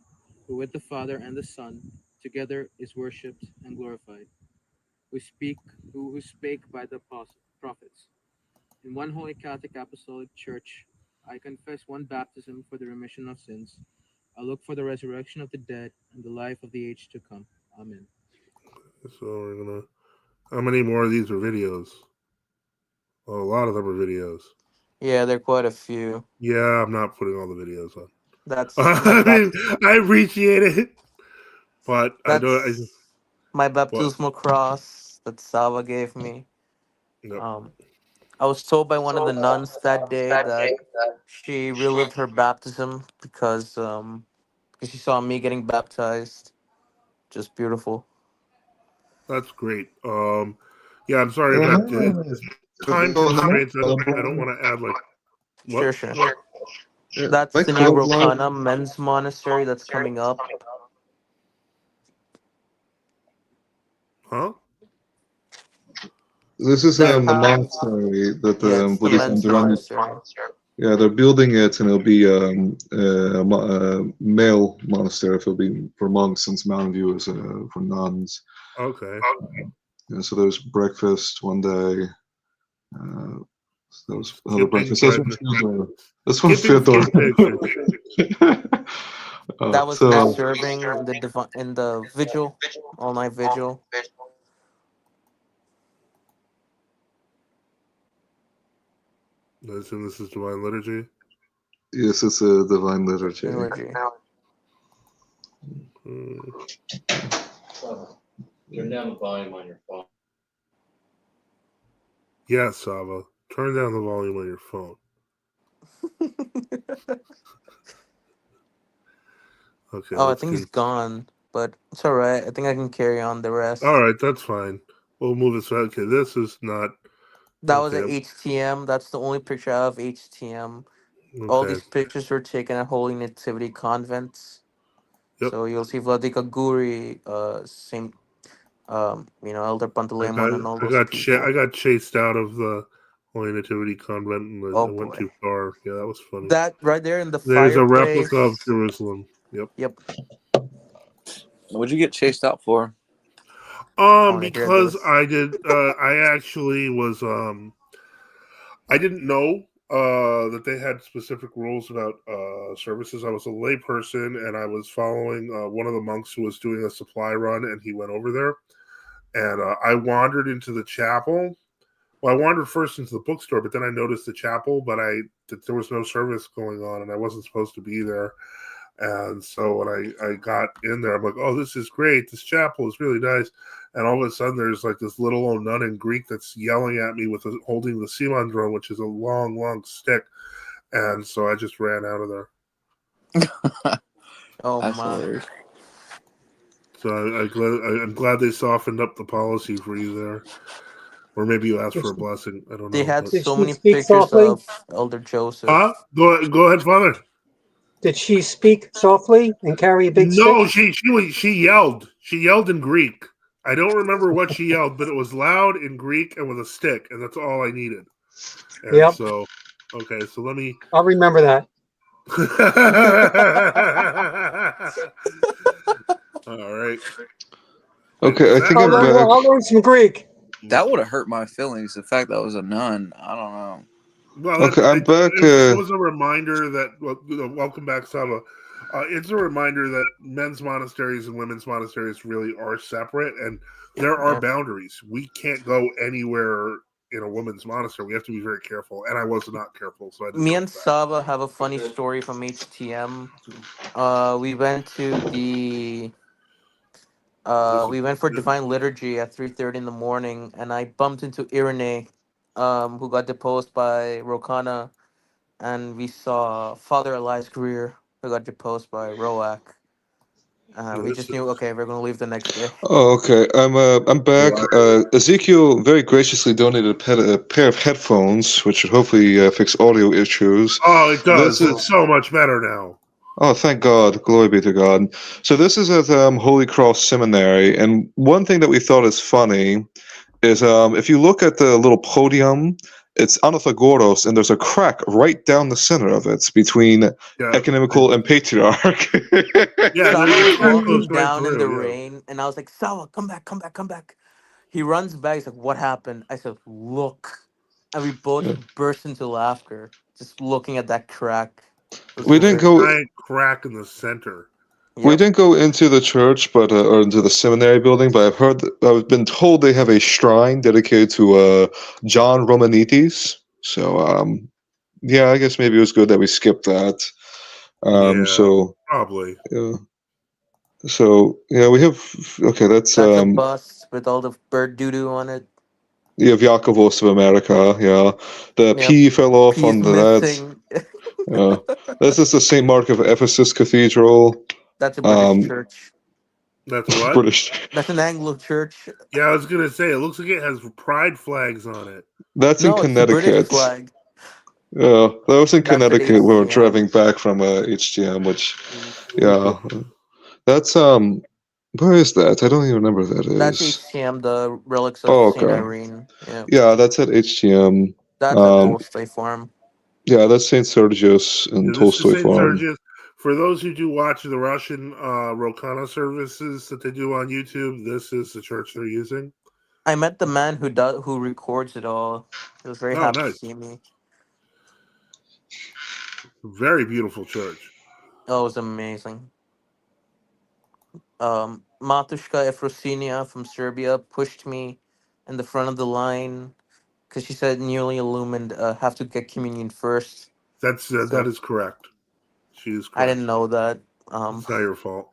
who with the Father and the Son together is worshipped and glorified, who spake by the prophets, in one holy Catholic Apostolic Church, I confess one baptism for the remission of sins. I look for the resurrection of the dead and the life of the age to come. Amen. So we're gonna. How many more of these are videos? Oh, a lot of them are videos. Yeah, there are quite a few. Yeah, I'm not putting all the videos on. That's my I mean, I appreciate it, but I don't. that's my What? baptismal cross that Sava gave me. Yep. Um, I was told by one of the nuns that day that she relived her baptism because she saw me getting baptized. Just beautiful. That's great. Yeah, I'm sorry about the time constraints. I don't want to add like what? Sure, sure. Yeah, That's my the new club log. Rokana men's monastery that's coming up. Huh? This is That the monastery that Yeah, it's the Buddhist men's underground. monastery. Yeah, they're building it, and it'll be a male monastery. It'll be for monks, since Mountain View is for nuns. Okay. Yeah, so there's breakfast one day. There was another Skipping breakfast. bread. This one's Skipping Theodore. food pictures. That was me So serving in the vigil, all night vigil. I assume this is Divine Liturgy. yes, it's a divine liturgy. Turn down the volume on your phone. Yes, Sava. Turn down the volume on your phone. Okay. Oh, I think he's gone, but it's all right. I think I can carry on the rest. All right, that's fine. We'll move this. Okay, this is not. That was at HTM. That's the only picture I have of HTM. All Okay. these pictures were taken at Holy Nativity convents. Yep. So you'll see Vladika Guri, Saint, Elder Pantaleimon, and all those people. I got chased out of the Holy Nativity convent, and I went too far. Yeah, that was funny. That right there in the There's a fireplace. replica of Jerusalem. Yep. Yep. What'd you get chased out for? Because I did. I actually was. I didn't know that they had specific rules about services. I was a lay person, and I was following one of the monks who was doing a supply run, and he went over there. And I wandered into the chapel. Well, I wandered first into the bookstore, but then I noticed the chapel, but there was no service going on, and I wasn't supposed to be there. And so when I got in there, I'm like, oh, this is great. This chapel is really nice. And all of a sudden, there's like this little old nun in Greek that's yelling at me holding the simandron, which is a long, long stick. And so I just ran out of there. Oh, my. So I'm glad they softened up the policy for you there. Or maybe you asked for a blessing. I don't know. They had so many pictures of Elder Joseph. Go ahead, Father. Did she speak softly and carry a big stick? No, she yelled. She yelled in Greek. I don't remember what she yelled, but it was loud in Greek and with a stick, and that's all I needed. And so, okay, so let me. I'll remember that. All right. Okay, I think I'm back. I'll learn some Greek. That would have hurt my feelings. The fact that was a nun. I don't know. Well, okay, I'm back. It was a reminder that welcome back, Saba. It's a reminder that men's monasteries and women's monasteries really are separate, and there are boundaries. We can't go anywhere in a women's monastery. We have to be very careful, and I was not careful. So me and Saba have a funny story from HTM. We went to we went for Divine Liturgy at 3:30 in the morning, and I bumped into Irene, who got deposed by Rokana, and we saw Father Elias Greer, who got deposed by Roak. We just knew, okay, we're gonna leave the next day. Oh, okay. I'm back. Ezekiel very graciously donated a pair of headphones, which should hopefully fix audio issues. Oh, it does. It's so much better now. Oh, thank God. Glory be to God. So this is at Holy Cross Seminary, and one thing that we thought is funny is if you look at the little podium, it's Anathegoros, and there's a crack right down the center of it between ecumenical and patriarch. Sava was walking down in the rain, and I was like, Sava, come back, come back, come back. He runs back. He's like, what happened? I said, look. and we both burst into laughter just looking at that crack. We didn't go. Giant crack in the center. We didn't go into the church, but or into the seminary building. But I've been told they have a shrine dedicated to John Romanites. So yeah, I guess maybe it was good that we skipped that. Yeah, so probably. Yeah. So yeah, we have That's a bus with all the bird doo doo on it. You have Yakovos of America. Yeah, the Yep. P fell off P is on that. missing. Yeah, this is the Saint Mark of Ephesus Cathedral. That's a British church. That's what? British. That's an Anglo church. Yeah, I was gonna say it looks like it has pride flags on it. That's in It's the British Connecticut. flag. Yeah, that was in That's at Connecticut. We were HCM. driving back from HGM, which, yeah, that's where is that? I don't even remember where that That's is. HCM, the relics of Oh, Saint okay. Irene. Yeah. Yeah, that's at HGM. That's at Tolstoy Farm. Yeah, that's Saint Sergius and This Tolstoy is St. Farm. Sergius. For those who do watch the Russian Rokana services that they do on YouTube, this is the church they're using. I met the man who records it all. He was very happy to see me. Very beautiful church. Oh, it was amazing. Matushka Efrosinia from Serbia pushed me in the front of the line because she said newly illumined have to get communion first. That is correct. She is correct. I didn't know that. It's not your fault.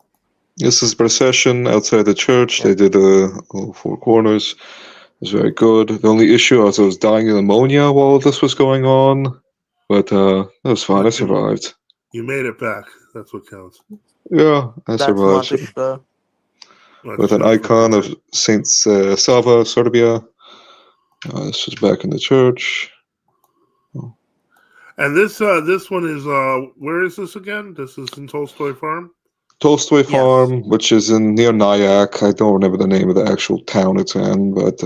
This is procession outside the church. They did all four corners. It was very good. The only issue was I was dying of pneumonia while this was going on, but that was fine. I survived. You made it back. That's what counts. Yeah, I survived. Matushka. With an icon of Saint Sava, Serbia. This was back in the church. And this one is where is this again? This is in Tolstoy Farm. Tolstoy Farm, which is near Nyack. I don't remember the name of the actual town it's in, but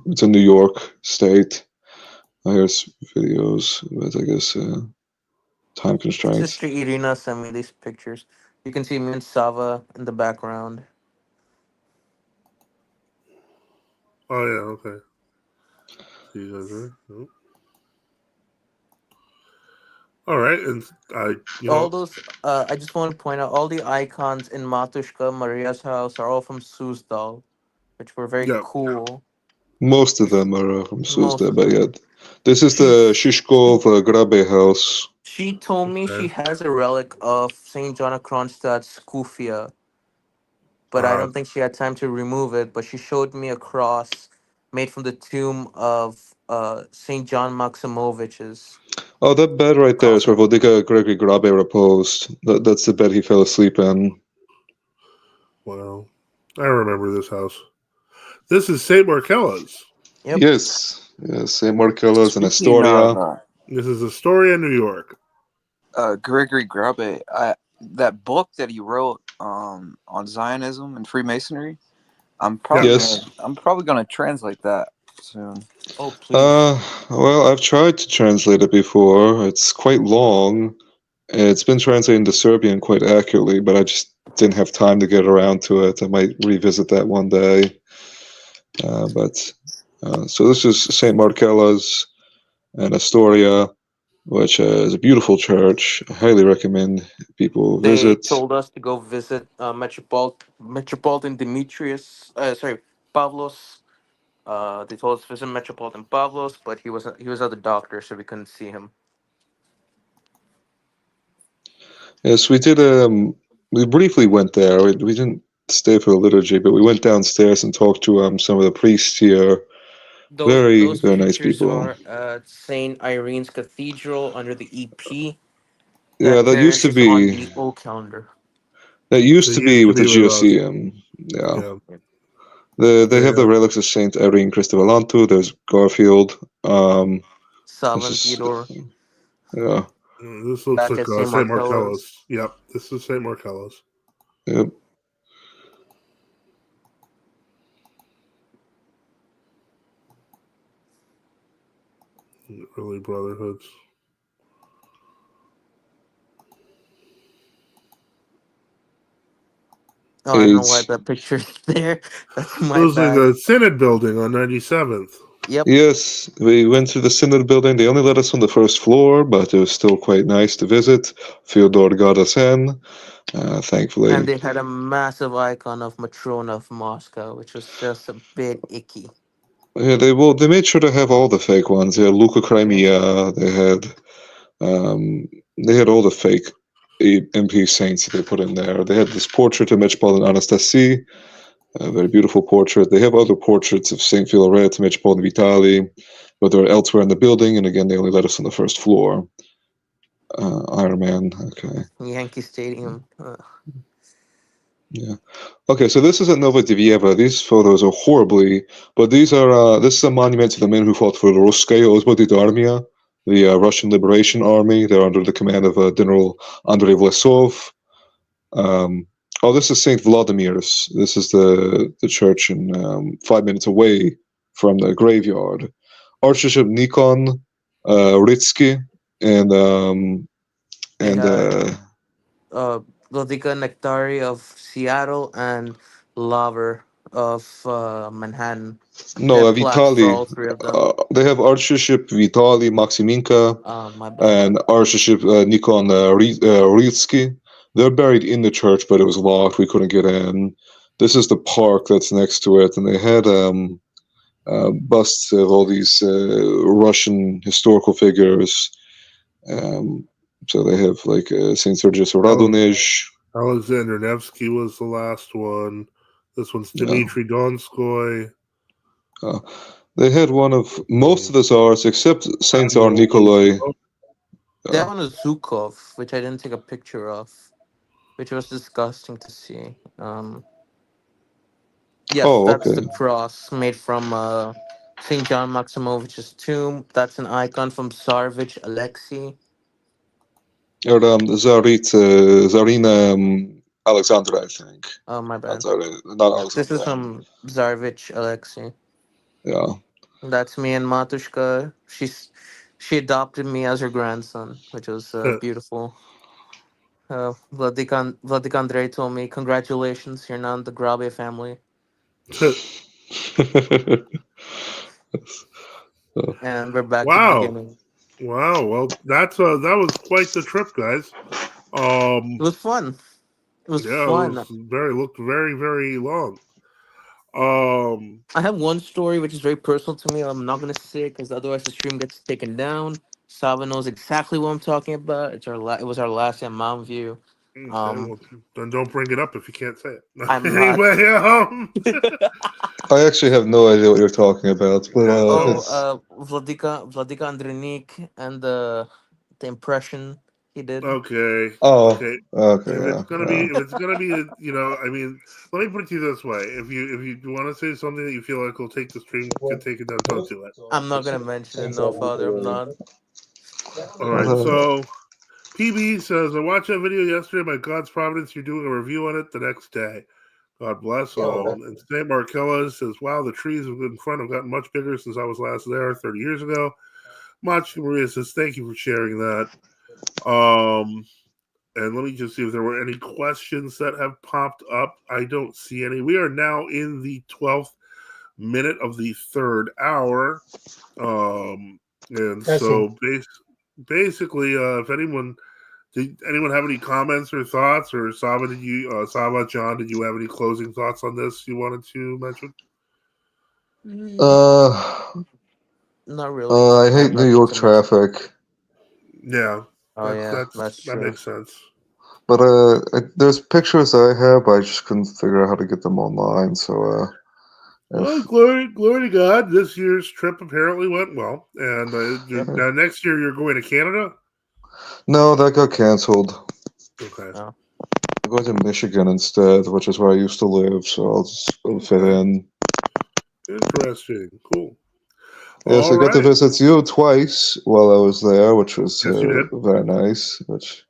it's in New York State. Here's videos, but I guess time constraints. Sister Irina sent me these pictures. You can see me and Sava in the background. Oh yeah, okay. See you guys there. Oh. All right, and all those. I just want to point out all the icons in Matushka Maria's house are all from Suzdal, which were very cool. Most of them are from Suzdal, but yeah, this is the Shishkov Grabe house. She told me she has a relic of Saint John of Kronstadt's Kufia, but I don't think she had time to remove it. But she showed me a cross made from the tomb of Saint John Maximovich's. Oh, that bed right there is where Vodica Gregory Grabe reposed. That's the bed he fell asleep in. Wow. I remember this house. This is St. Markella's. Yep. Yes, St. Markella's in Astoria. This is Astoria, New York. Gregory Grabe, that book that he wrote on Zionism and Freemasonry, I'm probably gonna translate that soon. Oh, please. Well, I've tried to translate it before. It's quite long. It's been translated into Serbian quite accurately, but I just didn't have time to get around to it. I might revisit that one day. So this is St. Markella's in Astoria, which is a beautiful church. I highly recommend people visit. They told us to go visit Metropolitan Demetrius. Pavlos. They told us to visit Metropolitan Pavlos, but he was at the doctor, so we couldn't see him. Yes, we did. We briefly went there. We didn't stay for the liturgy, but we went downstairs and talked to some of the priests here. Very nice people. Are at Saint Irene's Cathedral under the EP. Yeah, that used to be on the old calendar. That used to be with the Geoceum. Yeah. They have the relics of Saint Irene Cristovalantu. There's Garfield. Salvin Theodore. Yeah. This looks like St. Markella's. Yep, this is St. Markella's. Yep. Early brotherhoods. Oh, I don't know why that picture's there. That's my Those bad. are the Synod building on 97th. Yep. Yes, we went to the Synod building. They only let us on the first floor, but it was still quite nice to visit. Fyodor got us in, thankfully. And they had a massive icon of Matrona of Moscow, which was just a bit icky. Yeah, they made sure to have all the fake ones. They had Luca Crimea. They had all the fake MP saints that they put in there. They had this portrait of Metropolitan Anastasie, a very beautiful portrait. They have other portraits of Saint Philaret, Metropolitan Vitali, but they're elsewhere in the building. And again, they only let us on the first floor. Iron Man. Okay. Yankee Stadium. Yeah. Okay, so this is at Novodivieva. These photos are horribly, but these are this is a monument to the men who fought for the Russkaya Osvobodit Armia, the Russian Liberation Army. They're under the command of General Andrei Vlasov. This is Saint Vladimir's. This is the church in 5 minutes away from the graveyard. Archbishop Nikon Ritsky and Vladika Nektari of Seattle and Lover of Manhattan. They No, have plaques for Vitali. all three of them. They have Archbishop Vitali Maximinka My bad. and Archbishop Nikon Ritsky. They're buried in the church, but it was locked. We couldn't get in. This is the park that's next to it, and they had busts of all these Russian historical figures. So they have like Saint Sergius Radonezh. Alexander Nevsky was the last one. This one's Dmitry Donskoy. They had one of most of the Tsars except Saint Tsar Nikolai. That one is Zhukov, which I didn't take a picture of, which was disgusting to see. Yes, that's the cross made from St. John Maximovich's tomb. That's an icon from Tsarevich Alexei. Or Zarina Alexandra, I think. Oh, my bad. Not Alexandra. This is from Tsarevich Alexei. Yeah. That's me and Matushka. She adopted me as her grandson, which was beautiful. Vladik Andrei told me, "Congratulations, you're now in the Grabe family." And we're back to the beginning. Wow. Well, that was quite the trip, guys. It was fun. It was fun. It looked very, very long. I have one story which is very personal to me. I'm not gonna say it because otherwise the stream gets taken down. Sava knows exactly what I'm talking about. It was our last in Mountain View. Well, then don't bring it up if you can't say it. I'm anyway, I actually have no idea what you're talking about. But Vladika Andrenik and the impression he did. Okay. Okay. If it's gonna be, I mean, let me put it to you this way: if you want to say something that you feel like will take the stream, can take it down, don't do it. I'm not gonna mention it, no, Father. I'm not. All right. So, PB says, I watched that video yesterday. By God's providence, you're doing a review on it the next day. God bless. And St. Markella says, wow, the trees in front have gotten much bigger since I was last there 30 years ago. Machi Maria says, thank you for sharing that. And let me just see if there were any questions that have popped up. I don't see any. We are now in the 12th minute of the third hour. And so basically, if did anyone have any comments or thoughts, or Saba, John, did you have any closing thoughts on this you wanted to mention? Not really. I hate New York traffic. Yeah. That's true. That makes sense. But there's pictures I have, but I just couldn't figure out how to get them online. So, well, glory to God, this year's trip apparently went well. And now next year you're going to Canada? No, that got canceled. Okay. Oh. I'm going to Michigan instead, which is where I used to live, so I'll fit in. Interesting. Cool. Yes, I got to visit you twice while I was there, which was very nice. Which,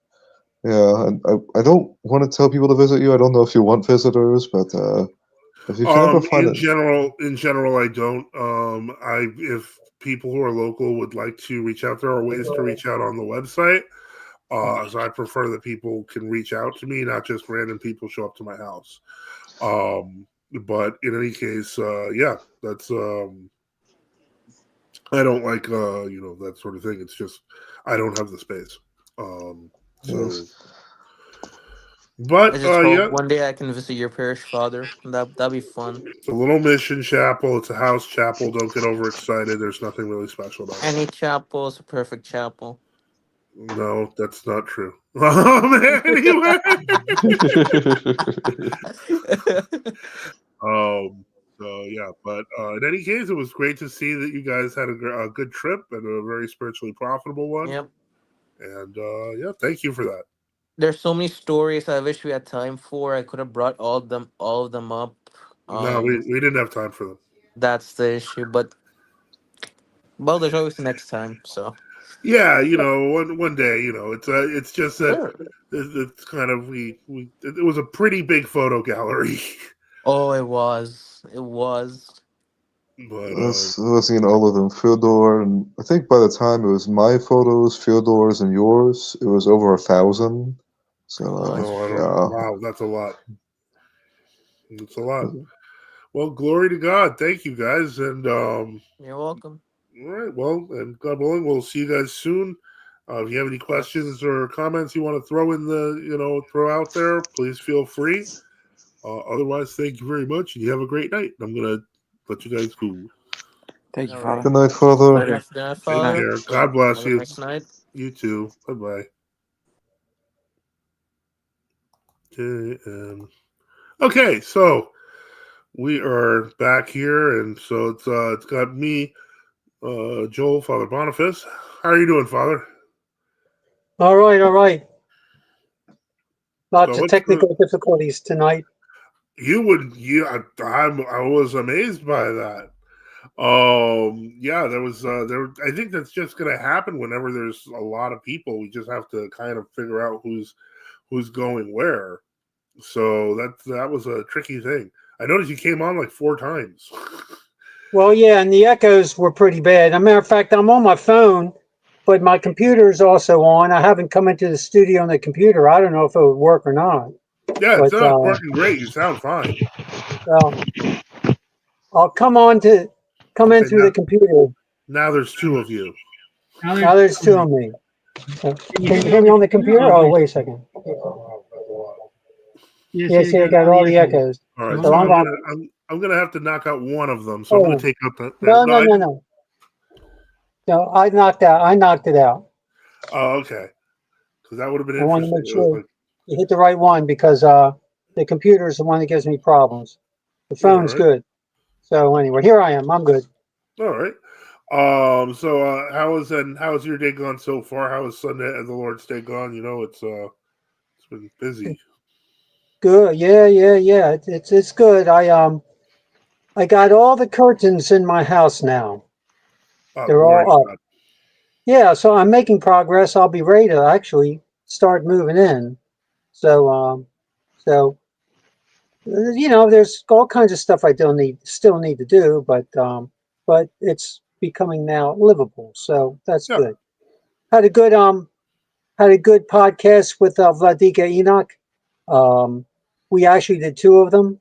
yeah, I don't want to tell people to visit you. I don't know if you want visitors, but if you can ever find in general, I don't. If people who are local would like to reach out, there are ways to reach out on the website. So I prefer that people can reach out to me, not just random people show up to my house. But in any case, yeah, that's I don't like that sort of thing. It's just I don't have the space. So, but I just hope yeah, one day I can visit your parish, Father. That'd be fun. it's a little mission chapel. It's a house chapel. Don't get overexcited. There's nothing really special about it. Any chapel is a perfect chapel. No, that's not true. Anyway. So yeah, but in any case, it was great to see that you guys had a good trip and a very spiritually profitable one. Yep. And yeah, thank you for that. There's so many stories I wish we had time for. I could have brought all of them up. No, we didn't have time for them. That's the issue, but well, there's always the next time. So yeah, one day, it's just that sure. it's kind of it was a pretty big photo gallery. Oh, it was. But I've seen all of them. Fyodor, and I think by the time it was my photos, Fyodor's, and yours, it was over 1,000. So wow, that's a lot. It's a lot. Well, glory to God. Thank you, guys, and you're welcome. All right. Well, and God willing, we'll see you guys soon. If you have any questions or comments you want to throw throw out there, please feel free. Otherwise, thank you very much, and you have a great night. I'm gonna let you guys go. Thank you, All Father. right. Good night, Father. Good night, Father. Take care. God bless Have a you. nice night. You too. Bye bye. Okay, so we are back here, and so it's got me, Joel, Father Boniface. How are you doing, Father? All right. Lots of technical difficulties tonight. I was amazed by that. Yeah, there was I think that's just going to happen whenever there's a lot of people. We just have to kind of figure out who's going where. So that was a tricky thing. I noticed you came on like 4 times. Well, yeah, and the echoes were pretty bad. As a matter of fact, I'm on my phone, but my computer is also on. I haven't come into the studio on the computer. I don't know if it would work or not. Yeah, it's not working great. You sound fine. Well, I'll come in through the computer. Now there's 2 of you. Now there's 2 of me. Can you hear me on the computer? Oh, wait a second. Yes, I got all the echoes. All right, So so I'm gonna have to knock out one of them. So I'm gonna take out the No. No, I knocked it out. Oh, okay. Because that would have been I want to interesting. make sure you hit the right one because the computer is the one that gives me problems. The phone's good. So anyway, here I am. I'm good. All right. So how is your day gone so far? How is Sunday and the Lord's Day gone? It's been busy. Good. Yeah. It's good. I got all the curtains in my house now. They're all up. God. Yeah, so I'm making progress. I'll be ready to actually start moving in. So there's all kinds of stuff I still need to do, but it's becoming now livable. So that's good. Had a good podcast with Vladika Enoch. We actually did 2 of them.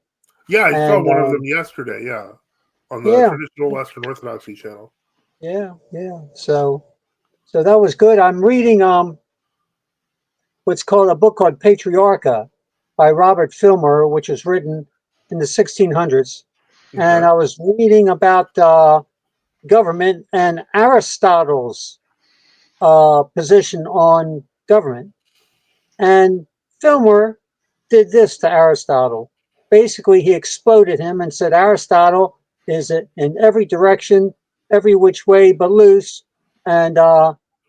Yeah, I saw one of them yesterday. Yeah, on the traditional Western Orthodoxy channel. Yeah. So that was good. I'm reading what's called a book called Patriarcha by Robert Filmer, which was written in the 1600s. Okay. And I was reading about government and Aristotle's position on government. And Filmer did this to Aristotle. Basically, he exploded him and said Aristotle is in every direction, every which way but loose, and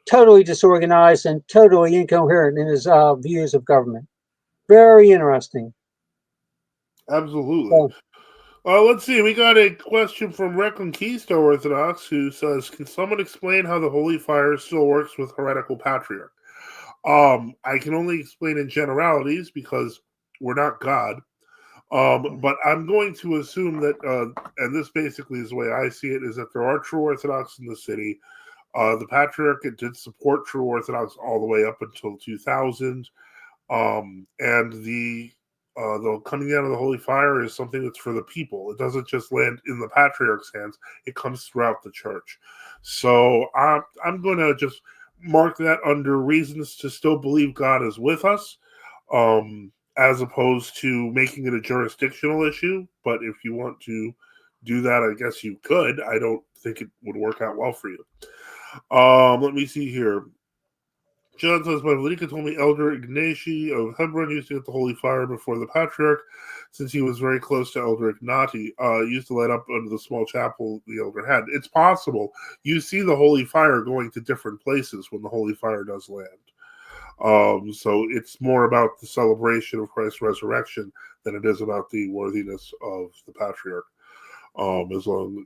totally disorganized and totally incoherent in his views of government. Very interesting. Absolutely. Let's see. We got a question from Reconquista Orthodox who says, "Can someone explain how the Holy Fire still works with heretical patriarch?" I can only explain in generalities because we're not God. But I'm going to assume that, and this basically is the way I see it, is that there are true Orthodox in the city. The Patriarchate did support true Orthodox all the way up until 2000. And the the coming out of the holy fire is something that's for the people. It doesn't just land in the patriarch's hands. It comes throughout the church. So I'm going to just mark that under reasons to still believe God is with us, as opposed to making it a jurisdictional issue. But if you want to do that, I guess you could. I don't think it would work out well for you. Let me see here. John says, my Valika told me Elder Ignati of Hebron used to get the holy fire before the patriarch, since he was very close to Elder Ignati. Used to light up under the small chapel the elder had. It's possible. You see the holy fire going to different places when the holy fire does land. So it's more about the celebration of Christ's resurrection than it is about the worthiness of the patriarch. Let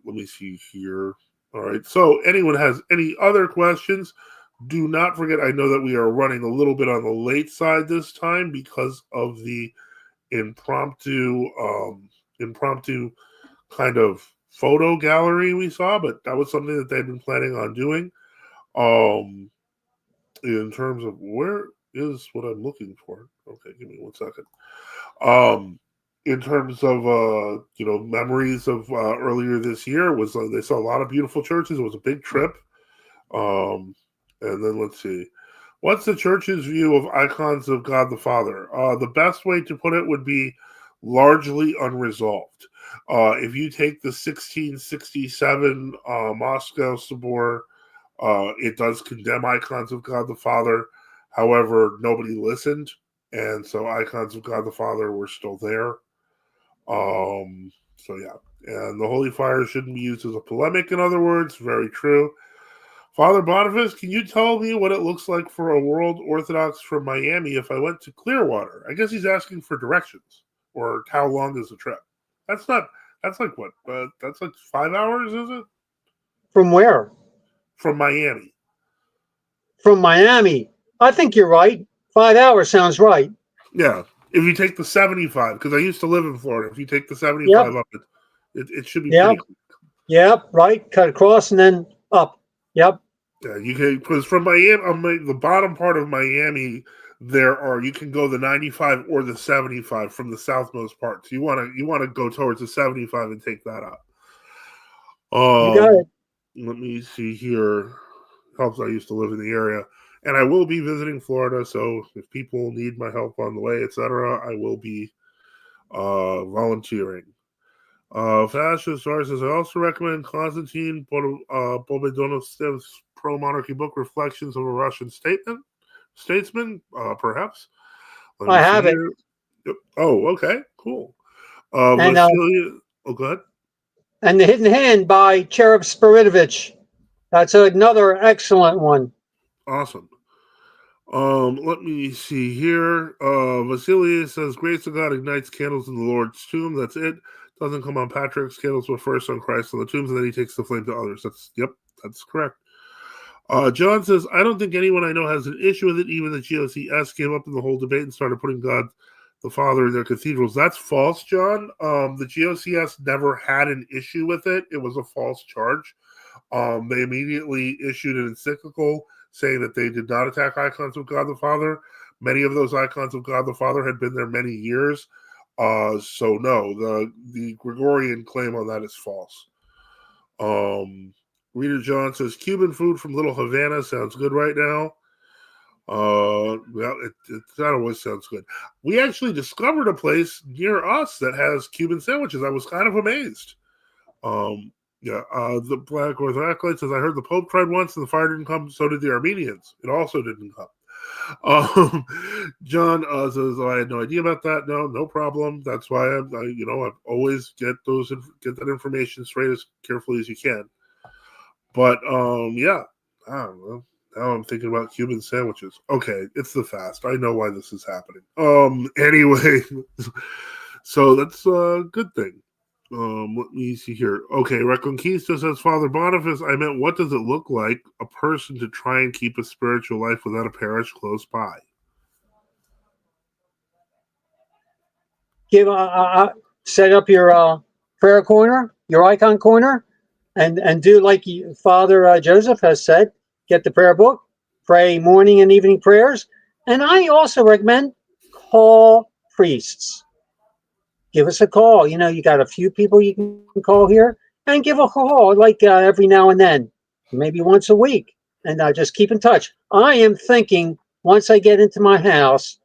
me see here. All right. So anyone has any other questions? Do not forget, I know that we are running a little bit on the late side this time because of the impromptu kind of photo gallery we saw, but that was something that they'd been planning on doing. In terms of where is what I'm looking for. Okay, give me 1 second. In terms of memories of earlier this year, was they saw a lot of beautiful churches. It was a big trip. And then let's see. What's the church's view of icons of God the Father? The best way to put it would be largely unresolved. If you take the 1667 Moscow Sobor, it does condemn icons of God the Father. However, nobody listened, and so icons of God the Father were still there. So yeah, and the holy fire shouldn't be used as a polemic. In other words, very true. Father Boniface, can you tell me what it looks like for a World Orthodox from Miami if I went to Clearwater? I guess he's asking for directions, or how long is the trip? That's like what? That's like 5 hours, is it? From where? From Miami. From Miami. I think you're right. 5 hours sounds right. Yeah. If you take the 75, because I used to live in Florida, if you take the 75 up, it should be pretty quick. Yep, right. Cut across and then up. Yep. Yeah, you can, because from Miami, the bottom part of Miami, you can go the 95 or the 75 from the southmost part. So you want to go towards the 75 and take that up. You got it. Let me see here. Helps I used to live in the area, and I will be visiting Florida. So if people need my help on the way, etc., I will be volunteering. Fascist sources. I also recommend Konstantin Pobedonosev's pro-monarchy book, Reflections of a Russian Statesman, perhaps. I have it. Yep. Oh, okay, cool. And, Vasilia, go ahead. And The Hidden Hand by Cherub Spiridovich. That's another excellent one. Awesome. Let me see here. Vasilia says, Grace of God ignites candles in the Lord's tomb. That's it. Doesn't come on Patrick's candles, but first on Christ on the tombs, and then he takes the flame to others. That's correct. John says, I don't think anyone I know has an issue with it. Even the GOCS came up in the whole debate and started putting God the Father in their cathedrals. That's false, John. The GOCS never had an issue with it. It was a false charge. They immediately issued an encyclical saying that they did not attack icons of God the Father. Many of those icons of God the Father had been there many years. So no, the Gregorian claim on that is false. Rita John says Cuban food from Little Havana sounds good right now. Well, that always sounds good. We actually discovered a place near us that has Cuban sandwiches. I was kind of amazed. The Black Orthodox says, I heard the Pope tried once and the fire didn't come, so did the Armenians. It also didn't come. John says, I had no idea about that. No problem. That's why I always get that information straight as carefully as you can. But I don't know. Now I'm thinking about Cuban sandwiches. Okay, it's the fast. I know why this is happening. Anyway, so that's a good thing. Let me see here. Okay, Reconquista says, Father Boniface, I meant, what does it look like a person to try and keep a spiritual life without a parish close by? Set up your prayer corner, your icon corner, and do like Father Joseph has said. Get the prayer book, pray morning and evening prayers, and I also recommend call priests. give us a call. You know, you got a few people you can call here and give a call like every now and then, maybe once a week, and just keep in touch. I am thinking once I get into my house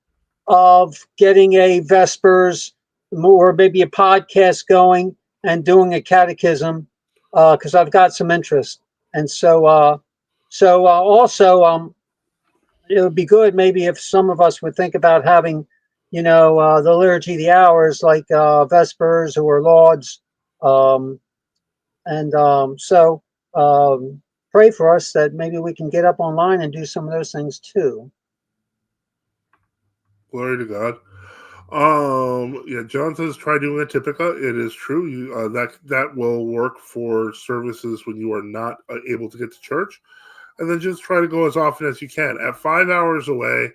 of getting a Vespers or maybe a podcast going and doing a catechism because I've got some interest. And so, also, it would be good maybe if some of us would think about having, you know, the liturgy, the hours like Vespers or Lauds, so pray for us that maybe we can get up online and do some of those things too. Glory to God. Yeah, John says try doing a Typica. It is true. You that will work for services when you are not able to get to church, and then just try to go as often as you can. At 5 hours away,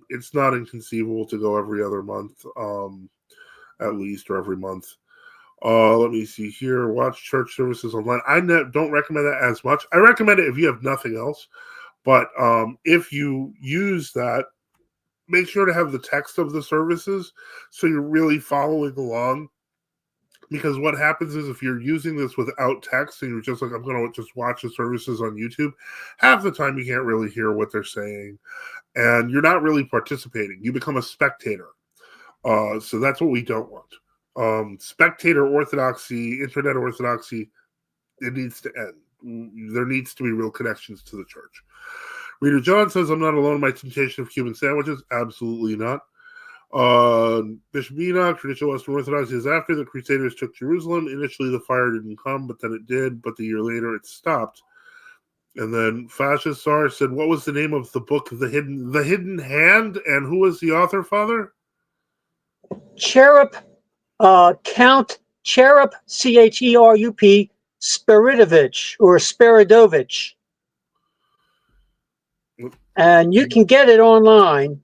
it's not inconceivable to go every other month, at least, or every month. Let me see here. Watch church services online. I don't recommend that as much. I recommend it if you have nothing else, but if you use that, make sure to have the text of the services so you're really following along. Because what happens is if you're using this without text and you're just like, I'm going to just watch the services on YouTube, half the time you can't really hear what they're saying and you're not really participating. You become a spectator. So that's what we don't want. Spectator orthodoxy, internet orthodoxy, it needs to end. There needs to be real connections to the church. Reader John says, I'm not alone in my temptation of Cuban sandwiches. Absolutely not. Bishop Enoch, traditional Western Orthodox, is after the Crusaders took Jerusalem. Initially, the fire didn't come, but then it did. But the year later, it stopped. And then Fascist Tsar said, what was the name of the book, The Hidden Hand? And who was the author, Father? Cherub, Count Cherub, Cherup, Spiridovich or Spiridovich. And you can get it online.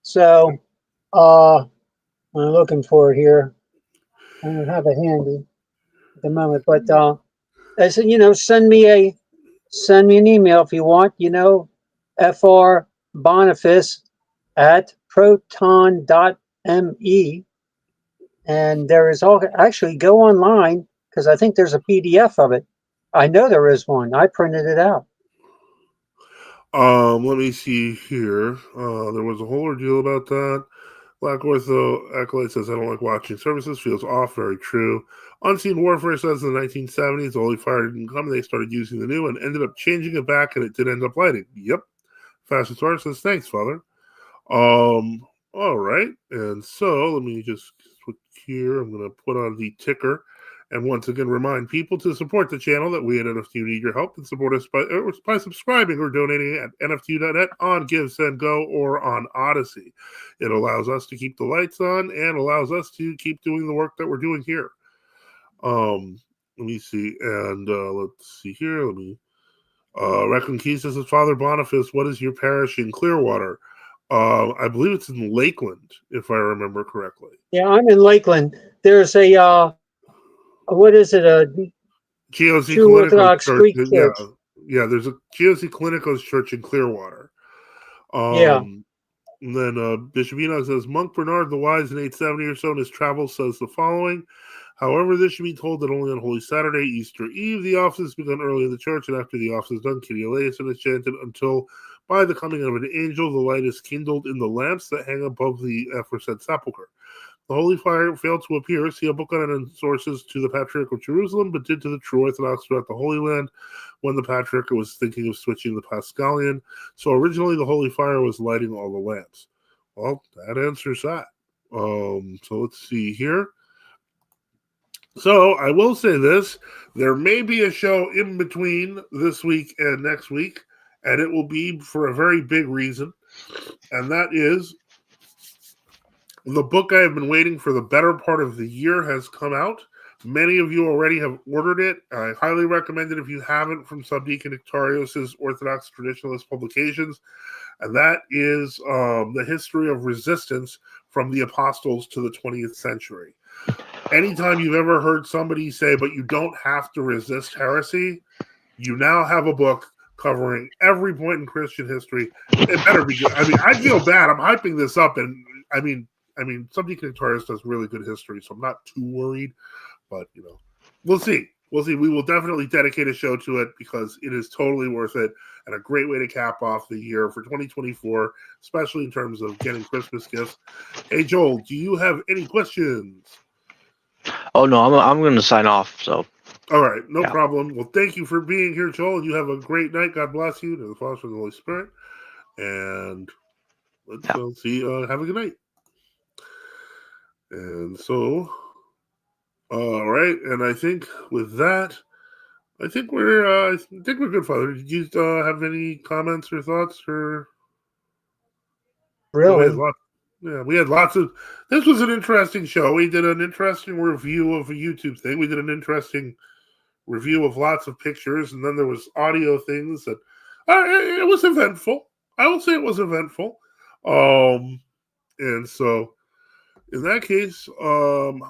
So, I'm looking for it here. I don't have it handy at the moment, but I said, you know, send me an email if you want. You know, frboniface@proton.me, and there is actually go online because I think there's a PDF of it. I know there is one. I printed it out. Let me see here. There was a whole ordeal about that. Black Ortho Acolyte says, I don't like watching services. Feels off. Very true. Unseen Warfare says in the 1970s, the Holy Fire didn't come. They started using the new and ended up changing it back, and it did end up lighting. Yep. Fascist Art says, thanks, Father. All right. And so let me just switch here. I'm going to put on the ticker. And once again, remind people to support the channel that we at NFTU need your help and support us by subscribing or donating at nftu.net on Give, Send, Go, or on Odyssey. It allows us to keep the lights on and allows us to keep doing the work that we're doing here. Let me see. And let's see here. Let me. Recklin Key says, Father Boniface, what is your parish in Clearwater? I believe it's in Lakeland, if I remember correctly. Yeah, I'm in Lakeland. There's a what is it? A GOC True Orthodox Church. Greek Church. Yeah. There's a GOC Clinicos Church in Clearwater. Yeah. And then Bishop Enoch says, Monk Bernard the Wise in 870 or so in his travels says the following. However, this should be told that only on Holy Saturday, Easter Eve, the office is begun early in the church, and after the office is done, Kyrie eleison is chanted until by the coming of an angel, the light is kindled in the lamps that hang above the aforesaid sepulchre. The Holy Fire failed to appear. See a book on it and sources to the Patriarch of Jerusalem, but did to the true Orthodox throughout the Holy Land when the Patriarch was thinking of switching the paschalion. So originally the Holy Fire was lighting all the lamps. Well, that answers that. So let's see here. So I will say this. There may be a show in between this week and next week, and it will be for a very big reason, and that is the book I have been waiting for the better part of the year has come out. Many of you already have ordered it. I highly recommend it if you haven't, from Subdeacon Ictarios' Orthodox Traditionalist Publications. And that is the history of resistance from the apostles to the 20th century. Anytime you've ever heard somebody say, but you don't have to resist heresy, you now have a book covering every point in Christian history. It better be good. I mean, I feel bad. I'm hyping this up, and I mean, I mean, some deacon guitarist does really good history, so I'm not too worried. But we'll see. We'll see. We will definitely dedicate a show to it because it is totally worth it and a great way to cap off the year for 2024, especially in terms of getting Christmas gifts. Hey, Joel, do you have any questions? Oh no, I'm going to sign off. So. All right, no problem. Well, thank you for being here, Joel. You have a great night. God bless you. To the Father and the Holy Spirit. And let's see. Have a good night. And so, all right. And I think with that, I think we're good, Father. Did you have any comments or thoughts? Or really? We had lots of. This was an interesting show. We did an interesting review of a YouTube thing. We did an interesting review of lots of pictures, and then there was audio things that it was eventful. I will say it was eventful. And so in that case, I'm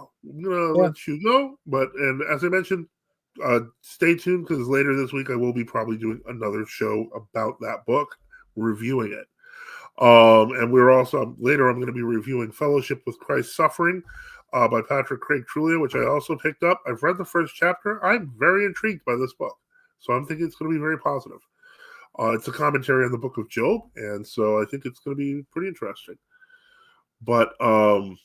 gonna let you go. But as I mentioned, stay tuned because later this week I will be probably doing another show about that book, reviewing it. And we're also later I'm going to be reviewing Fellowship with Christ's Suffering by Patrick Craig Trulio, which I also picked up. I've read the first chapter. I'm very intrigued by this book, so I'm thinking it's going to be very positive. It's a commentary on the book of Job, and so I think it's going to be pretty interesting. But in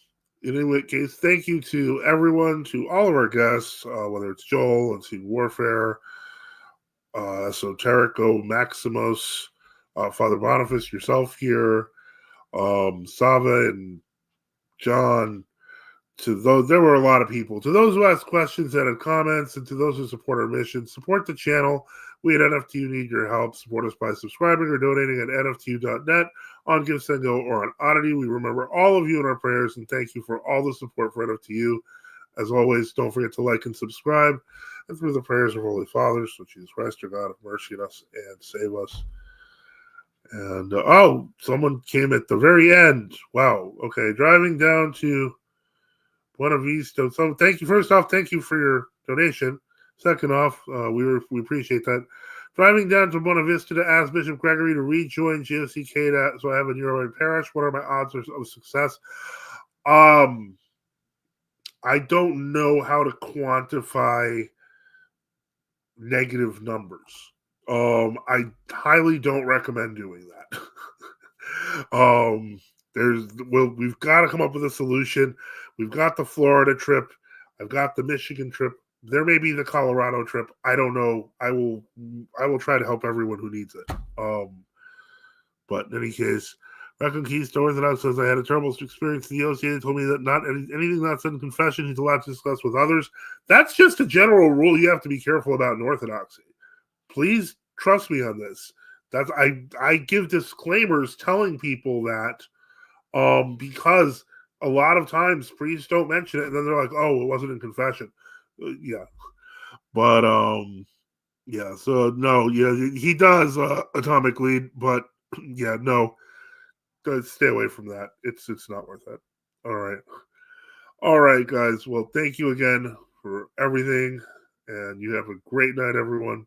any case, thank you to everyone, to all of our guests, whether it's Joel, Unseen Warfare, Esoterico, Maximus, Father Boniface, yourself here, Sava and John. To those, there were a lot of people. To those who asked questions and had comments, and to those who support our mission, support the channel. We at NFTU need your help. Support us by subscribing or donating at nftu.net, on GiveSendGo, or on Oddity. We remember all of you in our prayers, and thank you for all the support for NFTU. As always, don't forget to like and subscribe. And through the prayers of Holy Fathers, so Jesus Christ, our God, have mercy on us and save us. And someone came at the very end. Wow. Okay, driving down to Buena Vista. So thank you. First off, thank you for your donation. Second off, we appreciate that. Driving down to Buena Vista to ask Bishop Gregory to rejoin GOCK so I have a nearby parish. What are my odds of success? I don't know how to quantify negative numbers. I highly don't recommend doing that. We've got to come up with a solution. We've got the Florida trip. I've got the Michigan trip. There may be the Colorado trip. I don't know. I will try to help everyone who needs it. But in any case, Reconquista Orthodox says I had a terrible experience. The OCA told me that not anything not said in confession he's allowed to discuss with others. That's just a general rule you have to be careful about in Orthodoxy. Please trust me on this. I give disclaimers telling people that because a lot of times priests don't mention it and then they're like, oh, it wasn't in confession. Yeah. But yeah, so no, yeah, he does atomic lead, but yeah, no. Stay away from that. It's not worth it. All right, guys. Well, thank you again for everything, and you have a great night, everyone.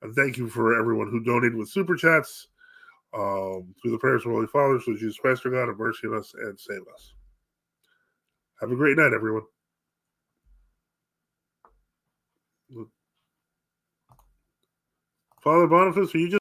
And thank you for everyone who donated with super chats. Through the prayers of Holy Father, so Jesus Christ, our God, have mercy on us and save us. Have a great night, everyone. Father Boniface, are you just